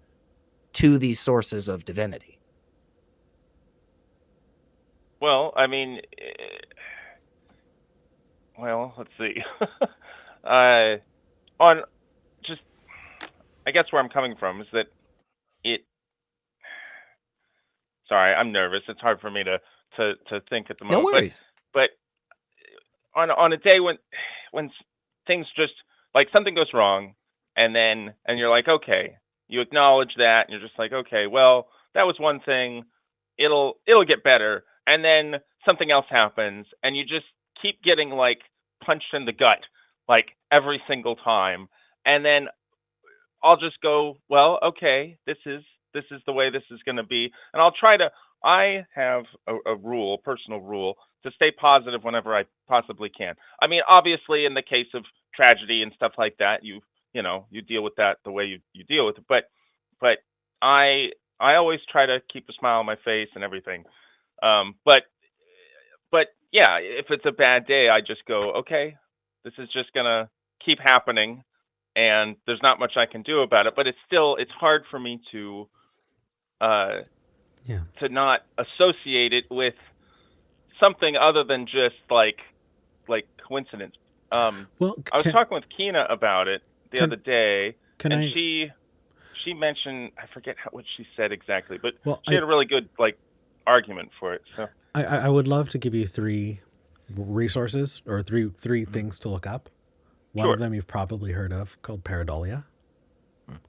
to these sources of divinity? Well, I mean, let's see. I guess where I'm coming from is that sorry, I'm nervous. It's hard for me to think at the moment. No worries. But on a day when things just, like, something goes wrong, and you're like, okay, you acknowledge that, and you're just like, okay, well, that was one thing. It'll get better, and then something else happens, and you just keep getting like punched in the gut, like every single time, and then I'll just go, well, okay, this is the way this is going to be, and I'll try to. I have a rule, personal rule, to stay positive whenever I possibly can. I mean, obviously, in the case of tragedy and stuff like that, you deal with that the way you deal with it. But I always try to keep a smile on my face and everything. But yeah, if it's a bad day, I just go, okay, this is just gonna keep happening, and there's not much I can do about it. But it's hard for me to Yeah. to not associate it with something other than just like coincidence. Well, I was talking with Kina about it the other day, can and I? she mentioned, I forget what she said exactly, but Well, she had a really good argument for it. So I would love to give you 3 resources or three things to look up. One Sure. of them you've probably heard of, called pareidolia.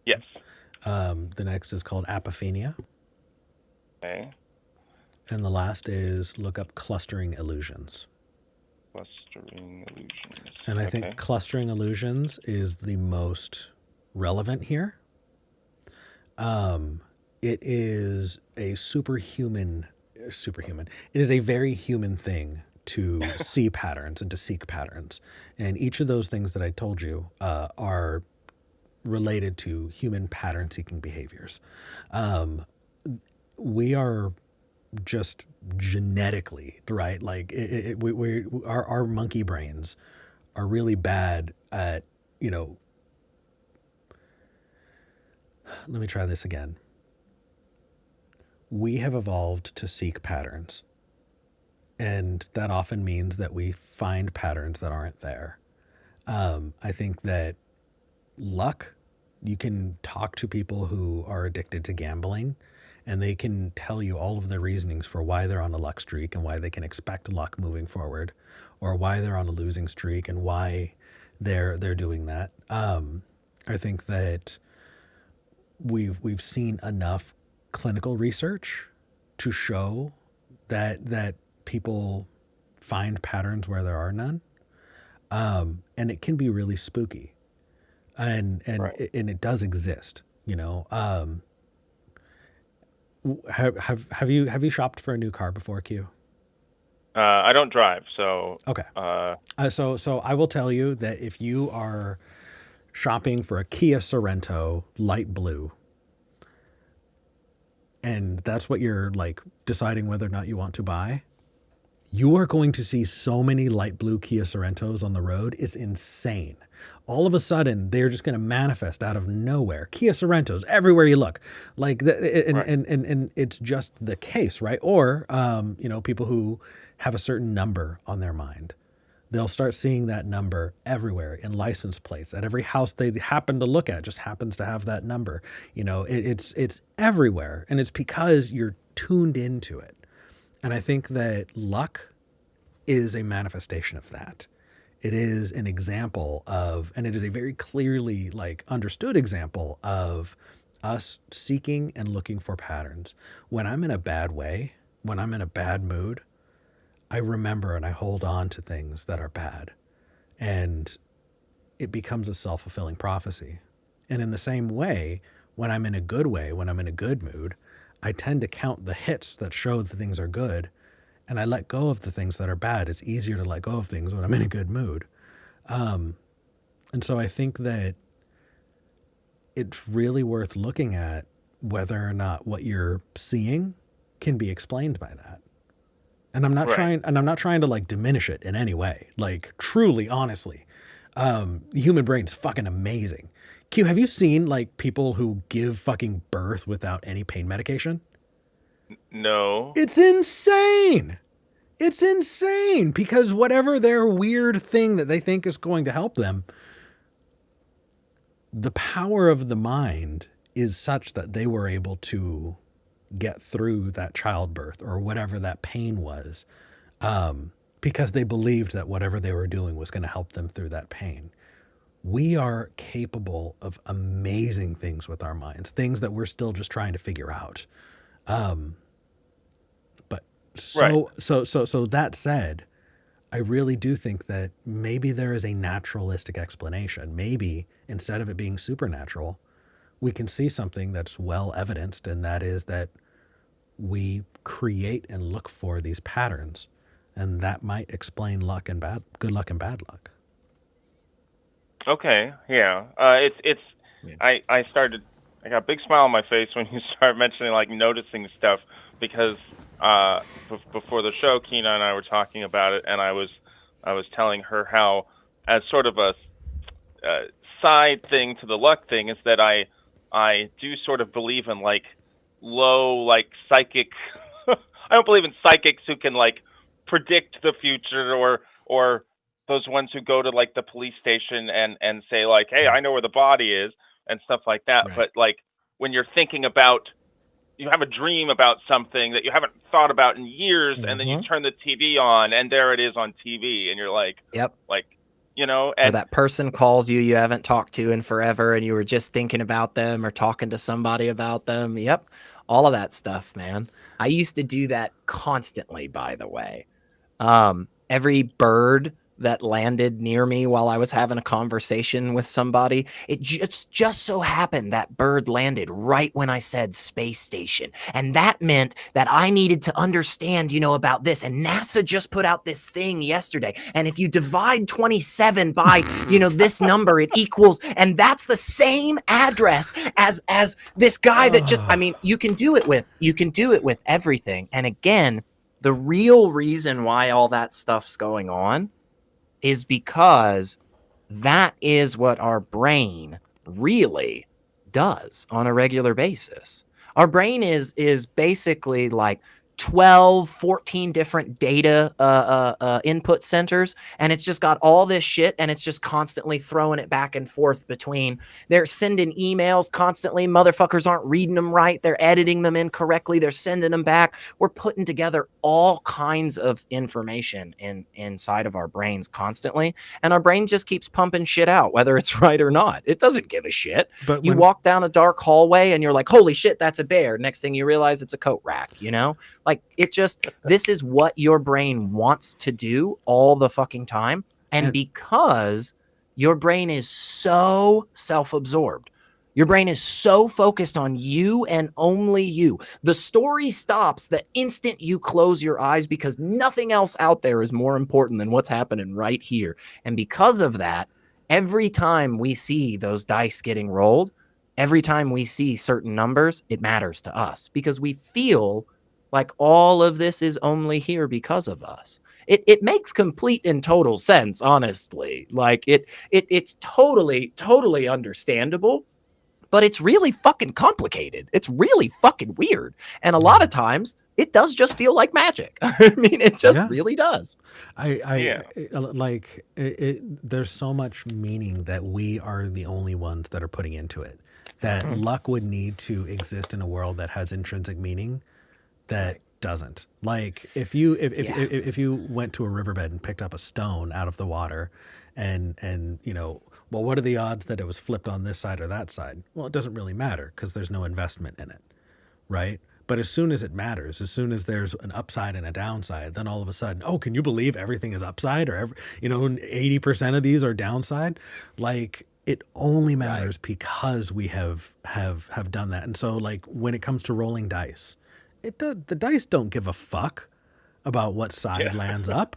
Yes. The next is called apophenia. Okay. And the last is look up clustering illusions. Clustering illusions. And I think clustering illusions is the most relevant here. It is a superhuman. It is a very human thing to see patterns and to seek patterns. And each of those things that I told you are related to human pattern-seeking behaviors. We are just genetically, right? Like our monkey brains are really bad at, let me try this again. We have evolved to seek patterns. And that often means that we find patterns that aren't there. I think that luck, you can talk to people who are addicted to gambling, and they can tell you all of the reasonings for why they're on a luck streak and why they can expect luck moving forward, or why they're on a losing streak and why they're doing that. I think that we've seen enough clinical research to show that people find patterns where there are none, and it can be really spooky, and Right. it does exist. Have you shopped for a new car before, Q? I don't drive, so Okay. So I will tell you that if you are shopping for a Kia Sorento light blue, and that's what you're deciding whether or not you want to buy, you are going to see so many light blue Kia Sorentos on the road. It's insane. All of a sudden, they're just going to manifest out of nowhere. Kia Sorentos everywhere you look, and it's just the case, right? Or people who have a certain number on their mind, they'll start seeing that number everywhere in license plates. At every house they happen to look at just happens to have that number. It's everywhere, and it's because you're tuned into it. And I think that luck is a manifestation of that. It is an example of, and it is a very clearly understood example of us seeking and looking for patterns. When I'm in a bad way, when I'm in a bad mood, I remember and I hold on to things that are bad, and it becomes a self-fulfilling prophecy. And in the same way, when I'm in a good way, when I'm in a good mood, I tend to count the hits that show that things are good, and I let go of the things that are bad. It's easier to let go of things when I'm in a good mood. And so I think that it's really worth looking at whether or not what you're seeing can be explained by that. And I'm not Right. trying to diminish it in any way. Truly, honestly, the human brain's fucking amazing. Q, have you seen people who give fucking birth without any pain medication? No. It's insane. It's insane, because whatever their weird thing that they think is going to help them, the power of the mind is such that they were able to get through that childbirth or whatever that pain was, because they believed that whatever they were doing was going to help them through that pain. We are capable of amazing things with our minds, things that we're still just trying to figure out. But so that said, I really do think that maybe there is a naturalistic explanation. Maybe instead of it being supernatural, we can see something that's well evidenced, and that is that we create and look for these patterns, and that might explain good luck and bad luck. Okay, yeah. It's. Yeah. I started. I got a big smile on my face when you started mentioning like noticing stuff because before the show, Keena and I were talking about it, and I was telling her how, as sort of a side thing to the luck thing, is that I do sort of believe in like low like psychic. I don't believe in psychics who can like predict the future or those ones who go to like the police station and say like, hey, I know where the body is and stuff like that. Right. But like when you're thinking about, you have a dream about something that you haven't thought about in years, and then you turn the TV on and there it is on TV, and you're like, Yep. like, you know, or that person calls you haven't talked to in forever, and you were just thinking about them or talking to somebody about them. Yep. All of that stuff, man. I used to do that constantly, by the way. Every bird that landed near me while I was having a conversation with somebody, it just so happened that bird landed right when I said space station. And that meant that I needed to understand, about this. And NASA just put out this thing yesterday. And if you divide 27 by, this number, it equals, and that's the same address as this guy that just, you can do it with everything. And again, the real reason why all that stuff's going on is because that is what our brain really does on a regular basis. Our brain is basically like 12, 14 different data input centers, and it's just got all this shit, and it's just constantly throwing it back and forth between, they're sending emails constantly, motherfuckers aren't reading them right, they're editing them incorrectly, they're sending them back. We're putting together all kinds of information inside of our brains constantly, and our brain just keeps pumping shit out, whether it's right or not. It doesn't give a shit. But you walk down a dark hallway and you're like, holy shit, that's a bear. Next thing you realize, it's a coat rack, Like, this is what your brain wants to do all the fucking time. And because your brain is so self-absorbed, your brain is so focused on you and only you, the story stops the instant you close your eyes, because nothing else out there is more important than what's happening right here. And because of that, every time we see those dice getting rolled, every time we see certain numbers, it matters to us, because we feel like all of this is only here because of us. It makes complete and total sense, honestly. Like it's totally understandable, but it's really fucking complicated. It's really fucking weird. And a lot of times it does just feel like magic. It just really does. There's so much meaning that we are the only ones that are putting into it, that luck would need to exist in a world that has intrinsic meaning that doesn't. Like if you went to a riverbed and picked up a stone out of the water and well, what are the odds that it was flipped on this side or that side? Well, it doesn't really matter because there's no investment in it, right? But as soon as it matters, as soon as there's an upside and a downside, then all of a sudden, oh, can you believe everything is upside, or 80% of these are downside? Like, it only matters because we have done that. And so, like, when it comes to rolling dice, the dice don't give a fuck about what side lands up.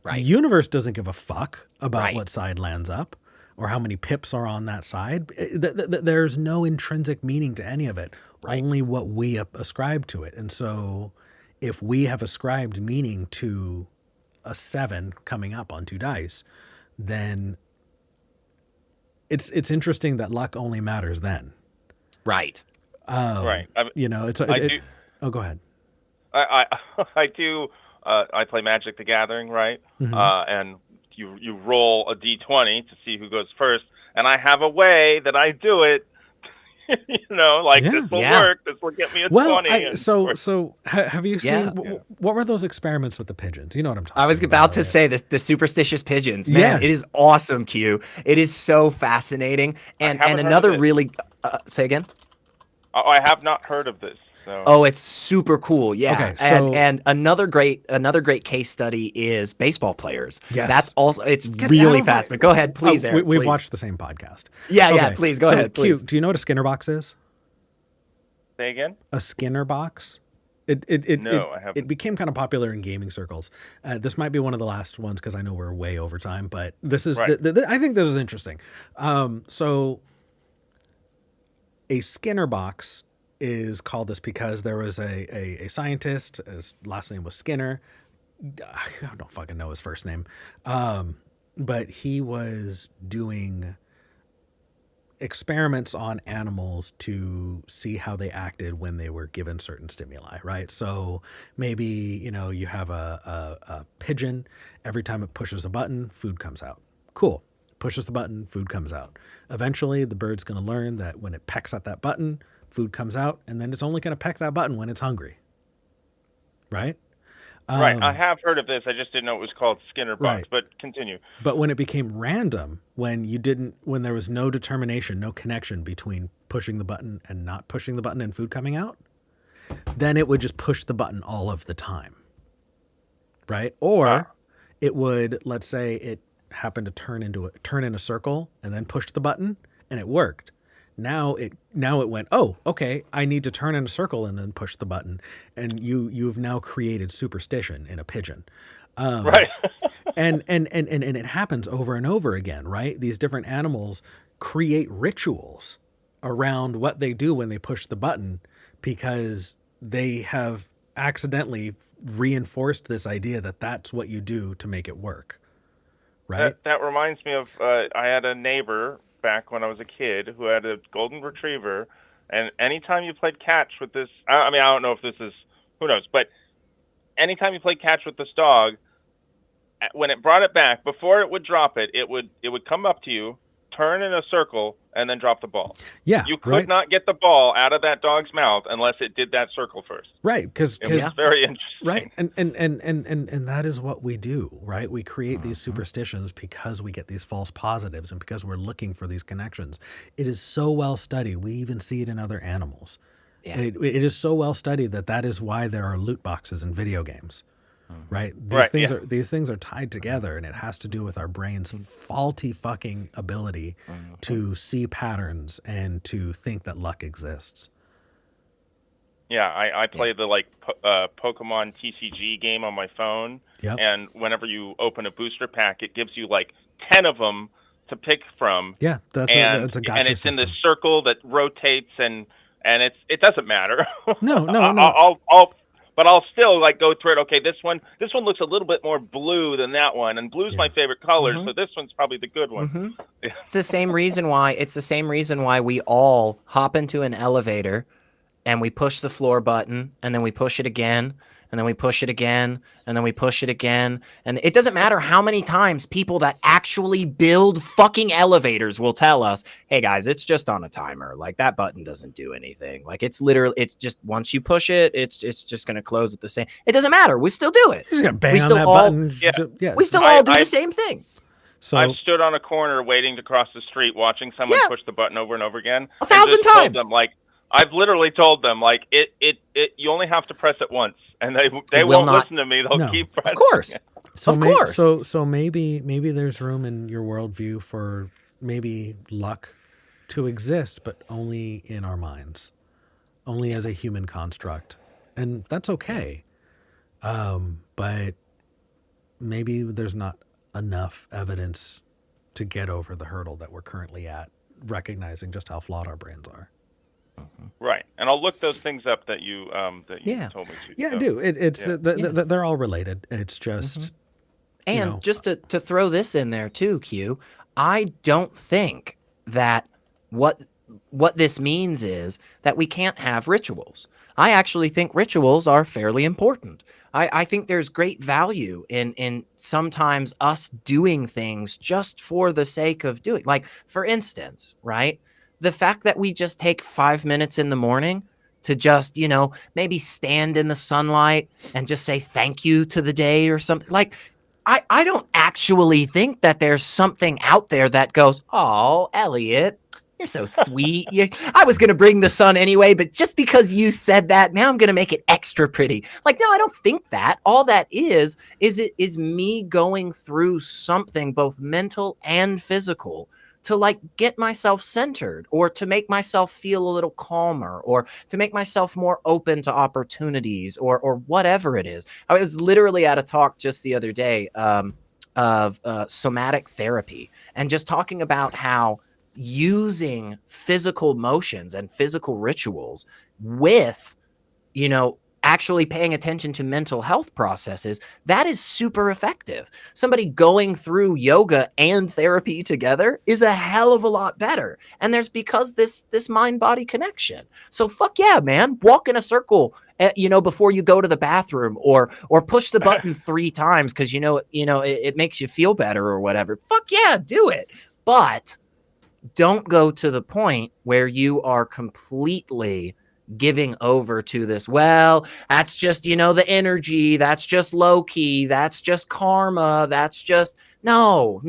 Right. The universe doesn't give a fuck about what side lands up or how many pips are on that side. There's no intrinsic meaning to any of it, only what we ascribe to it. And so if we have ascribed meaning to a 7 coming up on 2 dice, then it's interesting that luck only matters then. Right. Right. Oh, go ahead. I do. I play Magic: The Gathering, right? Mm-hmm. And you roll a D20 to see who goes first, and I have a way that I do it. This will work. This will get me a 20. So have you seen what were those experiments with the pigeons? You know what I'm talking about. I was about to say the superstitious pigeons, man. Yes. It is awesome, Q. It is so fascinating. And another really say again. I have not heard of this. So Oh, it's super cool. Yeah. Okay, so- and another great case study is baseball players. Yes. That's also, it's Get really out of my- fast. But go ahead, please, Eric. We've please. watched the same podcast. Yeah, yeah, Okay, please, go so ahead, Q, please. do you know what a Skinner box is? say again. A Skinner box? No, I haven't. It became kind of popular in gaming circles. This might be one of the last ones because I know we're way over time, but this is, Right. I think this is interesting. So a Skinner box is called this because there was a scientist, his last name was Skinner. I don't fucking know his first name. But he was doing experiments on animals to see how they acted when they were given certain stimuli, right? So maybe, you have a pigeon. Every time it pushes a button, food comes out. Cool. Pushes the button, food comes out. Eventually, the bird's going to learn that when it pecks at that button, food comes out, and then it's only going to peck that button when it's hungry. Right? Right. I have heard of this. I just didn't know it was called Skinner box. Right. But continue. But when it became random, when there was no determination, no connection between pushing the button and not pushing the button and food coming out, then it would just push the button all of the time. Right? Or it would, let's say it happened to turn in a circle and then pushed the button and it worked. Now it went, oh, okay, I need to turn in a circle and then push the button. And you've now created superstition in a pigeon. Right. and it happens over and over again, right? These different animals create rituals around what they do when they push the button because they have accidentally reinforced this idea that that's what you do to make it work. Right? That reminds me of I had a neighbor back when I was a kid who had a golden retriever, and anytime you played catch with this, I mean, I don't know if this is, who knows, but anytime you played catch with this dog, when it brought it back, before it would drop it, it would come up to you, turn in a circle, and then drop the ball. Yeah, you could right? not get the ball out of that dog's mouth unless it did that circle first. Right, because It was very interesting. right, and that is what we do, right? We create these superstitions because we get these false positives and because we're looking for these connections. It is so well studied. We even see it in other animals. Yeah. It is so well studied that is why there are loot boxes in video games. Right? These things are tied together, and it has to do with our brain's faulty fucking ability to see patterns and to think that luck exists. Yeah, I play the Pokemon TCG game on my phone, Yep. and whenever you open a booster pack, it gives you like 10 of them to pick from. Yeah, that's and a gotcha and it's system. in this circle that rotates, and it doesn't matter. No. But I'll still go through it. Okay, this one looks a little bit more blue than that one, and blue's my favorite color, so this one's probably the good one. It's the same reason why we all hop into an elevator and we push the floor button and then we push it again and then we push it again and then we push it again. And it doesn't matter how many times people that actually build fucking elevators will tell us, hey guys, it's just on a timer. Like that button doesn't do anything. Like it's just once you push it, it's just going to close at the same. It doesn't matter. We still do it. You're gonna bang we on still that all- button. Yeah. We still all do the same thing. So I've stood on a corner waiting to cross the street, watching someone Yeah. push the button over and over again. 1,000 and just told times. them, I've literally told them, you only have to press it once, and they will won't not- listen to me. They'll No. keep pressing. Of course. it. Of course. So maybe there's room in your worldview for maybe luck to exist, but only in our minds, only as a human construct, and that's okay. But maybe there's not enough evidence to get over the hurdle that we're currently at, recognizing just how flawed our brains are. Right, and I'll look those things up that you Yeah. told me to. Yeah, so. I do. It's yeah. they're all related. It's just And know. just to throw this in there too, Q, I don't think that what this means is that we can't have rituals. I actually think rituals are fairly important. I think there's great value in sometimes us doing things just for the sake of doing. Like, for instance, right? The fact that we just take 5 minutes in the morning to just, maybe stand in the sunlight and just say thank you to the day or something. Like, I don't actually think that there's something out there that goes, oh, Elliot, You're so sweet. I was going to bring the sun anyway, but just because you said that, now I'm going to make it extra pretty. Like, no, I don't think that. All that is me going through something both mental and physical to like get myself centered or to make myself feel a little calmer or to make myself more open to opportunities or whatever it is. I was literally at a talk just the other day of somatic therapy and just talking about how using physical motions and physical rituals with, actually paying attention to mental health processes, that is super effective. Somebody going through yoga and therapy together is a hell of a lot better. And there's because this mind-body connection. So fuck yeah, man. Walk in a circle, before you go to the bathroom or push the button 3 times because, it makes you feel better or whatever. Fuck yeah, do it. But don't go to the point where you are completely giving over to this. Well, that's just, the energy. That's just low key. That's just karma. That's just no.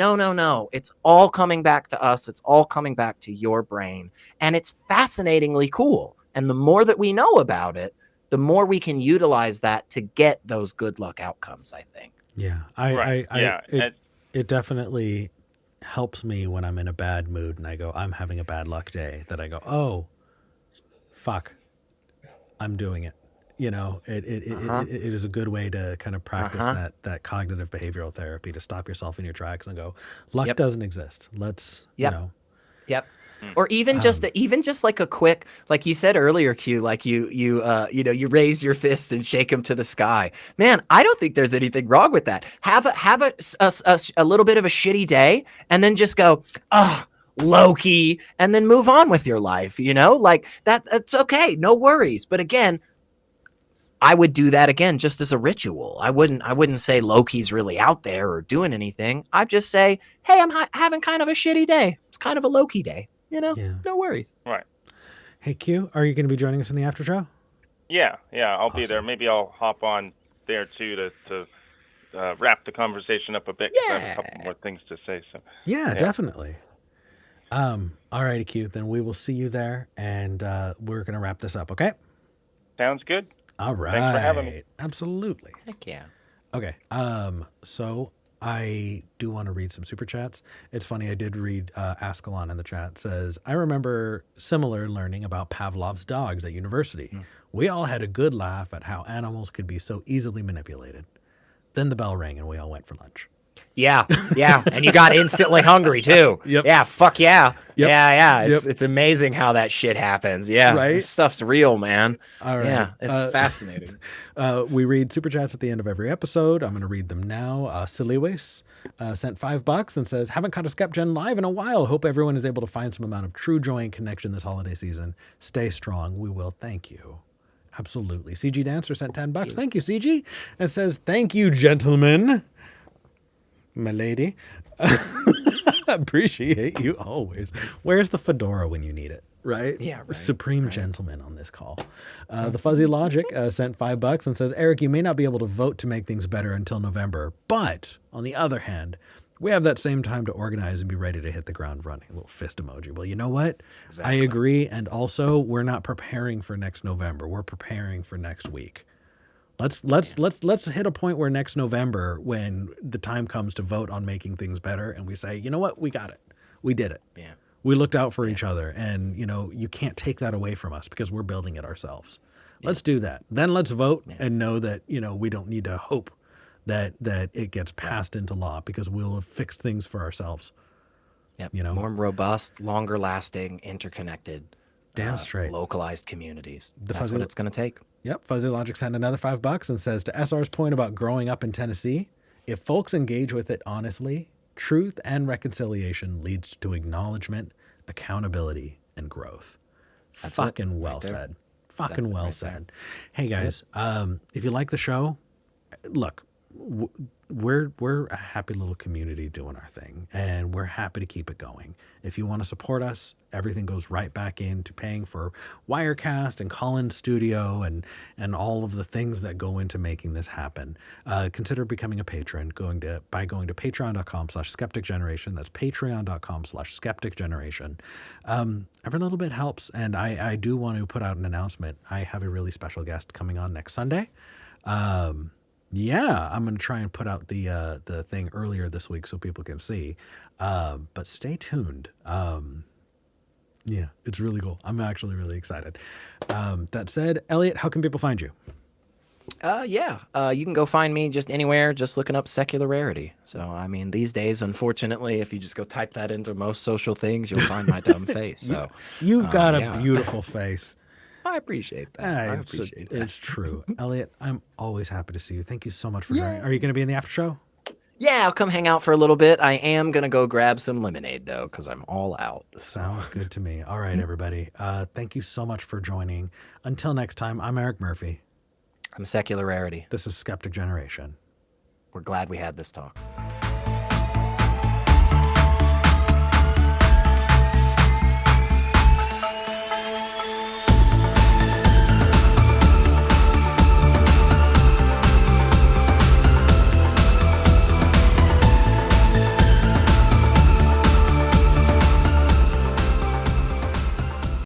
It's all coming back to us. It's all coming back to your brain. And it's fascinatingly cool. And the more that we know about it, the more we can utilize that to get those good luck outcomes, I think. Yeah. It definitely helps me when I'm in a bad mood and I go, I'm having a bad luck day, that I go, oh, fuck, I'm doing it. It is a good way to kind of practice that cognitive behavioral therapy to stop yourself in your tracks and go, luck doesn't exist. Let's, Yep. Or even just like a quick, like you said earlier, Q, like you raise your fist and shake them to the sky. Man, I don't think there's anything wrong with that. Have a little bit of a shitty day and then just go, Loki, and then move on with your life. Like that's okay. No worries. But again, I would do that again just as a ritual. I wouldn't say Loki's really out there or doing anything. I'd just say, hey, I'm having kind of a shitty day. It's kind of a Loki day. No worries. Right. Hey, Q, are you going to be joining us in the after show? Yeah, I'll be there. Maybe I'll hop on there too to wrap the conversation up a bit. Yeah. I have a couple more things to say. So. Yeah, definitely. All righty, Q. Then we will see you there, and we're going to wrap this up. Okay. Sounds good. All right. Thanks for having me. Absolutely. Heck yeah. Okay. So I do want to read some super chats. It's funny. I did read Ascalon in the chat says, I remember similar learning about Pavlov's dogs at university. We all had a good laugh at how animals could be so easily manipulated. Then the bell rang and we all went for lunch. Yeah. And you got instantly hungry too. Yep. Yeah. Fuck yeah. Yep. Yeah. It's amazing how that shit happens. Yeah. Right. This stuff's real, man. All right. Yeah. It's fascinating. We read super chats at the end of every episode. I'm going to read them now. Siliwis sent $5 and says, haven't caught a SKEPGEN live in a while. Hope everyone is able to find some amount of true joy and connection this holiday season. Stay strong. We will. Thank you. Absolutely. CG Dancer sent $10. Thank you, CG. And says, thank you, gentlemen. My lady. Appreciate you always. Where's the fedora when you need it? Right? Yeah, right. Supreme gentleman on this call. The Fuzzy Logic sent $5 and says, Eric, you may not be able to vote to make things better until November, but on the other hand, we have that same time to organize and be ready to hit the ground running. A little fist emoji. Well, you know what? Exactly. I agree. And also, we're not preparing for next November. We're preparing for next week. Let's hit a point where next November, when the time comes to vote on making things better, and we say, you know what, we got it, we did it. Yeah, we looked out for each other, and you can't take that away from us because we're building it ourselves. Yeah. Let's do that. Then let's vote and know that we don't need to hope that it gets passed into law because we'll have fixed things for ourselves. Yep. More robust, longer lasting, interconnected, damn straight, localized communities. That's what it's going to take. Yep. Fuzzy Logic sent another $5 and says, to SR's point about growing up in Tennessee, if folks engage with it honestly, truth and reconciliation leads to acknowledgement, accountability, and growth. That's fucking well said. Fucking well said. Hey guys, if you like the show, look, we're a happy little community doing our thing, and we're happy to keep it going. If you want to support us, everything goes right back into paying for Wirecast and Collins Studio and all of the things that go into making this happen. Consider becoming a patron by going to patreon.com/skepticgeneration. That's patreon.com/skepticgeneration. Every little bit helps, and I do want to put out an announcement. I have a really special guest coming on next Sunday. Yeah, I'm going to try and put out the thing earlier this week so people can see. But stay tuned. Yeah, it's really cool. I'm actually really excited. That said, Elliot, how can people find you? You can go find me just anywhere, just looking up Secular Rarity. So, I mean, these days, unfortunately, if you just go type that into most social things, you'll find my dumb face. So, You've got a beautiful face. I appreciate that. It's true. Elliot, I'm always happy to see you. Thank you so much for joining. Are you going to be in the after show? Yeah, I'll come hang out for a little bit. I am going to go grab some lemonade, though, because I'm all out. Sounds good to me. All right, everybody. Thank you so much for joining. Until next time, I'm Eric Murphy. I'm Secular Rarity. This is Skeptic Generation. We're glad we had this talk.